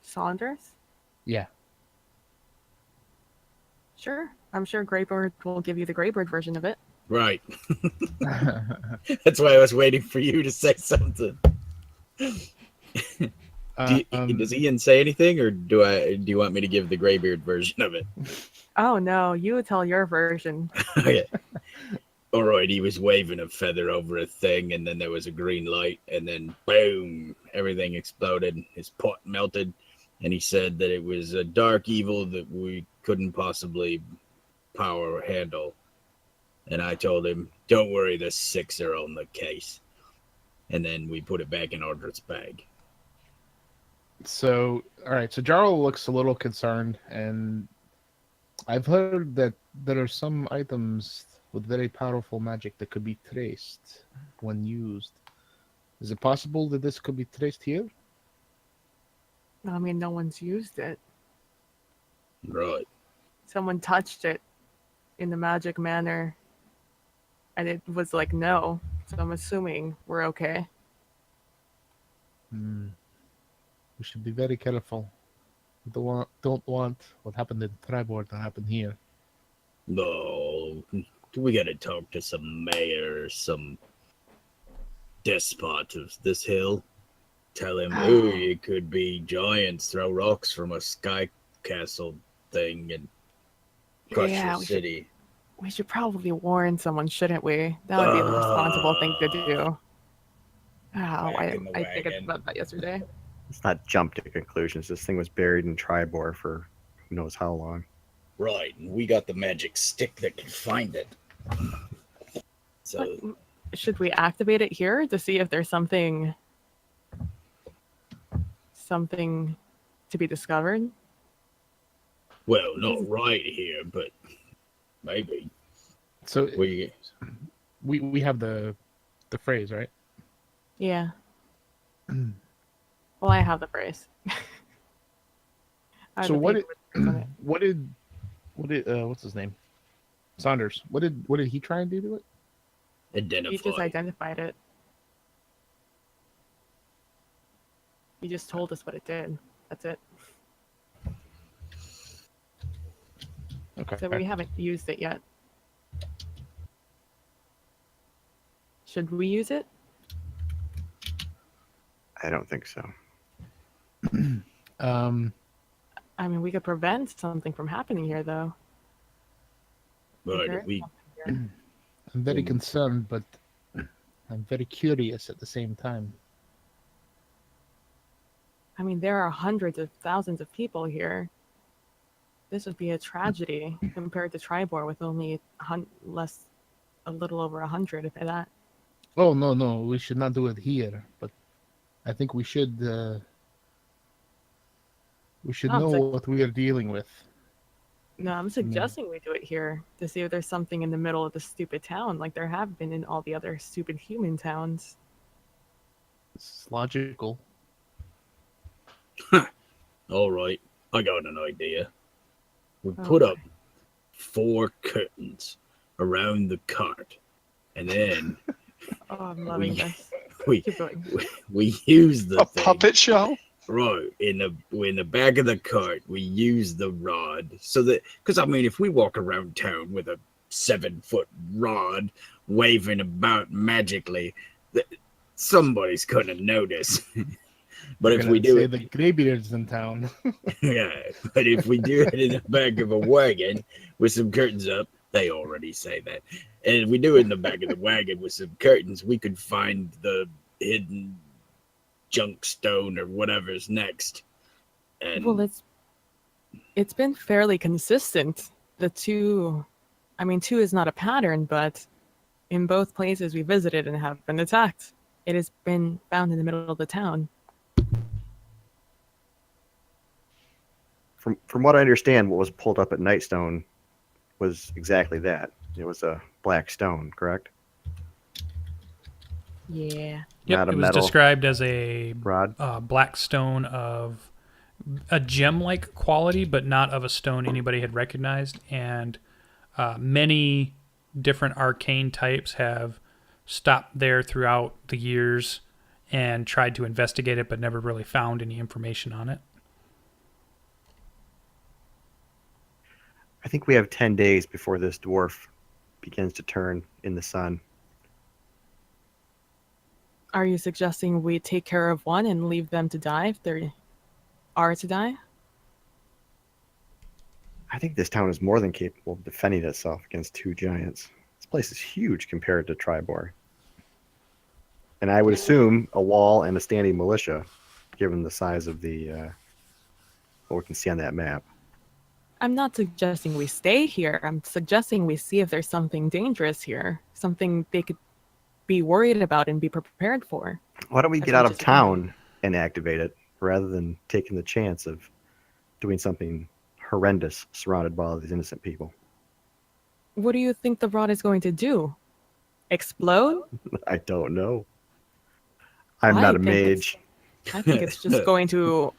Saunders? Yeah. Sure. I'm sure Greybeard will give you the Greybeard version of it. Right. That's why I was waiting for you to say something. Does Ian say anything, or do you want me to give the Greybeard version of it? Oh no, you tell your version. Okay. All right, he was waving a feather over a thing, and then there was a green light, and then boom, everything exploded. His pot melted, and he said that it was a dark evil that we couldn't possibly power or handle. And I told him, don't worry, the 6 are on the case. And then we put it back in Ardreth's bag. So, all right. So Jarrel looks a little concerned, and I've heard that there are some items with very powerful magic that could be traced when used. Is it possible that this could be traced here? I mean, no one's used it. Right. Someone touched it in the magic manner, and it was like no. So I'm assuming we're okay. We should be very careful. We don't want what happened in Tribord to happen here. No, we gotta talk to some mayor, some despot of this hill. Tell him, oh, it could be giants throw rocks from a sky castle thing and crush the city. We should probably warn someone, shouldn't we? That would be the responsible thing to do. Oh, I think about that yesterday. Let's not jump to conclusions. This thing was buried in Tribor for who knows how long. Right, and we got the magic stick that can find it. So, should we activate it here to see if there's something to be discovered? Well, not right here, but maybe. So we have the phrase, right? Yeah. Well, I have the phrase. So what did what's his name? Saunders. What did he try and do to it? Identify. He just identified it. He just told us what it did. That's it. Okay. So we haven't used it yet. Should we use it? I don't think so. I mean, we could prevent something from happening here, though. Right, I'm very concerned, but I'm very curious at the same time. I mean, there are hundreds of thousands of people here. This would be a tragedy compared to Tribor with only a little over 100, if that. Oh, no, we should not do it here, but I think we should know what we are dealing with. No, I'm suggesting we do it here to see if there's something in the middle of the stupid town, like there have been in all the other stupid human towns. It's logical. All right, I got an idea. We put up 4 curtains around the cart, and then Oh, I'm loving this. we Keep going. we use the A thing. puppet show? Right, in the back of the cart, we use the rod so that, because I mean, if we walk around town with a 7-foot rod waving about magically, somebody's gonna notice. But if we do say it, the Greybeard's in town. yeah. But if we do it in the back of a wagon with some curtains up, they already say that. And if we do it in the back of the wagon with some curtains, we could find the hidden junk stone or whatever's next. And Well, it's been fairly consistent. The two, I mean, two is not a pattern, but in both places we visited and have been attacked, it has been found in the middle of the town. From what I understand, what was pulled up at Nightstone was exactly that. It was a black stone, correct? Yeah. Yep, Not a it was metal described as a rod. black stone of a gem-like quality, but not of a stone anybody had recognized. And many different arcane types have stopped there throughout the years and tried to investigate it, but never really found any information on it. I think we have 10 days before this dwarf begins to turn in the sun. Are you suggesting we take care of one and leave them to die if they are to die? I think this town is more than capable of defending itself against two giants. This place is huge compared to Tribor. And I would assume a wall and a standing militia, given the size of the what we can see on that map. I'm not suggesting we stay here. I'm suggesting we see if there's something dangerous here, something they could be worried about and be prepared for. Why don't we As get out much of as we town and activate it, rather than taking the chance of doing something horrendous surrounded by all these innocent people? What do you think the rod is going to do? Explode? I don't know. I'm I not a think it's- mage. I think it's just going to,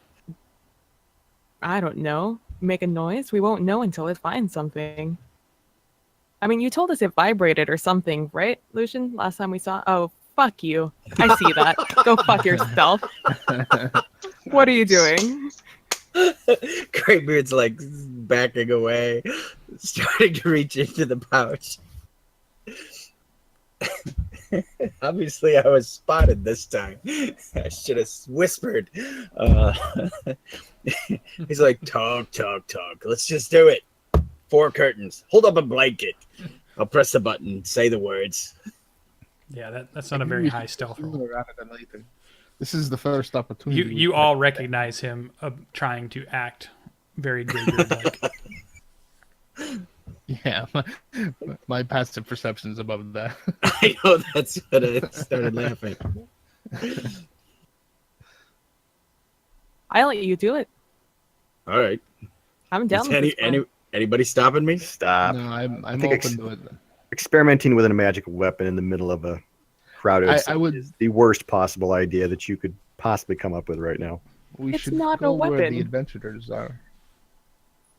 I don't know, make a noise. We won't know until it finds something. I mean, you told us it vibrated or something, right, Lucian? Last time we saw. Oh, fuck you. I see that. Go fuck yourself. What are you doing? Greybeard's like backing away, starting to reach into the pouch. Obviously, I was spotted this time. I should have whispered. He's like, talk. Let's just do it. 4 curtains. Hold up a blanket. I'll press the button. Say the words. Yeah, that's not a very high stealth roll. This is the first opportunity. You all recognize him trying to act very Greybeard-like. Yeah, my passive perception's above that. I know, that's what I started laughing. I'll let you do it. All right. I'm down Is with this plan. anybody stopping me? Stop. No, I'm think open to it. Experimenting with a magical weapon in the middle of a crowded I would. is the worst possible idea that you could possibly come up with right now. We It's should not a go where weapon. the adventurers are.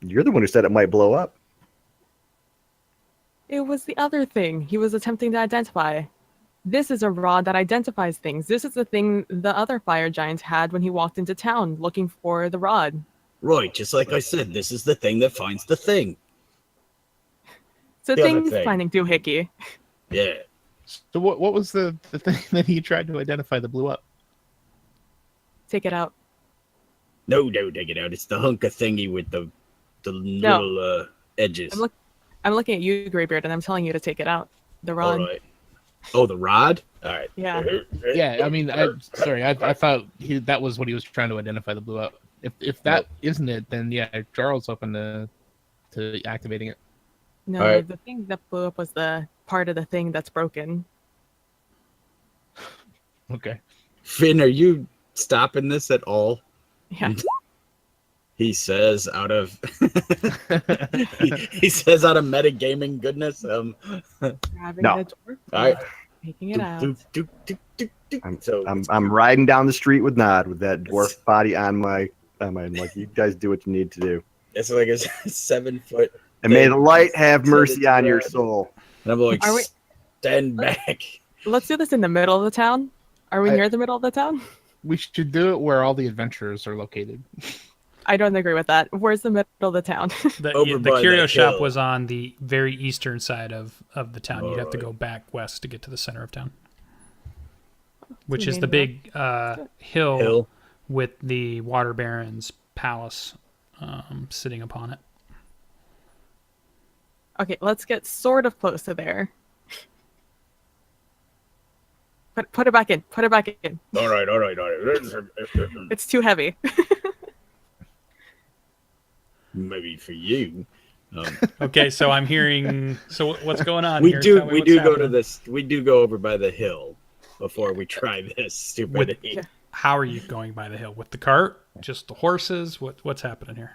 You're the one who said it might blow up. It was the other thing he was attempting to identify. This is a rod that identifies things. This is the thing the other fire giant had when he walked into town looking for the rod. Right, just like I said, this is the thing that finds the thing. So The other things thing. finding doohickey. Yeah. So what was the thing that he tried to identify that blew up? Take it out. No, don't take it out. It's the hunk of thingy with the little edges. I'm looking at you, Greybeard, and I'm telling you to take it out. The rod. All right. Oh, the rod? All right. Yeah. Yeah, I mean, I thought that was what he was trying to identify that blew up. If that isn't it, then yeah, Jarl's open to activating it. No, Alright. the thing that blew up was the part of the thing that's broken. Okay. Finn, are you stopping this at all? Yeah. He says out of he says out of metagaming goodness. Grabbing No. the dwarf, All right. taking it out. I'm riding down the street with Nod with that dwarf body on my. I'm like, you guys do what you need to do, It's like a 7 foot. and may the light have So mercy it's on your red. soul. And I'm like, Are we- stand back. Let's do this in the middle of the town. Are we near the middle of the town? We should do it where all the adventurers are located. I don't agree with that. Where's the middle of the town? The by curio that shop hill. was on the very eastern side of the town. You'd have to Alright. go back west to get to the center of town, which the is the main big hill Hill. with the Water Baron's palace sitting upon it. Okay, let's get sort of close to there. Put it back in. Put it back in. All right. It's too heavy. Maybe for you. Okay, so I'm hearing. So what's going on We here? do Tell me we what's do go to happening. this. We do go over by the hill before we try this stupidity. How are you going by the hill with the cart? Just the horses? What's happening here?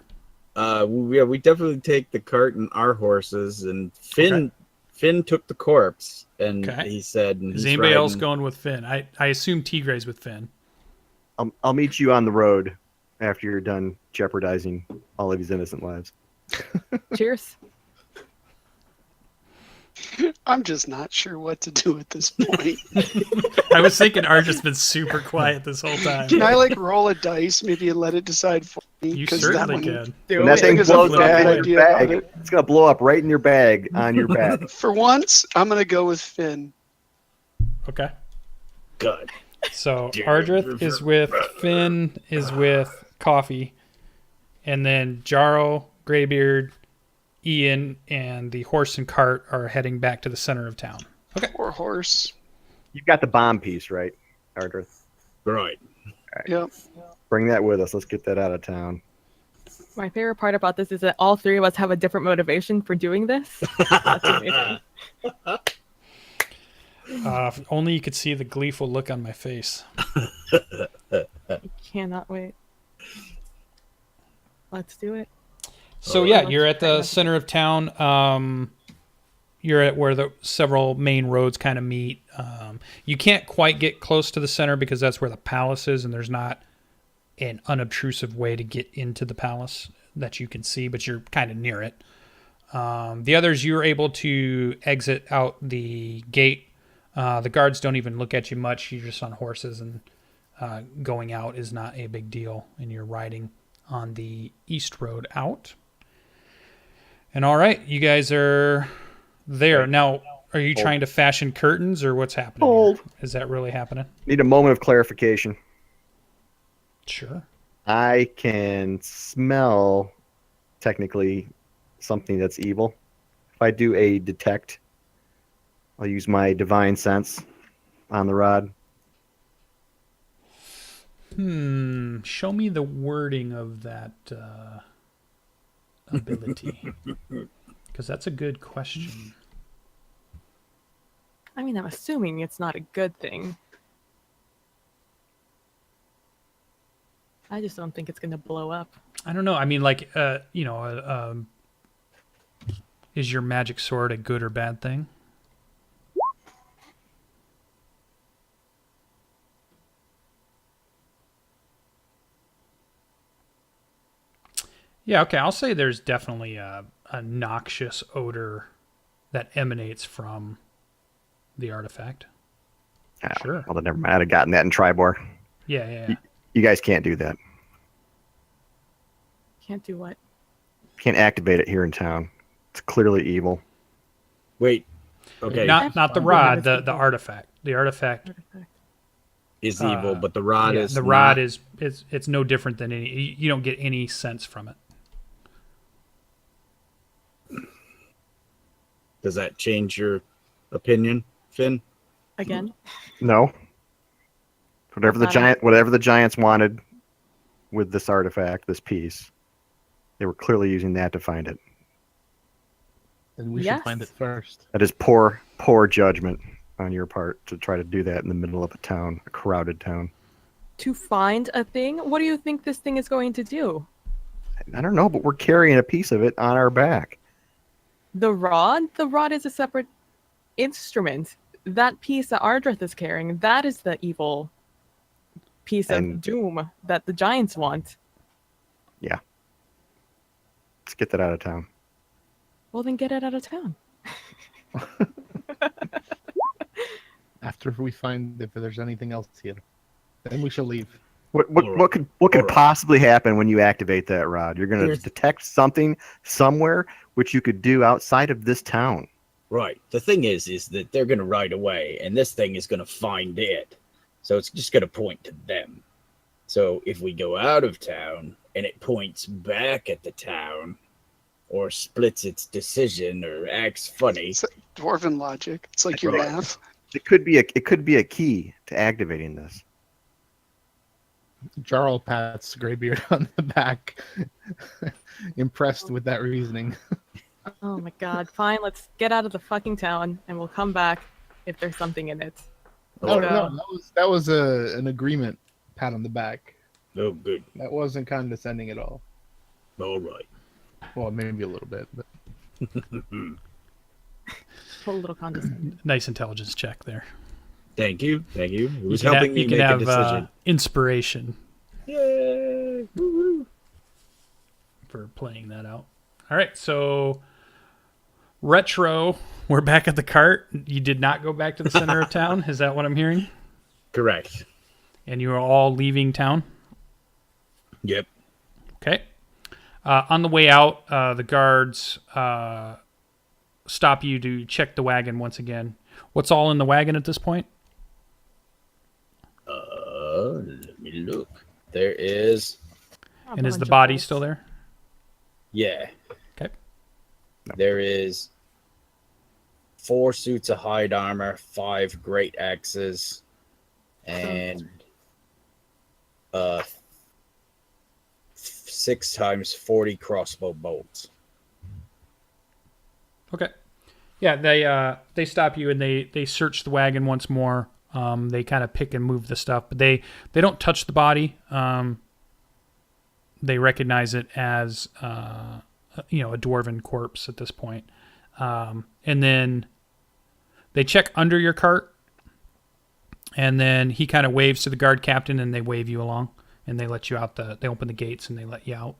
We definitely take the cart and our horses, and Finn took the corpse, and Okay. he said, and Is he's anybody else riding- going with Finn? I assume Tigre's with Finn. I'll meet you on the road after you're done jeopardizing all of these innocent lives. Cheers. I'm just not sure what to do at this point. I was thinking Ardreth's been super quiet this whole time. Can I like roll a dice maybe and let it decide for me? You 'Cause certainly that one- can. When that it. thing Because I blows have up no in your idea bag, about it. it's gonna blow up right in your bag on your back. For once, I'm gonna go with Finn. Okay. God. So Ardreth is with Finn, is with Coffee, and then Jarrel, Greybeard, Ian, and the horse and cart are heading back to the center of town. Poor horse. You've got the bomb piece, right, Ardreth? Right. Yep. Bring that with us. Let's get that out of town. My favorite part about this is that all three of us have a different motivation for doing this. That's amazing. If only you could see the gleeful look on my face. Cannot wait. Let's do it. So yeah, you're at the center of town. You're at where the several main roads kind of meet. You can't quite get close to the center because that's where the palace is, and there's not an unobtrusive way to get into the palace that you can see, but you're kind of near it. The others, you're able to exit out the gate. The guards don't even look at you much. You're just on horses, and going out is not a big deal, and you're riding on the east road out. And all right, you guys are there. Now, are you trying to fashion curtains, or what's happening here? Hold. Is that really happening? Need a moment of clarification. Sure. I can smell, technically, something that's evil. If I do a detect, I'll use my divine sense on the rod. Show me the wording of that ability. Because that's a good question. I mean, I'm assuming it's not a good thing. I just don't think it's going to blow up. I don't know. I mean, like, is your magic sword a good or bad thing? Yeah, okay. I'll say there's definitely a noxious odor that emanates from the artifact. Oh, Sure. Well, then never mind. I'd have gotten that in Tribor. Yeah. You guys can't do that. Can't do what? Can't activate it here in town. It's clearly evil. Wait. Okay. Not the Fine. rod, the artifact. The artifact. is evil, but the rod is the rod not. is it's no different than any. You don't get any sense from it. Does that change your opinion, Finn? Again? No. Whatever the Thought whatever the giants wanted with this artifact, this piece, they were clearly using that to find it. Then we Yes. should find it first. That is poor judgment on your part to try to do that in the middle of a town, a crowded town. To find a thing? What do you think this thing is going to do? I don't know, but we're carrying a piece of it on our back. The rod? The rod is a separate instrument. That piece that Ardreth is carrying, that is the evil piece of And- doom that the giants want. Let's get that out of town. Well, then get it out of town. After we find if there's anything else here, then we shall leave. What could possibly happen when you activate that rod? You're going to detect something somewhere which you could do outside of this town. Right. The thing is that they're going to ride away, and this thing is going to find it. So it's just going to point to them. So if we go out of town and it points back at the town, or splits its decision, or acts funny, It's like dwarven logic. It's like your Right. math. It could be a key to activating this. Jarrel pats Greybeard on the back, impressed with that reasoning. Oh my god. Fine, let's get out of the fucking town and we'll come back if there's something in it. No, Let's go. that was an agreement pat on the back. oh, good. That wasn't condescending at all. All right. Well, maybe a little bit, but A little condescending. Nice intelligence check there. Thank you. Thank you. It was You can helping me make a decision. Inspiration Yay! Woo-hoo. for playing that out. All right, so Retro, we're back at the cart. You did not go back to the center of town. Is that what I'm hearing? Correct. And you are all leaving town? Yep. Okay. On the way out, the guards stop you to check the wagon once again. What's all in the wagon at this point? Let me look. There is, And is the body still there? yeah. Okay. There is 4 suits of hide armor, 5 great axes, and 6 times 40 crossbow bolts. Okay. Yeah, they stop you and they search the wagon once more. They kind of pick and move the stuff, but they don't touch the body. They recognize it as a dwarven corpse at this point. And then they check under your cart, and then he kind of waves to the guard captain, and they wave you along, and they let you out. They open the gates and they let you out,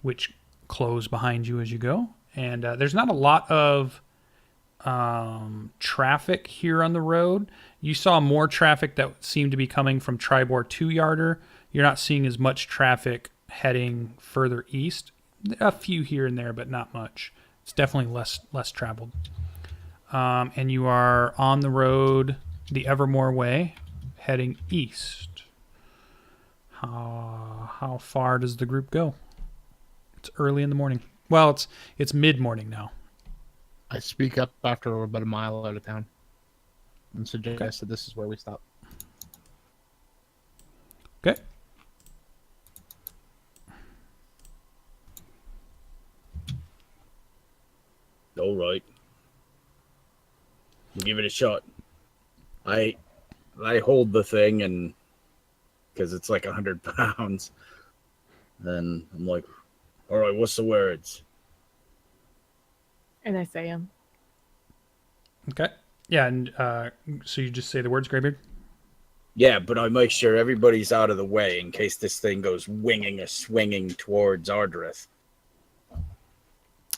which close behind you as you go. And there's not a lot of traffic here on the road. You saw more traffic that seemed to be coming from Tribor to Yartar. You're not seeing as much traffic heading further east. A few here and there, but not much. It's definitely less traveled. And you are on the road, the Evermore Way, heading east. How far does the group go? It's early in the morning. Well, it's mid-morning now. I speak up after we're about a mile out of town and suggest that this is where we stop. Okay. All right. We'll give it a shot. I hold the thing, and because it's like 100 pounds, and I'm like, all right, what's the words? And I say him. Okay. Yeah, and so you just say the words, Greybeard? Yeah, but I make sure everybody's out of the way in case this thing goes winging or swinging towards Ardreth.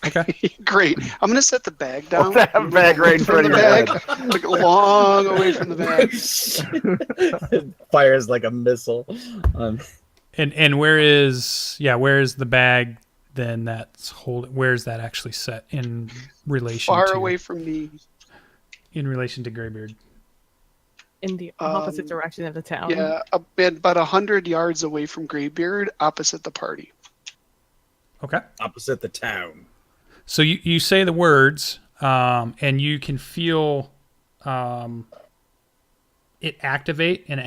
Okay. Great. I'm going to set the bag down. That bag right in front from of the your bag, head. like long away from the bag. Fires like a missile. And where is the bag then that's where's that actually set in relation Far to away from me. in relation to Greybeard? In the opposite direction of the town. Yeah, about 100 yards away from Greybeard, opposite the party. Okay. Opposite the town. So you say the words, and you can feel it activate, and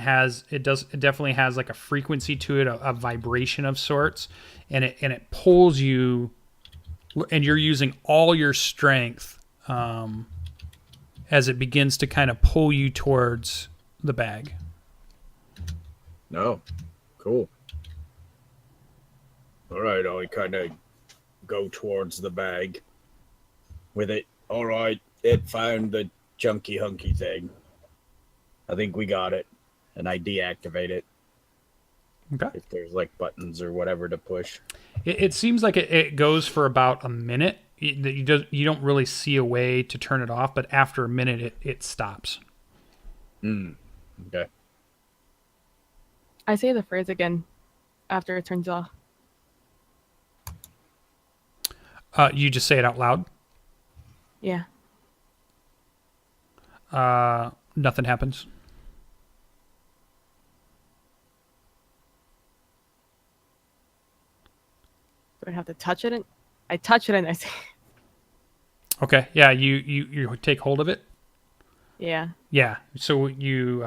it definitely has like a frequency to it, a vibration of sorts, and it pulls you, and you're using all your strength as it begins to kind of pull you towards the bag. No. Cool. All right, I kind of go towards the bag with it. All right, it found the chunky hunky thing. I think we got it. And I deactivate it. Okay. If there's like buttons or whatever to push. It seems like it goes for about a minute, you don't really see a way to turn it off, but after a minute it stops. Okay. I say the phrase again after it turns off. You just say it out loud. Yeah. Nothing happens. Do I have to touch it? I touch it and I say, Okay. Yeah. You take hold of it. yeah. Yeah. So you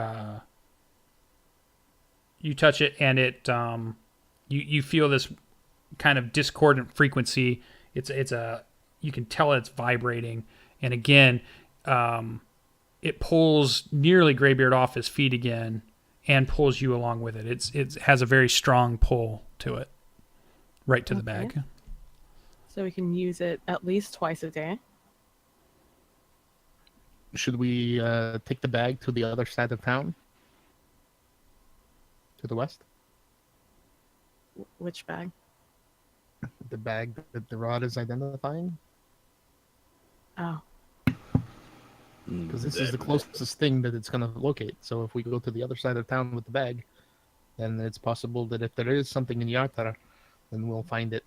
touch it and it you feel this kind of discordant frequency. It's you can tell it's vibrating, and again, it pulls nearly Greybeard off his feet again, and pulls you along with it. It has a very strong pull to it, right to the bag. So we can use it at least twice a day. Should we take the bag to the other side of town? To the west? Which bag? The bag that the rod is identifying? Oh. Because this is the closest thing that it's going to locate. So if we go to the other side of town with the bag, then it's possible that if there is something in Yartar, then we'll find it.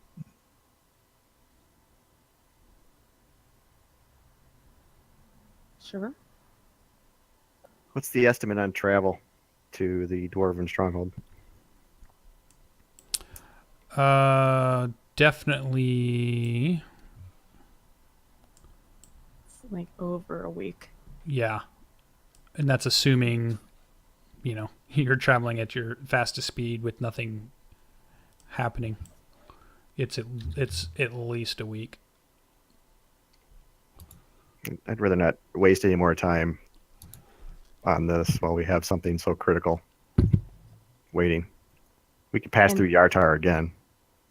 Sure. What's the estimate on travel to the Dwarven stronghold? Definitely. It's like over a week. Yeah. And that's assuming, you're traveling at your fastest speed with nothing happening. It's at least a week. I'd rather not waste any more time on this while we have something so critical waiting. We could pass through Yartar again.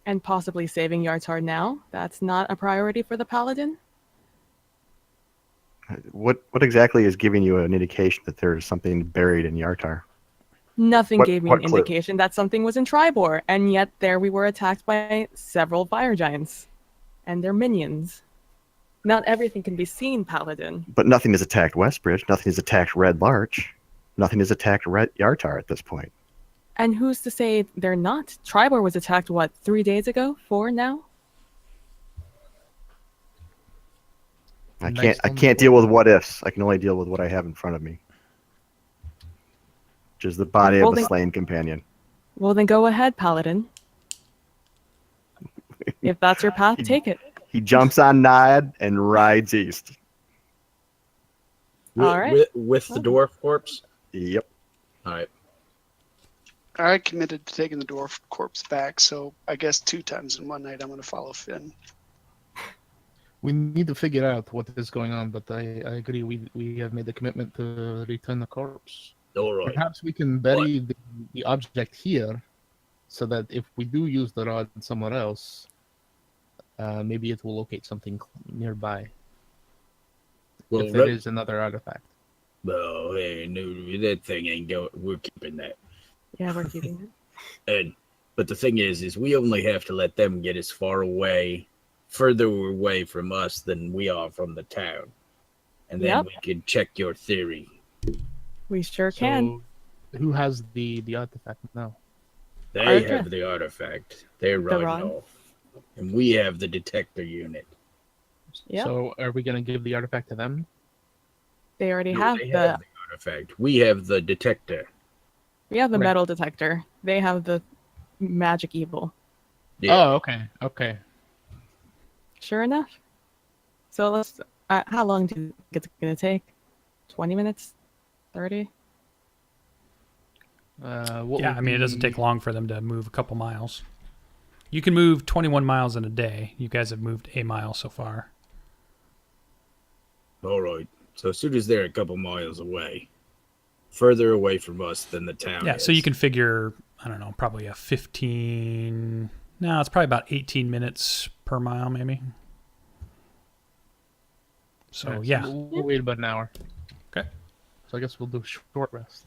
And possibly saving Yartar now. That's not a priority for the Paladin. What exactly is giving you an indication that there's something buried in Yartar? Nothing gave me an clue? indication that something was in Tribor, and yet there we were attacked by several fire giants and their minions. Not everything can be seen, Paladin. But nothing has attacked Westbridge. Nothing has attacked Red Larch. Nothing has attacked Yartar at this point. And who's to say they're not? Tribor was attacked, 3 days ago? 4 now? I can't deal with what ifs. I can only deal with what I have in front of me. Which is the body of a slain companion. Well, then go ahead, Paladin. If that's your path, take it. He jumps on Nod and rides east. All right. With the dwarf corpse? Yep. All right. I committed to taking the dwarf corpse back, so I guess 2 times in one night I'm going to follow Finn. We need to figure out what is going on, but I agree. We have made the commitment to return the corpse. All right. Perhaps we can bury the object here, so that if we do use the rod somewhere else, maybe it will locate something nearby. Well, if there is another artifact. Oh, hey, no, that thing ain't going. We're keeping that. Yeah, we're keeping it. But the thing is we only have to let them get as further away from us than we are from the town, and then we can check your theory. We sure can. Who has the artifact now? They Ardreth. have the artifact. They're riding rod. off, and we have the detector unit. Yeah. So are we going to give the artifact to them? They already No, have they the artifact. We have the detector. right. metal detector. They have the magic evil. Yeah. Oh, okay. Sure enough. So let's. How long do you think it's gonna take? 20 minutes? 30? It doesn't take long for them to move a couple miles. You can move 21 miles in a day. You guys have moved a mile so far. All right. So as soon as they're a couple miles away, further away from us than the town. Yeah, is. so you can figure, I don't know, probably a 15... No, it's probably about 18 minutes per mile, maybe. So, We'll wait about an hour. Okay. So I guess we'll do a short rest.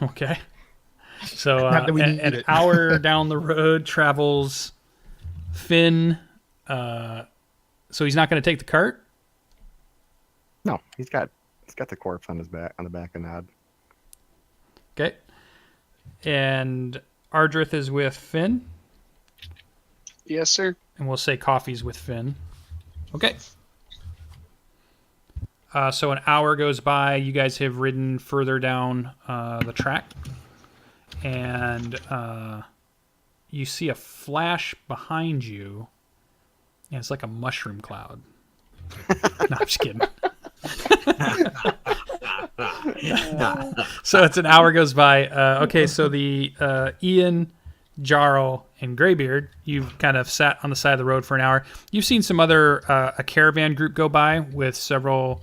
Okay. So Not that we need an it. hour down the road travels Finn, So he's not going to take the cart? No, he's got the corpse on his back, on the back of Nod. Okay. And Ardreth is with Finn. Yes, sir. And we'll say Coffee's with Finn. Okay. So an hour goes by. You guys have ridden further down the track. And you see a flash behind you. And it's like a mushroom cloud. No, I'm just kidding. So it's an hour goes by. Okay, so the Ian, Jarrel, and Greybeard, you've kind of sat on the side of the road for an hour. You've seen some other a caravan group go by with several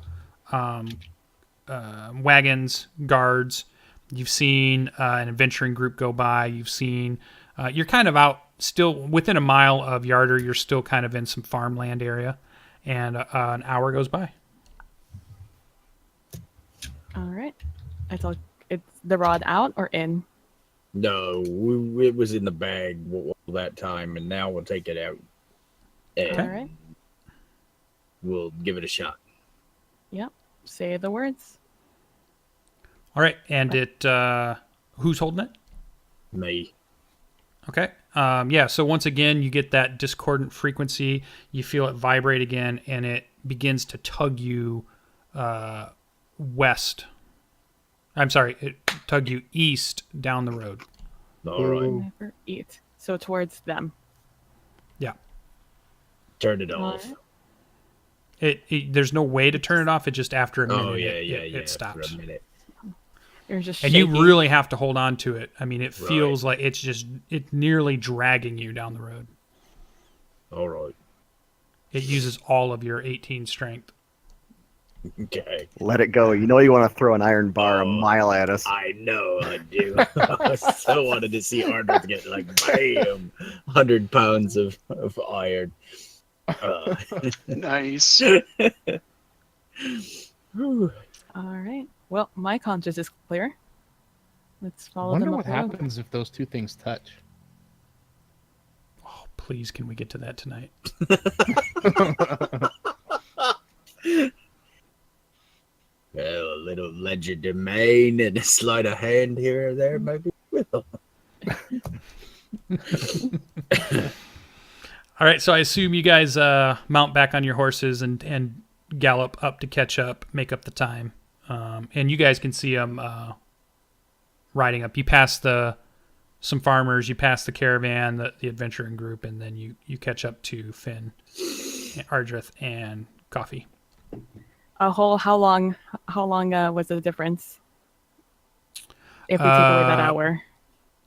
wagons, guards. You've seen an adventuring group go by. You've seen you're kind of out still within a mile of Yartar. You're still kind of in some farmland area, and an hour goes by. All right. It's the rod out or in? No, it was in the bag all that time, and now we'll take it out. And All right. we'll give it a shot. Yep. Say the words. All right, and it who's holding it? Me. Okay. Yeah, so once again, you get that discordant frequency. You feel it vibrate again, and it begins to tug you west. I'm sorry, it tug you east down the road. All right. Never eat. So towards them. Yeah. Turn it All off. right. There's no way to turn it off. It just after a minute, Oh, yeah, it For stops. a minute. You're just And shaking. you really have to hold on to it. I mean, it Right. feels like it's nearly dragging you down the road. All right. It uses all of your 18 strength. Okay. Let it go. You know you want to throw an iron bar a Oh, mile at us. I know I do. I so wanted to see Ardreth get like, bam, 100 pounds of iron. Nice. All right. Well, my conscience is clear. Let's I follow wonder them what up the road. happens if those two things touch. Oh, please, can we get to that tonight? Well, a little legerdemain and a sleight of hand here or there, maybe. All right, so I assume you guys mount back on your horses and gallop up to catch up, make up the time. And you guys can see them riding up. You pass some farmers, you pass the caravan, the adventuring group, and then you catch up to Finn, Ardreth, and Coffee. How long was the difference? If we take away that hour.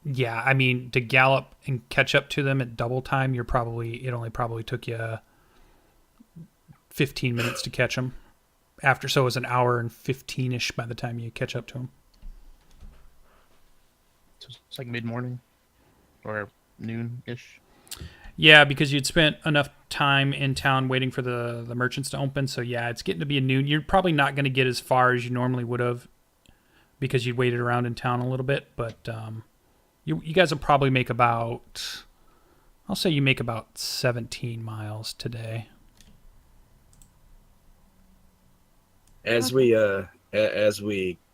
Yeah, I mean, to gallop and catch up to them at double time, it only probably took you 15 minutes to catch them. So it was an hour and 15-ish by the time you catch up to them. So it's like mid-morning or noon-ish. Yeah, because you'd spent enough time in town waiting for the merchants to open. So yeah, it's getting to be a noon. You're probably not going to get as far as you normally would have because you waited around in town a little bit. But you guys will probably make about, I'll say you make about 17 miles today. As we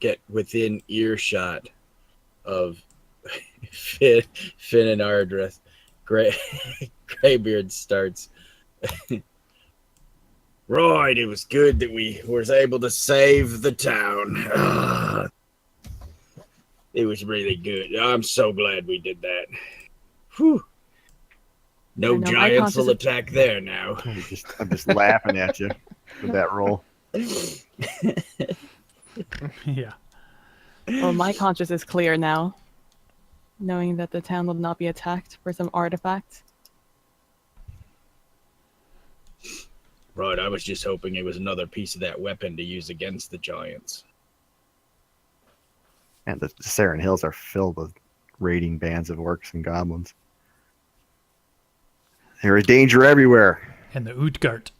get within earshot of Finn and Ardreth, Greybeard starts. Right, it was good that we was able to save the town. It was really good. I'm so glad we did that. Whew. No I know, my giants will conscience- attack there now. I'm just laughing at you with that roll. Yeah. Well, my conscience is clear now, knowing that the town will not be attacked for some artifact. Right, I was just hoping it was another piece of that weapon to use against the giants. And the Saren Hills are filled with raiding bands of orcs and goblins. There is danger everywhere. And the Utgard.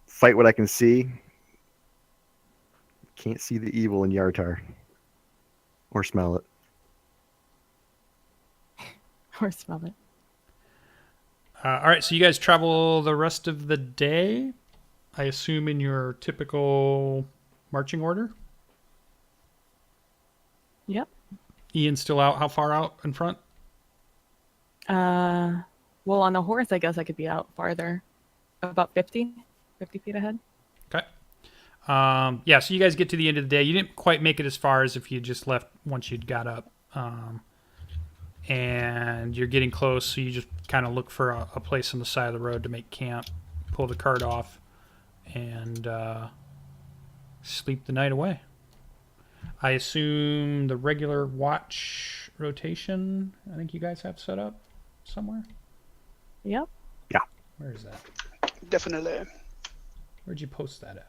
Fight what I can see. Can't see the evil in Yartar. Or smell it. Or smell it. All right, so you guys travel the rest of the day, I assume in your typical marching order? Yep. Ian's still out. How far out in front? Well, on a horse, I guess I could be out farther. About 50 feet ahead. Okay. Yeah, so you guys get to the end of the day. You didn't quite make it as far as if you just left once you'd got up. And you're getting close, so you just kind of look for a place on the side of the road to make camp, pull the cart off, and sleep the night away. I assume the regular watch rotation, I think you guys have set up somewhere? Yep. Where is that? Definitely. Where'd you post that at?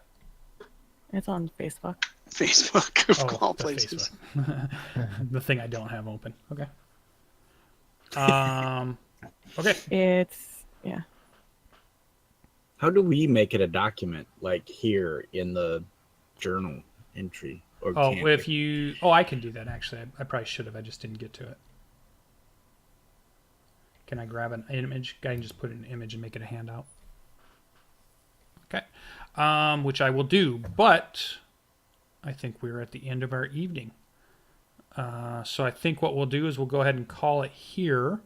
It's on Facebook. Facebook of all the places. Facebook. The thing I don't have open. Okay. Okay. Yeah. How do we make it a document, like here in the journal entry? Or Oh, can't if we? you... Oh, I can do that, actually. I probably should have. I just didn't get to it. Can I grab an image? I can just put an image and make it a handout. Okay. Which I will do, but I think we're at the end of our evening. So I think what we'll do is we'll go ahead and call it here.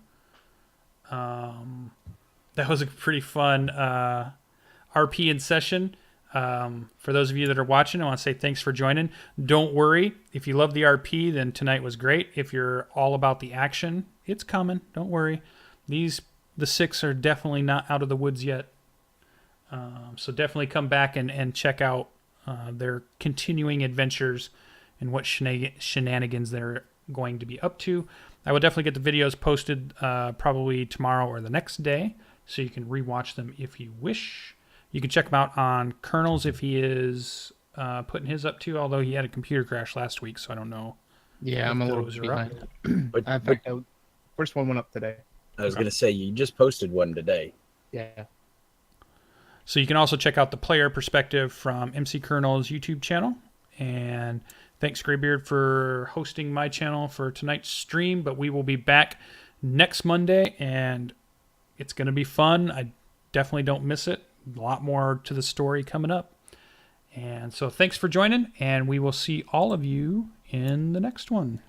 That was a pretty fun RP in session. For those of you that are watching, I want to say thanks for joining. Don't worry. If you love the RP, then tonight was great. If you're all about the action, it's coming. Don't worry. The 6 are definitely not out of the woods yet. So definitely come back and check out their continuing adventures and what shenanigans they're going to be up to. I will definitely get the videos posted probably tomorrow or the next day, so you can rewatch them if you wish. You can check him out on Kernels if he is putting his up too, although he had a computer crash last week, so I don't know. Yeah, if I'm a little those are behind. But, In fact, first one went up today. I was going to say, you just posted one today. Yeah. So you can also check out the player perspective from MC Kernel's YouTube channel. And thanks, Greybeard, for hosting my channel for tonight's stream. But we will be back next Monday, and it's going to be fun. I definitely don't miss it. A lot more to the story coming up. And so thanks for joining, and we will see all of you in the next one.